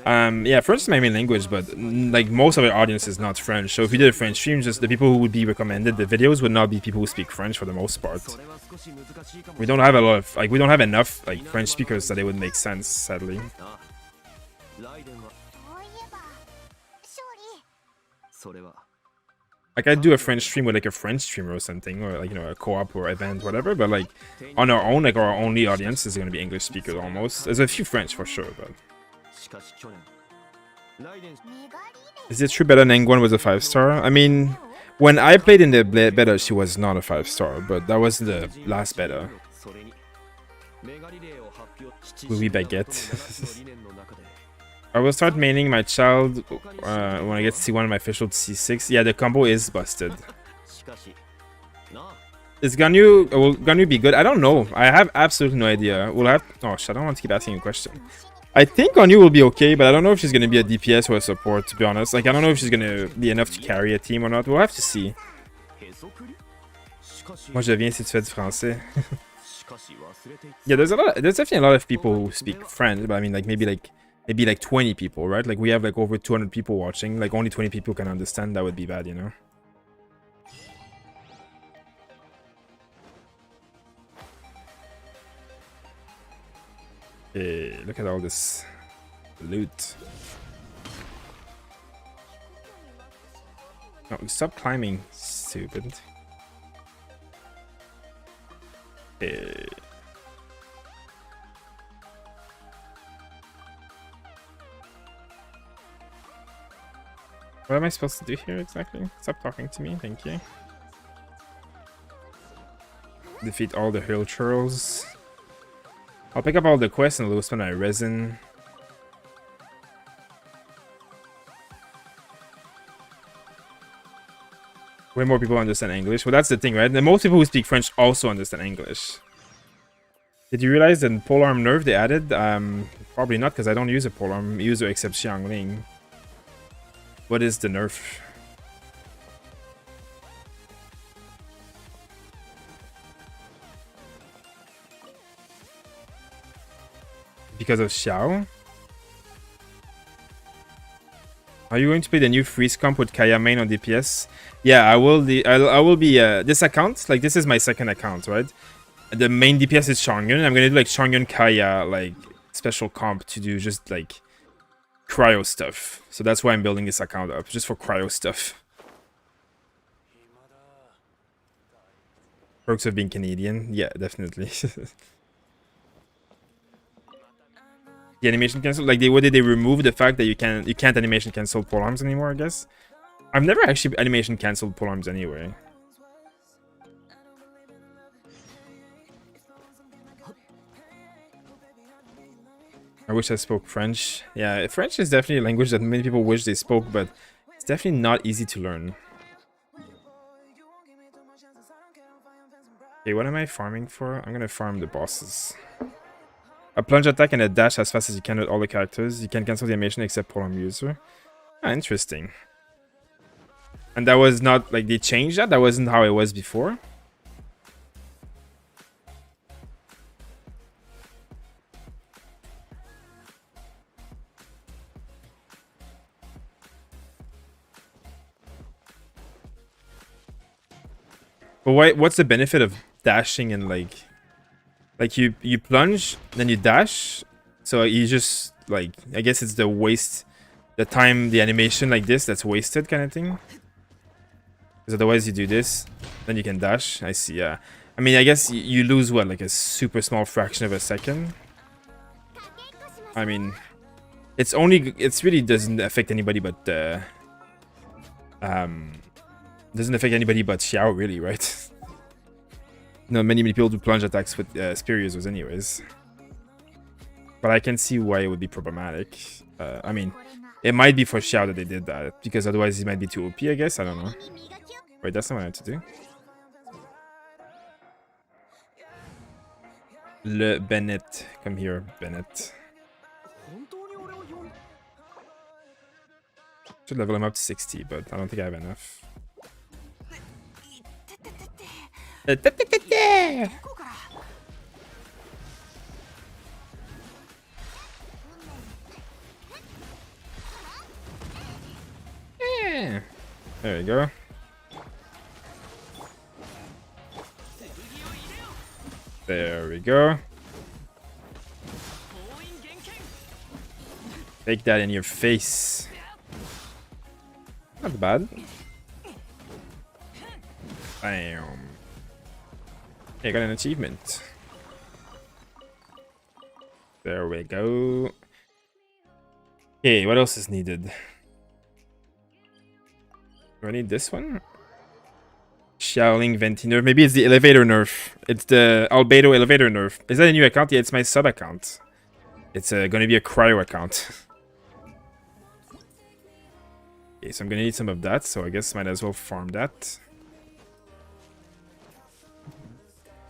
Yeah, French is my main language, but like most of our audience is not French. So if we did a French stream, just the people who would be recommended the videos would not be people who speak French for the most part. We don't have a lot of we don't have enough like French speakers that it would make sense, sadly. Like I'd do a French stream with like a French streamer or something, or like, you know, a co-op or event, whatever. But like on our own, like our only audience is gonna be English speakers almost. There's a few French for sure, but. Is it true Beta Nangguan was a 5-star? I mean, when I played in the beta, she was not a 5-star, but that was the last beta. Louis Baguette. I will start maining my child when I get C1 and my official C6. Yeah, the combo is busted. Is Ganyu, will Ganyu be good? I don't know. I have absolutely no idea. We'll have... Oh, shit, I don't want to keep asking you a question. I think Ganyu will be okay, but I don't know if she's going to be a DPS or a support, to be honest. Like, I don't know if she's going to be enough to carry a team or not. We'll have to see. Moi, je viens si tu fais du français. Yeah, there's definitely a lot of people who speak French, but I mean, like, maybe like 20 people, right? Like, we have like over 200 people watching. Like, only 20 people can understand. That would be bad, you know? Hey, look at all this loot. No, stop climbing, stupid. Hey. What am I supposed to do here exactly? Stop talking to me, thank you. Defeat all the hill churls. I'll pick up all the quests and lose my resin. Way more people understand English. Well, that's the thing, right? The most people who speak French also understand English. Did you realize that polearm nerf they added? Probably not, because I don't use a polearm user except Xiangling. What is the nerf? Because of Xiao? Are you going to play the new freeze comp with Kaya main on DPS? Yeah, I will. I will be this account. Like, this is my second account, right? The main DPS is Chongyun. I'm gonna do like Chongyun Kaya like special comp to do just like cryo stuff. So that's why I'm building this account up, just for cryo stuff. Perks of being Canadian? Yeah, definitely. The animation cancel, like what did they remove the fact that you can't animation cancel polearms anymore? I guess I've never actually animation canceled polearms anyway. I wish I spoke French. Yeah, French is definitely a language that many people wish they spoke, but it's definitely not easy to learn. Okay, what am I farming for? I'm gonna farm the bosses. A plunge attack and a dash as fast as you can with all the characters. You can cancel the animation except polearm user. Ah, interesting. And that was not like they changed that? That wasn't how it was before? But what's the benefit of dashing and like you plunge, then you dash, so you just like, I guess it's the waste, the time, the animation like this that's wasted kind of thing. Because otherwise you do this, then you can dash. I see, yeah. I mean, I guess you lose what, like a super small fraction of a second. I mean, it's really doesn't affect anybody but doesn't affect anybody but Xiao, really, right? No, many people do plunge attacks with spear users anyways. But I can see why it would be problematic. I mean, it might be for Xiao that they did that, because otherwise he might be too OP, I guess. I don't know. Wait, that's not what I had to do. Le Bennett. Come here, Bennett. Should level him up to 60, but I don't think I have enough. There we go. There we go. Take that in your face. Not bad. Bam. I got an achievement. There we go. Okay, what else is needed? Do I need this one? Shaoling Venti nerf. Maybe it's the elevator nerf. It's the Albedo elevator nerf. Is that a new account? Yeah, it's my sub account. It's gonna be a cryo account. Okay, so I'm gonna need some of that, so I guess might as well farm that.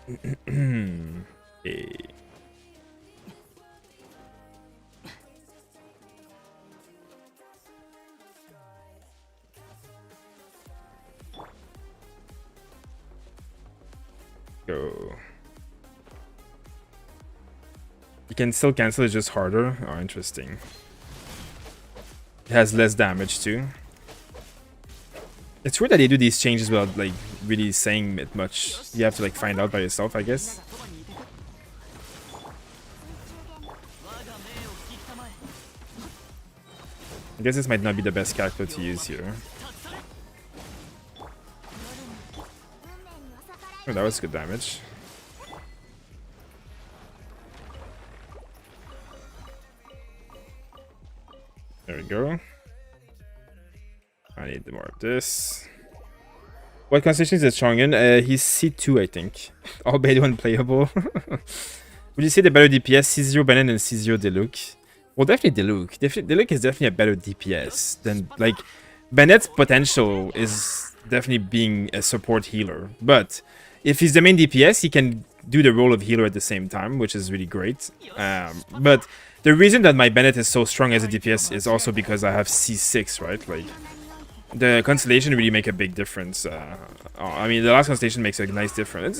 Okay. Go. You can still cancel, it's just harder. Oh, interesting. It has less damage too. It's weird that they do these changes without like really saying it much. You have to like find out by yourself, I guess. I guess this might not be the best character to use here. Oh, that was good damage. There we go. I need more of this. What constellation is it strong in? He's C2, I think. Albedo unplayable. Would you say the better DPS, C0 Bennett and C0 Diluc? Well, definitely Diluc. Diluc is definitely a better DPS than, like, Bennett's potential is definitely being a support healer. But if he's the main DPS, he can do the role of healer at the same time, which is really great. But the reason that my Bennett is so strong as a DPS is also because I have C6, right? Like, the constellation really make a big difference. I mean, the last constellation makes a nice difference.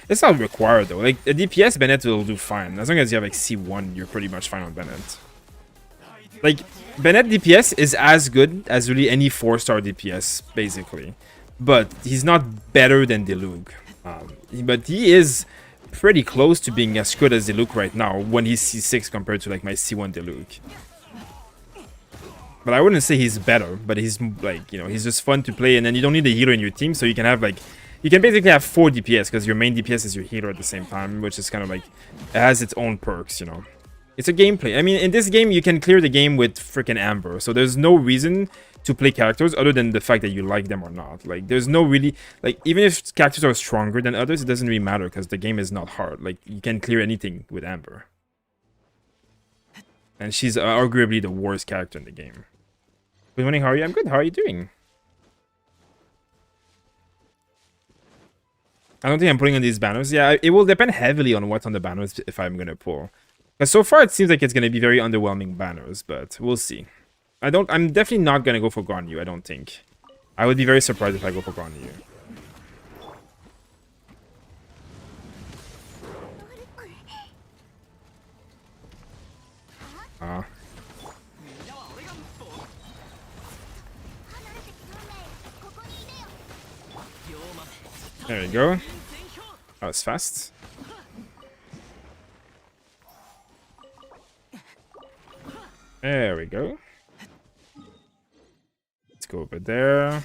It's not required though. Like a DPS, Bennett will do fine. As long as you have like C1, you're pretty much fine on Bennett. Like Bennett DPS is as good as really any 4-star DPS, basically. But he's not better than Diluc. But he is pretty close to being as good as Diluc right now when he's C6 compared to like my C1 Diluc. But I wouldn't say he's better, but he's like, you know, he's just fun to play, and then you don't need a healer in your team, so you can have like, you can basically have 4 DPS because your main DPS is your healer at the same time, which is kind of like, it has its own perks, you know. It's a gameplay. I mean, in this game, you can clear the game with freaking Amber, so there's no reason to play characters other than the fact that you like them or not. Like, there's no really, like, even if characters are stronger than others, it doesn't really matter because the game is not hard. Like, you can clear anything with Amber. And she's arguably the worst character in the game. Good morning, how are you? I'm good. How are you doing? I don't think I'm pulling on these banners. Yeah, it will depend heavily on what's on the banners if I'm going to pull. Because so far it seems like it's going to be very underwhelming banners, but we'll see. I'm definitely not gonna go for Ganyu, I don't think. I would be very surprised if I go for Ganyu. There we go. That was fast. There we go. Let's go over there.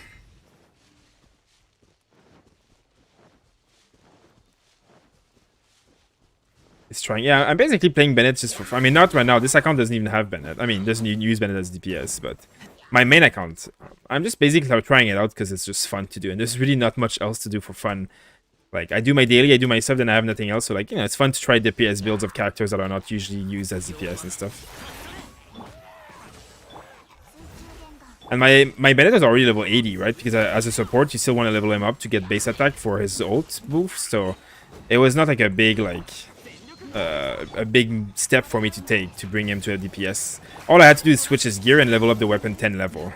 He's trying. Yeah, I'm basically playing Bennett just for fun. I mean, not right now. This account doesn't even have Bennett. I mean, doesn't use Bennett as DPS, but my main account, I'm just basically trying it out because it's just fun to do. And there's really not much else to do for fun. Like, I do my daily, I do my stuff, then I have nothing else. So, like, you know, it's fun to try DPS builds of characters that are not usually used as DPS and stuff. And my Bennett is already level 80, right? Because as a support, you still want to level him up to get base attack for his ult boost. So it was not like a big, like, a big step for me to take to bring him to a DPS. All I had to do is switch his gear and level up the weapon 10 level.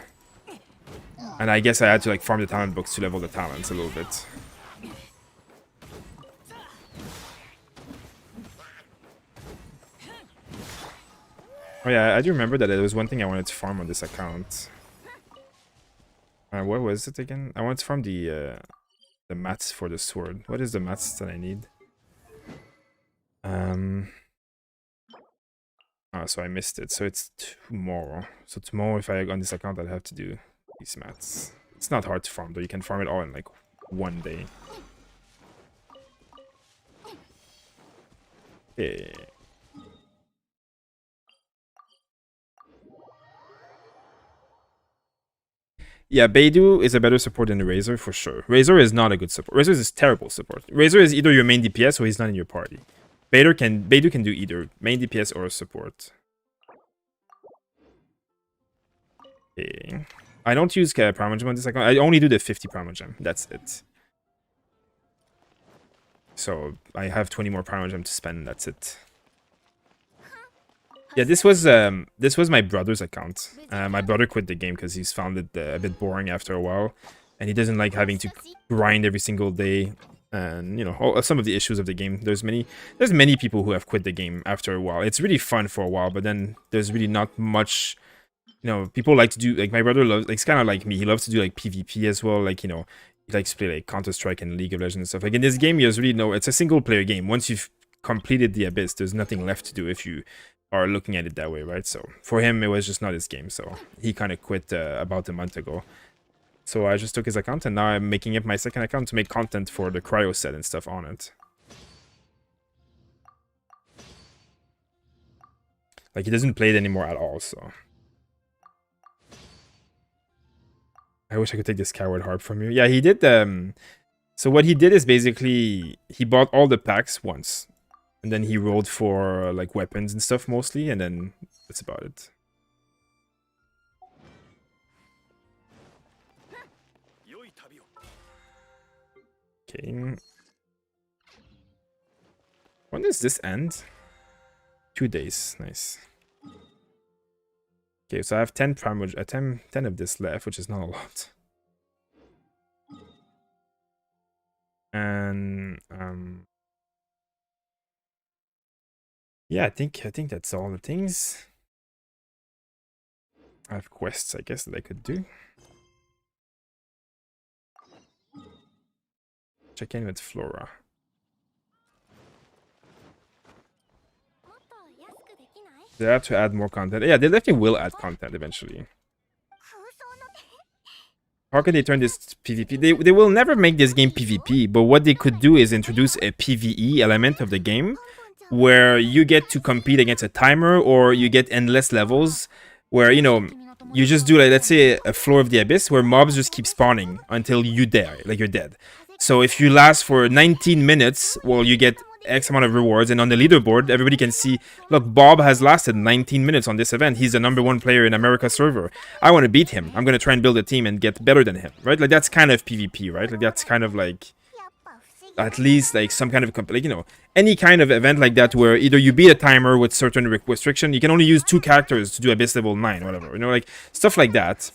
And I guess I had to, like, farm the talent books to level the talents a little bit. Oh yeah, I do remember that there was one thing I wanted to farm on this account. What was it again? I wanted to farm the mats for the sword. What is the mats that I need? Oh, so I missed it. So it's tomorrow. So tomorrow, if I on this account, I'll have to do these mats. It's not hard to farm though. You can farm it all in like one day. Okay. Yeah, Beidou is a better support than Razor for sure. Razor is not a good support. Razor is terrible support. Razor is either your main DPS or he's not in your party. Beidou can do either main DPS or support. Okay. I don't use Primogem on this account. I only do the 50 Primogem. That's it. So I have 20 more Primogem to spend. That's it. Yeah, this was my brother's account. My brother quit the game because he's found it a bit boring after a while, and he doesn't like having to grind every single day. And you know, some of the issues of the game. There's many people who have quit the game after a while. It's really fun for a while, but then there's really not much. You know, people like to do like my brother loves. Like, it's kind of like me. He loves to do like PvP as well. Like, you know, he likes to play like Counter-Strike and League of Legends and stuff. Like in this game, there's really no. It's a single player game. Once you've completed the abyss, there's nothing left to do if you are looking at it that way, right? So for him, it was just not his game. So he kind of quit about a month ago. So I just took his account, and now I'm making it my second account to make content for the cryo set and stuff on it. Like, he doesn't play it anymore at all, so. I wish I could take this coward harp from you. Yeah, he did. So what he did is basically he bought all the packs once. And then he rolled for like weapons and stuff mostly, and then that's about it. Okay. When does this end? 2 days. Nice. Okay, so I have 10 10 of this left, which is not a lot. And yeah, I think that's all the things. I have quests, I guess, that I could do. Check in with Flora. They have to add more content. Yeah, they definitely will add content eventually. How can they turn this to PvP? They will never make this game PvP, but what they could do is introduce a PvE element of the game where you get to compete against a timer, or you get endless levels where, you know, you just do, like, let's say a floor of the abyss where mobs just keep spawning until you die, like you're dead. So if you last for 19 minutes, well, you get X amount of rewards, and on the leaderboard, everybody can see, look, Bob has lasted 19 minutes on this event. He's the #1 player in America server. I want to beat him. I'm going to try and build a team and get better than him, right? Like, that's kind of PvP, right? Like, that's kind of like at least like some kind of like, you know, any kind of event like that where either you beat a timer with certain restriction, you can only use 2 characters to do Abyss level 9, whatever, you know, like stuff like that,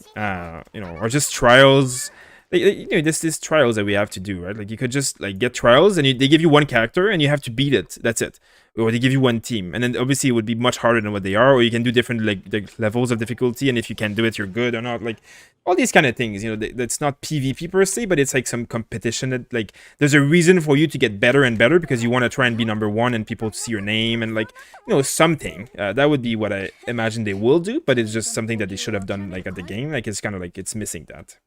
you know, or just trials. You know, this trials that we have to do, right? Like you could just like get trials and they give you 1 character and you have to beat it. That's it. Or they give you 1 team, and then obviously it would be much harder than what they are. Or you can do different like the levels of difficulty, and if you can do it, you're good or not. Like all these kind of things, you know, that's not PvP per se, but it's like some competition that like there's a reason for you to get better and better because you want to try and be number 1 and people see your name and like, you know, something. That would be what I imagine they will do, but it's just something that they should have done like at the game. Like it's kind of like it's missing that.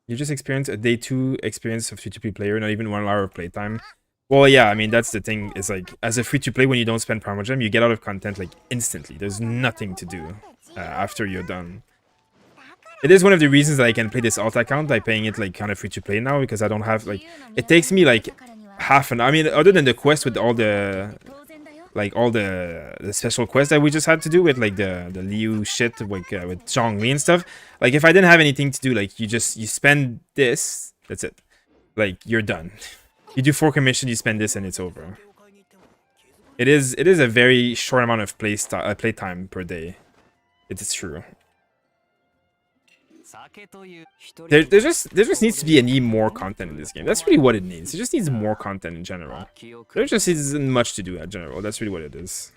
You just experienced a day 2 experience of free-to-play player, not even 1 hour of playtime. Well, yeah, I mean, that's the thing. It's like, as a free-to-play, when you don't spend Primogem, you get out of content, like, instantly. There's nothing to do after you're done. It is one of the reasons that I can play this alt account by paying it, like, kind of free-to-play now, because I don't have, like... It takes me, like, half an hour. I mean, other than the quest with all the... Like, all the special quests that we just had to do with, like, the Liu shit, like, with Zhongli and stuff. Like, if I didn't have anything to do, like, you spend this, that's it. Like, you're done. You do 4 commissions, you spend this, and it's over. It is a very short amount of playtime per day. It is true. There just needs to be any more content in this game. That's really what it needs. It just needs more content in general. There just isn't much to do in general. That's really what it is.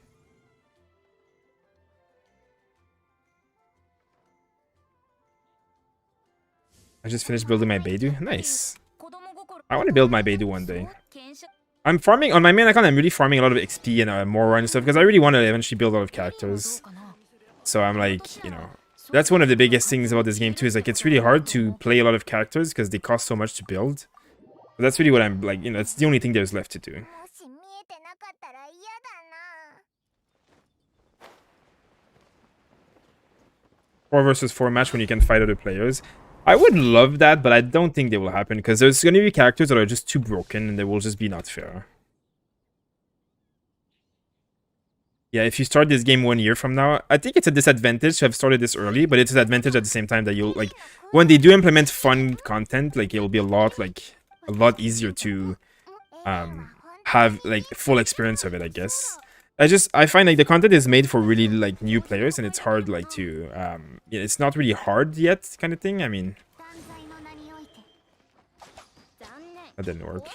I just finished building my Beidou. Nice. I want to build my Beidou one day. I'm farming on my main account. I'm really farming a lot of XP and more run and stuff because I really want to eventually build a lot of characters. So I'm like, you know, that's one of the biggest things about this game too. Is like it's really hard to play a lot of characters because they cost so much to build. But that's really what I'm like. You know, it's the only thing there's left to do. 4 versus 4 match when you can fight other players. I would love that, but I don't think they will happen because there's going to be characters that are just too broken and they will just be not fair. Yeah, if you start this game 1 year from now, I think it's a disadvantage to have started this early, but it's an advantage at the same time that you'll like when they do implement fun content, like it'll be a lot easier to have like full experience of it, I guess. I find like the content is made for really like new players and it's hard like to yeah, it's not really hard yet kind of thing. I mean, that didn't work.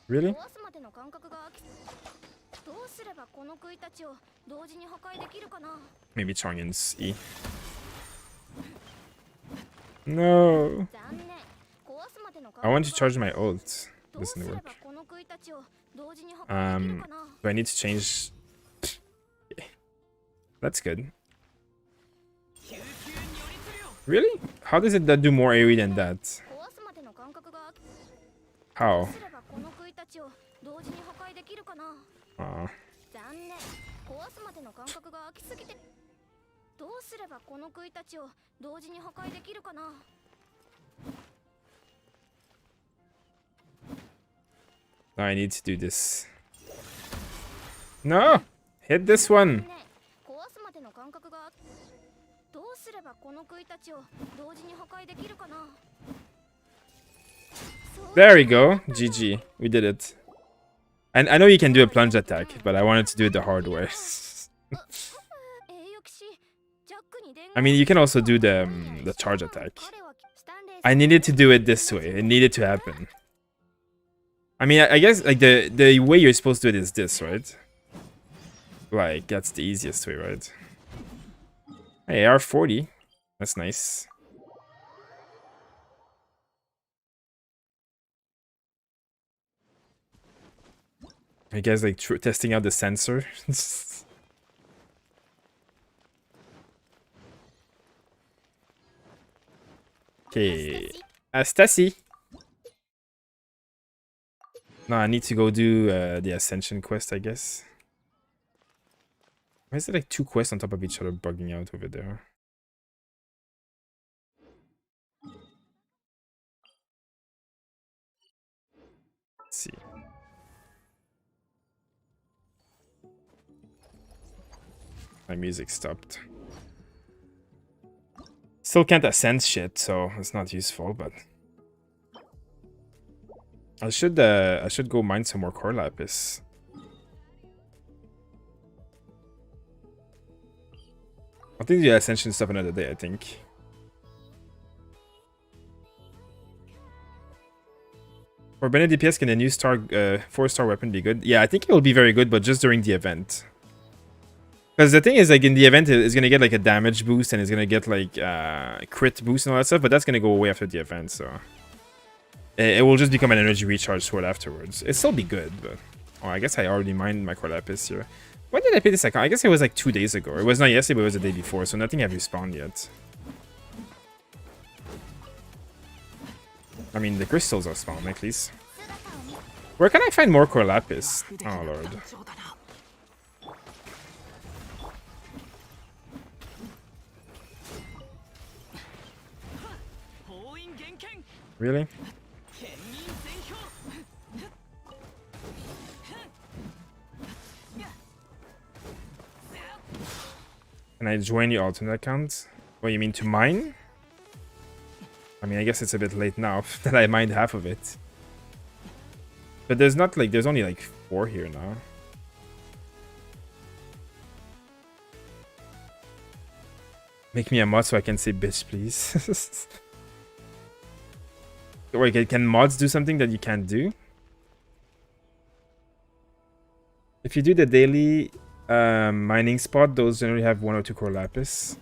Really? Maybe Chongyun's E. No. I want to charge my ult. Doesn't work. Do I need to change? Okay. That's good. Really? How does it do more AoE than that? How? I need to do this. No! Hit this one! There we go. GG. We did it. And I know you can do a plunge attack, but I wanted to do it the hard way. I mean, you can also do the charge attack. I needed to do it this way. It needed to happen. I mean, I guess like the way you're supposed to do it is this, right? Like, that's the easiest way, right? Hey, R40. That's nice. I guess like testing out the sensor. Okay, Stacy. No, I need to go do the Ascension quest, I guess. Why is there like 2 quests on top of each other bugging out over there? Let's see. My music stopped. Still can't ascend shit, so it's not useful, but I should go mine some more core lapis. I'll do the ascension stuff another day, I think. For Bennett DPS, can a new 4-star weapon be good? Yeah, I think it will be very good, but just during the event. Because the thing is, like, in the event, it's going to get, like, a damage boost, and it's going to get, like, crit boost and all that stuff, but that's going to go away after the event, so... It will just become an energy recharge sword afterwards. It'll still be good, but... Oh, I guess I already mined my core lapis here. When did I pay this account? I guess it was, like, 2 days ago. It was not yesterday, but it was the day before, so nothing have respawned yet. I mean, the crystals are spawned, at least. Where can I find more core lapis? Oh, lord. Really? Can I join the alternate account? What, you mean to mine? I mean, I guess it's a bit late now that I mined half of it. But there's not like, there's only like 4 here now. Make me a mod so I can say bitch, please. Wait, can mods do something that you can't do? If you do the daily mining spot, those generally have 1 or 2 core lapis.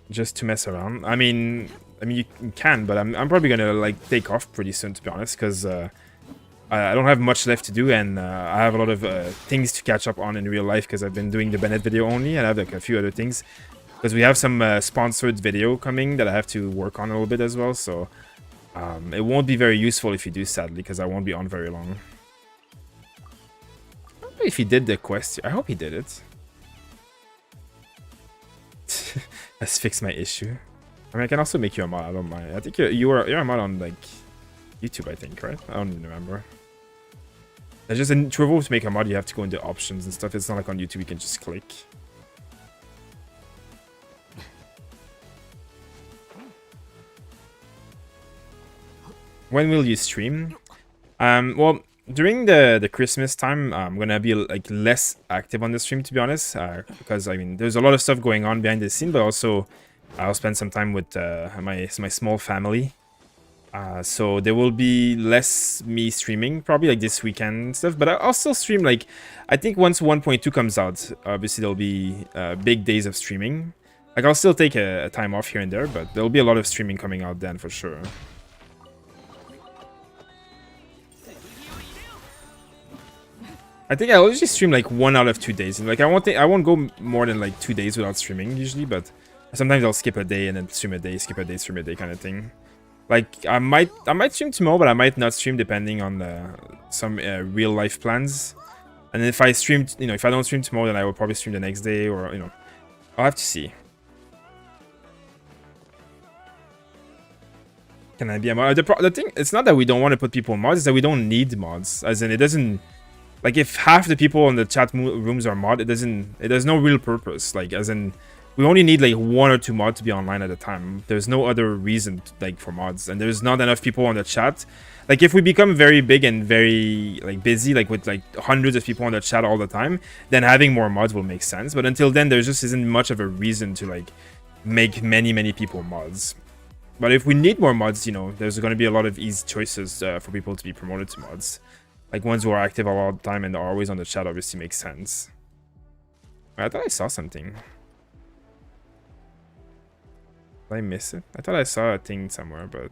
Just to mess around. I mean you can, but I'm probably gonna like take off pretty soon, to be honest, because I don't have much left to do, and I have a lot of things to catch up on in real life, because I've been doing the Bennett video only, and I have like a few other things, because we have some sponsored video coming that I have to work on a little bit as well, so it won't be very useful if you do, sadly, because I won't be on very long. I don't know if he did the quest. I hope he did it. Let's fix my issue. I mean, I can also make you a mod. I don't mind. I think you're a mod on like YouTube, I think, right? I don't even remember. It's just a trivial to make a mod. You have to go into options and stuff. It's not like on YouTube you can just click. When will you stream? Well, during the Christmas time, I'm gonna be like less active on the stream, to be honest, because I mean there's a lot of stuff going on behind the scene, but also I'll spend some time with my small family, so there will be less me streaming probably like this weekend and stuff, but I'll still stream. Like, I think once 1.2 comes out, obviously there'll be big days of streaming. Like, I'll still take a time off here and there, but there'll be a lot of streaming coming out then for sure. I think I'll usually stream like 1 out of 2 days, and like I won't go more than like 2 days without streaming usually, but sometimes I'll skip a day and then stream a day, skip a day, stream a day kind of thing. Like I might stream tomorrow, but I might not stream depending on some real life plans. And if I stream, if I don't stream tomorrow, then I will probably stream the next day, or I'll have to see. Can I be a mod? The thing, it's not that we don't want to put people in mods, it's that we don't need mods. As in, it doesn't. Like, if half the people in the chat rooms are mod, it has no real purpose. Like, as in, we only need like 1 or 2 mods to be online at a time. There's no other reason for mods, and there's not enough people on the chat. Like, if we become very big and very like busy, like with like hundreds of people on the chat all the time, then having more mods will make sense. But until then, there just isn't much of a reason to like make many people mods. But if we need more mods, there's going to be a lot of easy choices for people to be promoted to mods. Like, ones who are active all the time and are always on the chat obviously makes sense. I thought I saw something. Did I miss it? I thought I saw a thing somewhere, but...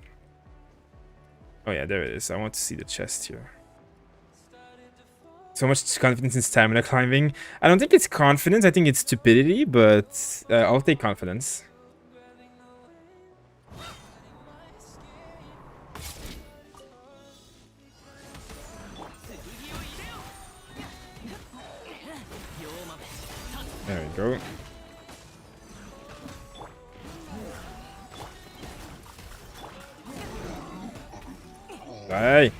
Oh yeah, there it is. I want to see the chest here. So much confidence in stamina climbing. I don't think it's confidence, I think it's stupidity, but I'll take confidence. There we go. Bye.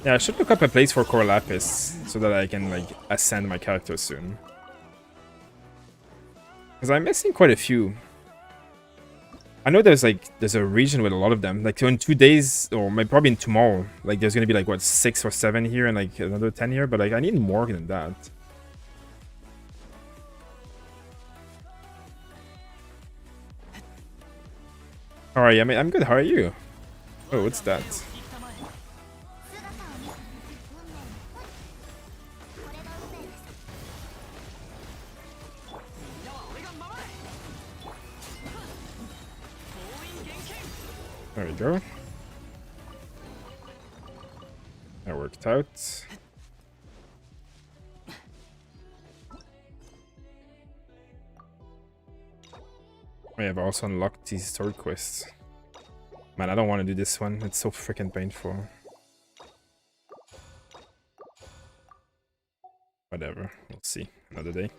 Yeah, I should look up a place for Core Lapis so that I can like ascend my character soon. Because I'm missing quite a few. I know there's a region with a lot of them. Like in 2 days, or maybe probably in tomorrow, like there's gonna be like what 6 or 7 here and like another 10 here. But like I need more than that. How are you? I mean, I'm good. How are you? Oh, what's that? There we go. That worked out. I have also unlocked these sword quests. Man, I don't want to do this one. It's so freaking painful. Whatever. We'll see. Another day.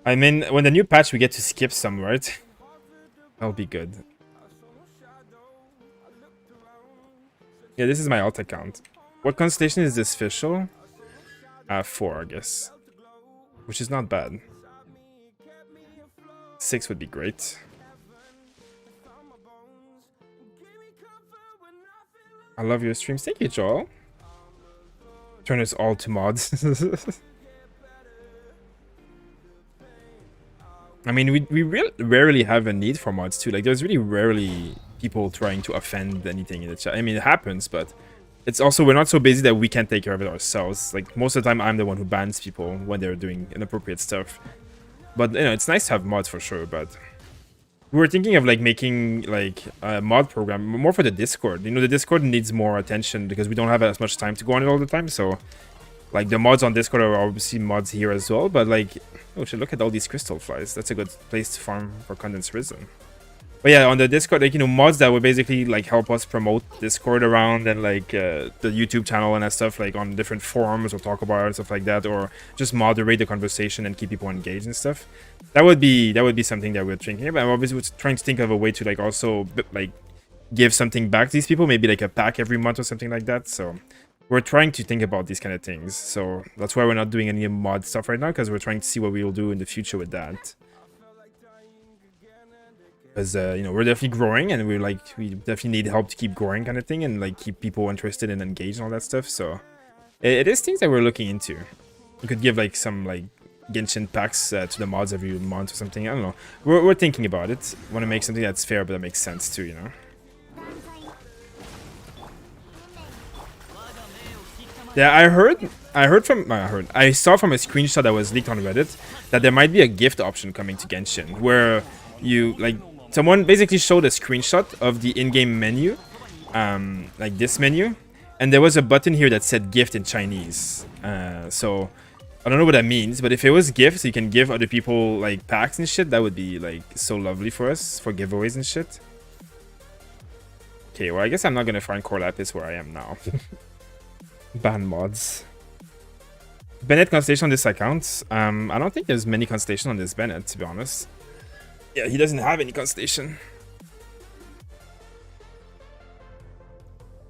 I mean, when the new patch we get to skip some, right? That'll be good. Yeah, this is my alt account. What constellation is this official? 4, I guess. Which is not bad. 6 would be great. I love your streams. Thank you, Joel. Turn us all to mods. I mean, we rarely have a need for mods too. Like, there's really rarely people trying to offend anything in the chat. I mean, it happens, but it's also we're not so busy that we can't take care of it ourselves. Like, most of the time, I'm the one who bans people when they're doing inappropriate stuff. But, you know, it's nice to have mods for sure, but we were thinking of, like, making, like, a mod program more for the Discord. You know, the Discord needs more attention because we don't have as much time to go on it all the time, so... Like, the mods on Discord are obviously mods here as well, but, like... Oh, shit, look at all these crystal flies. That's a good place to farm for Condensed Risen. But yeah, on the Discord, like, you know, mods that would basically, like, help us promote Discord around and, like, the YouTube channel and that stuff, like, on different forums or talk about it and stuff like that, or just moderate the conversation and keep people engaged and stuff. That would be something that we're thinking about. I'm obviously trying to think of a way to, like, also, like, give something back to these people, maybe, like, a pack every month or something like that, so... We're trying to think about these kind of things, so that's why we're not doing any mod stuff right now, because we're trying to see what we will do in the future with that. Because, you know, we're definitely growing, and we definitely need help to keep growing kind of thing, and, like, keep people interested and engaged and all that stuff, so... It is things that we're looking into. You could give, like, some, like, Genshin packs to the mods every month or something, I don't know. We're thinking about it. Want to make something that's fair, but that makes sense too, you know? Yeah, I saw from a screenshot that was leaked on Reddit that there might be a gift option coming to Genshin where you, like, someone basically showed a screenshot of the in-game menu, like this menu, and there was a button here that said gift in Chinese. So I don't know what that means, but if it was gifts, you can give other people, like, packs and shit, that would be, like, so lovely for us, for giveaways and shit. Okay, well, I guess I'm not gonna find Core Lapis where I am now. Ban mods. Bennett constellation on this account. I don't think there's many constellation on this Bennett, to be honest. Yeah, he doesn't have any constellation.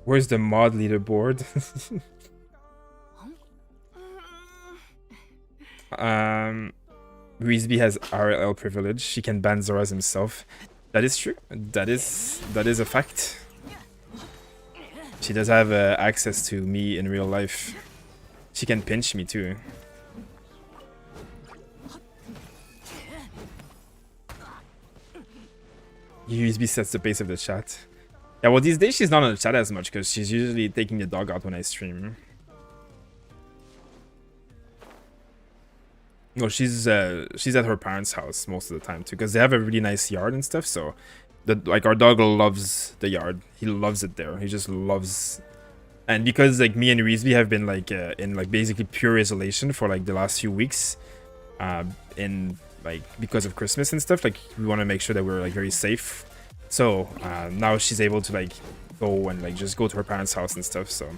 Where's the mod leaderboard? Reesby has RLL privilege. She can ban Xoraz himself. That is true. That is a fact. She does have access to me in real life. She can pinch me too. USB sets the pace of the chat. Yeah, well, these days she's not on the chat as much because she's usually taking the dog out when I stream. No, she's at her parents' house most of the time too because they have a really nice yard and stuff. So, like, our dog loves the yard. He loves it there. He just loves. And because, like, me and Reesby have been, like, in, like, basically pure isolation for, like, the last few weeks, because of Christmas and stuff, like, we want to make sure that we're, like, very safe. So now she's able to, like, go and, like, just go to her parents' house and stuff. So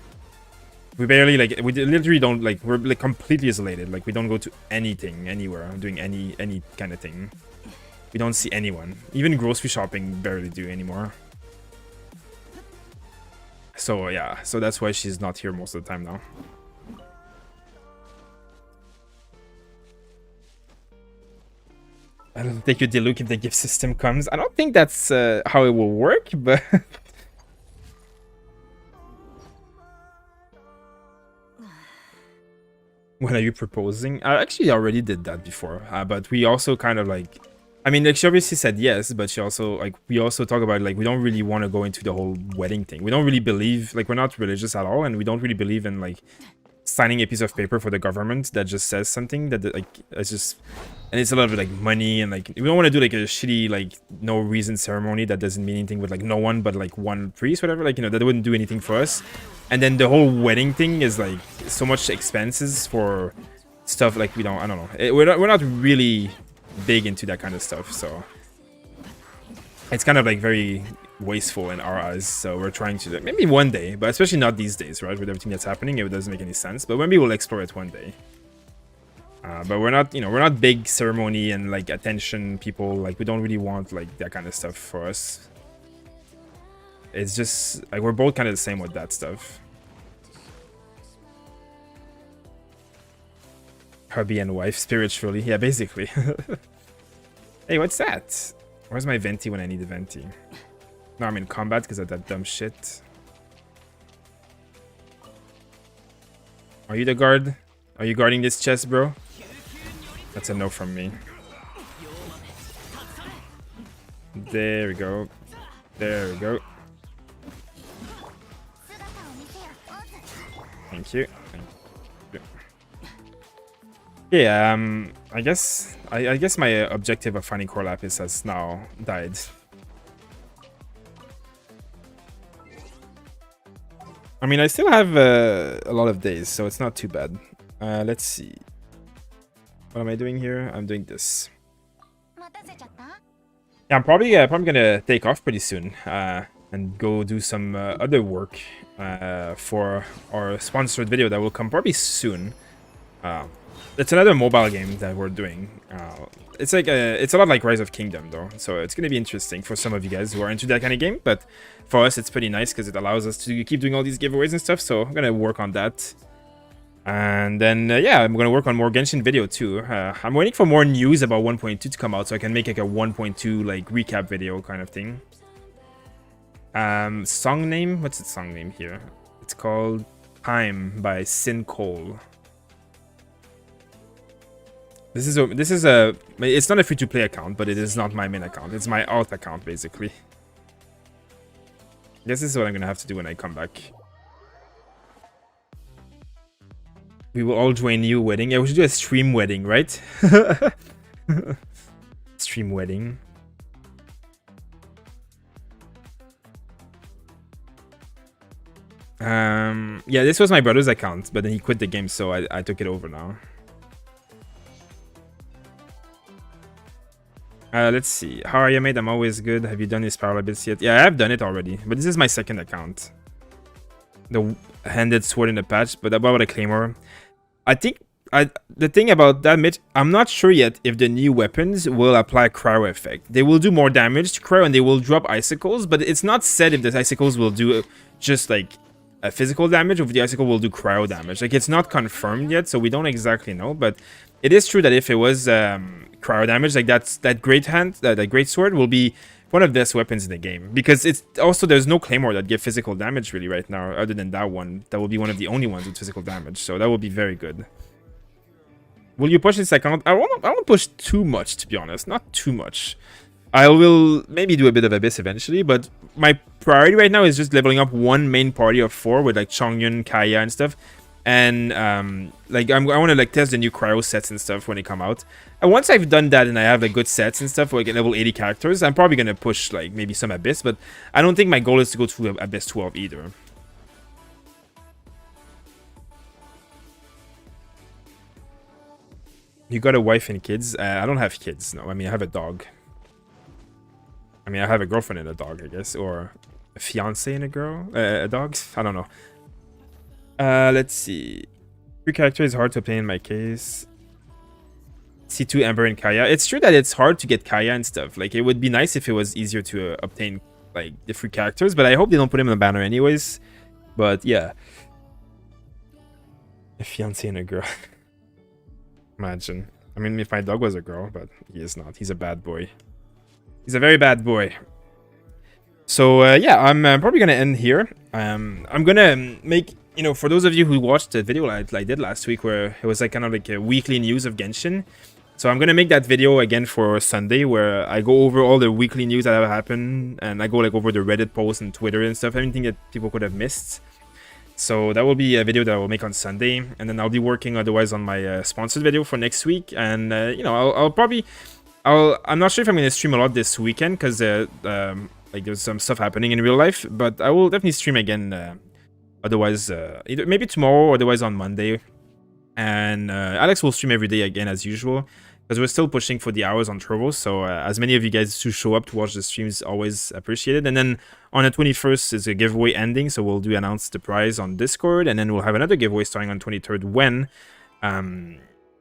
we barely, like, we literally don't, like, we're, like, completely isolated. Like, we don't go to anything anywhere, doing any kind of thing. We don't see anyone. Even grocery shopping barely do anymore. So yeah, so that's why she's not here most of the time now. I don't think you delude if the gift system comes. I don't think that's how it will work, but when are you proposing? I actually already did that before, but we also kind of like, I mean, like she obviously said yes, but she also like we also talk about like we don't really want to go into the whole wedding thing. We don't really believe, like we're not religious at all, and we don't really believe in like signing a piece of paper for the government that just says something that like it's just, and it's a lot of like money, and like we don't want to do like a shitty like no reason ceremony that doesn't mean anything with like no one but like one priest, whatever, like, you know, that wouldn't do anything for us. And then the whole wedding thing is like so much expenses for stuff like we don't, I don't know, we're not really big into that kind of stuff, so it's kind of like very wasteful in our eyes. So we're trying to maybe one day, but especially not these days, right, with everything that's happening, it doesn't make any sense, but maybe we'll explore it one day. But we're not, you know, we're not big ceremony and like attention people. Like we don't really want like that kind of stuff for us. It's just like we're both kind of the same with that stuff. Hubby and wife spiritually, yeah, basically. Hey, what's that? Where's my venti when I need a venti? No, I'm in combat because of that dumb shit. Are you the guard? Are you guarding this chest, bro? That's a no from me. There we go. There we go. Thank you. Thank you. Yeah, I guess my objective of finding core lapis has now died. I mean, I still have a lot of days, so it's not too bad. Let's see. What am I doing here? I'm doing this. Yeah, I'm probably gonna take off pretty soon and go do some other work for our sponsored video that will come probably soon. It's another mobile game that we're doing. It's like it's a lot like Rise of Kingdom though, so it's gonna be interesting for some of you guys who are into that kind of game. But for us, it's pretty nice because it allows us to keep doing all these giveaways and stuff. So I'm gonna work on that. And then, yeah, I'm going to work on more Genshin video too. I'm waiting for more news about 1.2 to come out so I can make like a 1.2 like recap video kind of thing. Song name? What's its song name here? It's called Time by Sin Cole. This is a it's not a free-to-play account, but it is not my main account. It's my alt account basically. I guess this is what I'm going to have to do when I come back. We will all join you wedding. Yeah, we should do a stream wedding, right? Stream wedding. Yeah, this was my brother's account, but then he quit the game, so I took it over now. Let's see. How are you, mate? I'm always good. Have you done this parallel bits yet? Yeah, I've done it already, but this is my second account. The handed sword in the patch, but about a claymore. I think the thing about that, Mitch, I'm not sure yet if the new weapons will apply cryo effect. They will do more damage to cryo and they will drop icicles, but it's not said if the icicles will do just like a physical damage or if the icicle will do cryo damage. Like it's not confirmed yet, so we don't exactly know. But it is true that if it was cryo damage, like that great hand, that great sword will be one of the best weapons in the game, because it's also there's no claymore that give physical damage really right now other than that one. That will be one of the only ones with physical damage, so that will be very good. Will you push this account? I won't push too much, to be honest. Not too much. I will maybe do a bit of Abyss eventually, but my priority right now is just leveling up one main party of 4 with like Chongyun, Kaya and stuff. And like I want to like test the new cryo sets and stuff when they come out. And once I've done that and I have like good sets and stuff, like level 80 characters, I'm probably gonna push like maybe some Abyss, but I don't think my goal is to go to Abyss 12 either. You got a wife and kids? I don't have kids. No, I mean I have a dog. I mean I have a girlfriend and a dog, I guess, or a fiance and a dog. I don't know. Let's see. 3 character is hard to obtain in my case. C2, Amber, and Kaya. It's true that it's hard to get Kaya and stuff. Like, it would be nice if it was easier to obtain, like, the free characters. But I hope they don't put him in the banner anyways. But yeah. A fiance and a girl. Imagine. I mean, if my dog was a girl, but he is not. He's a bad boy. He's a very bad boy. So yeah, I'm probably gonna end here. I'm gonna make, you know, for those of you who watched the video I did last week, where it was like kind of like a weekly news of Genshin. So I'm gonna make that video again for Sunday, where I go over all the weekly news that have happened, and I go like over the Reddit posts and Twitter and stuff, anything that people could have missed. So that will be a video that I will make on Sunday, and then I'll be working otherwise on my sponsored video for next week. And you know, I'm not sure if I'm gonna stream a lot this weekend because like there's some stuff happening in real life, but I will definitely stream again. Otherwise, either maybe tomorrow or otherwise on Monday. And Alex will stream every day again as usual, because we're still pushing for the hours on Trovo. So as many of you guys to show up to watch the streams, always appreciated. And then on the 21st is a giveaway ending, so we'll announce the prize on Discord, and then we'll have another giveaway starting on 23rd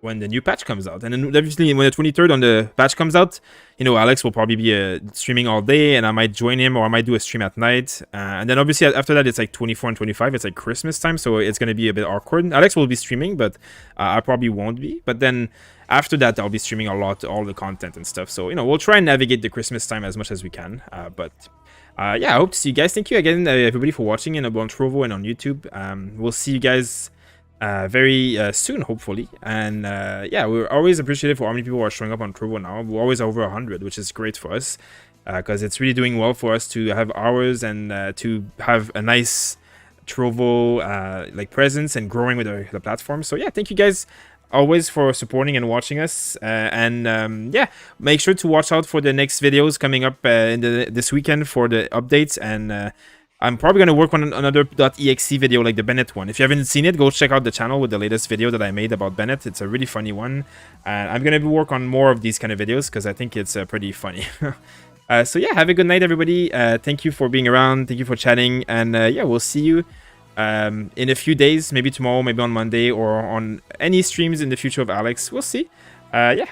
when the new patch comes out. And then obviously when the 23rd on the patch comes out, you know, Alex will probably be streaming all day, and I might join him, or I might do a stream at night. And then obviously after that, it's like 24 and 25. It's like Christmas time, so it's going to be a bit awkward. Alex will be streaming, but I probably won't be. But then after that, I'll be streaming a lot, all the content and stuff. So, you know, we'll try and navigate the Christmas time as much as we can. Yeah, I hope to see you guys. Thank you again, everybody, for watching on Trovo and on YouTube. We'll see you guys very soon, hopefully. And yeah, we're always appreciative for how many people are showing up on Trovo now. We're always over 100, which is great for us, because it's really doing well for us to have hours and to have a nice Trovo like presence and growing with the platform. So yeah, thank you guys always for supporting and watching us. Yeah, make sure to watch out for the next videos coming up this weekend for the updates. And I'm probably going to work on another .exe video like the Bennett one. If you haven't seen it, go check out the channel with the latest video that I made about Bennett. It's a really funny one. And I'm going to work on more of these kind of videos because I think it's pretty funny. So yeah, have a good night, everybody. Thank you for being around. Thank you for chatting. And yeah, we'll see you in a few days, maybe tomorrow, maybe on Monday, or on any streams in the future of Alex. We'll see. Yeah,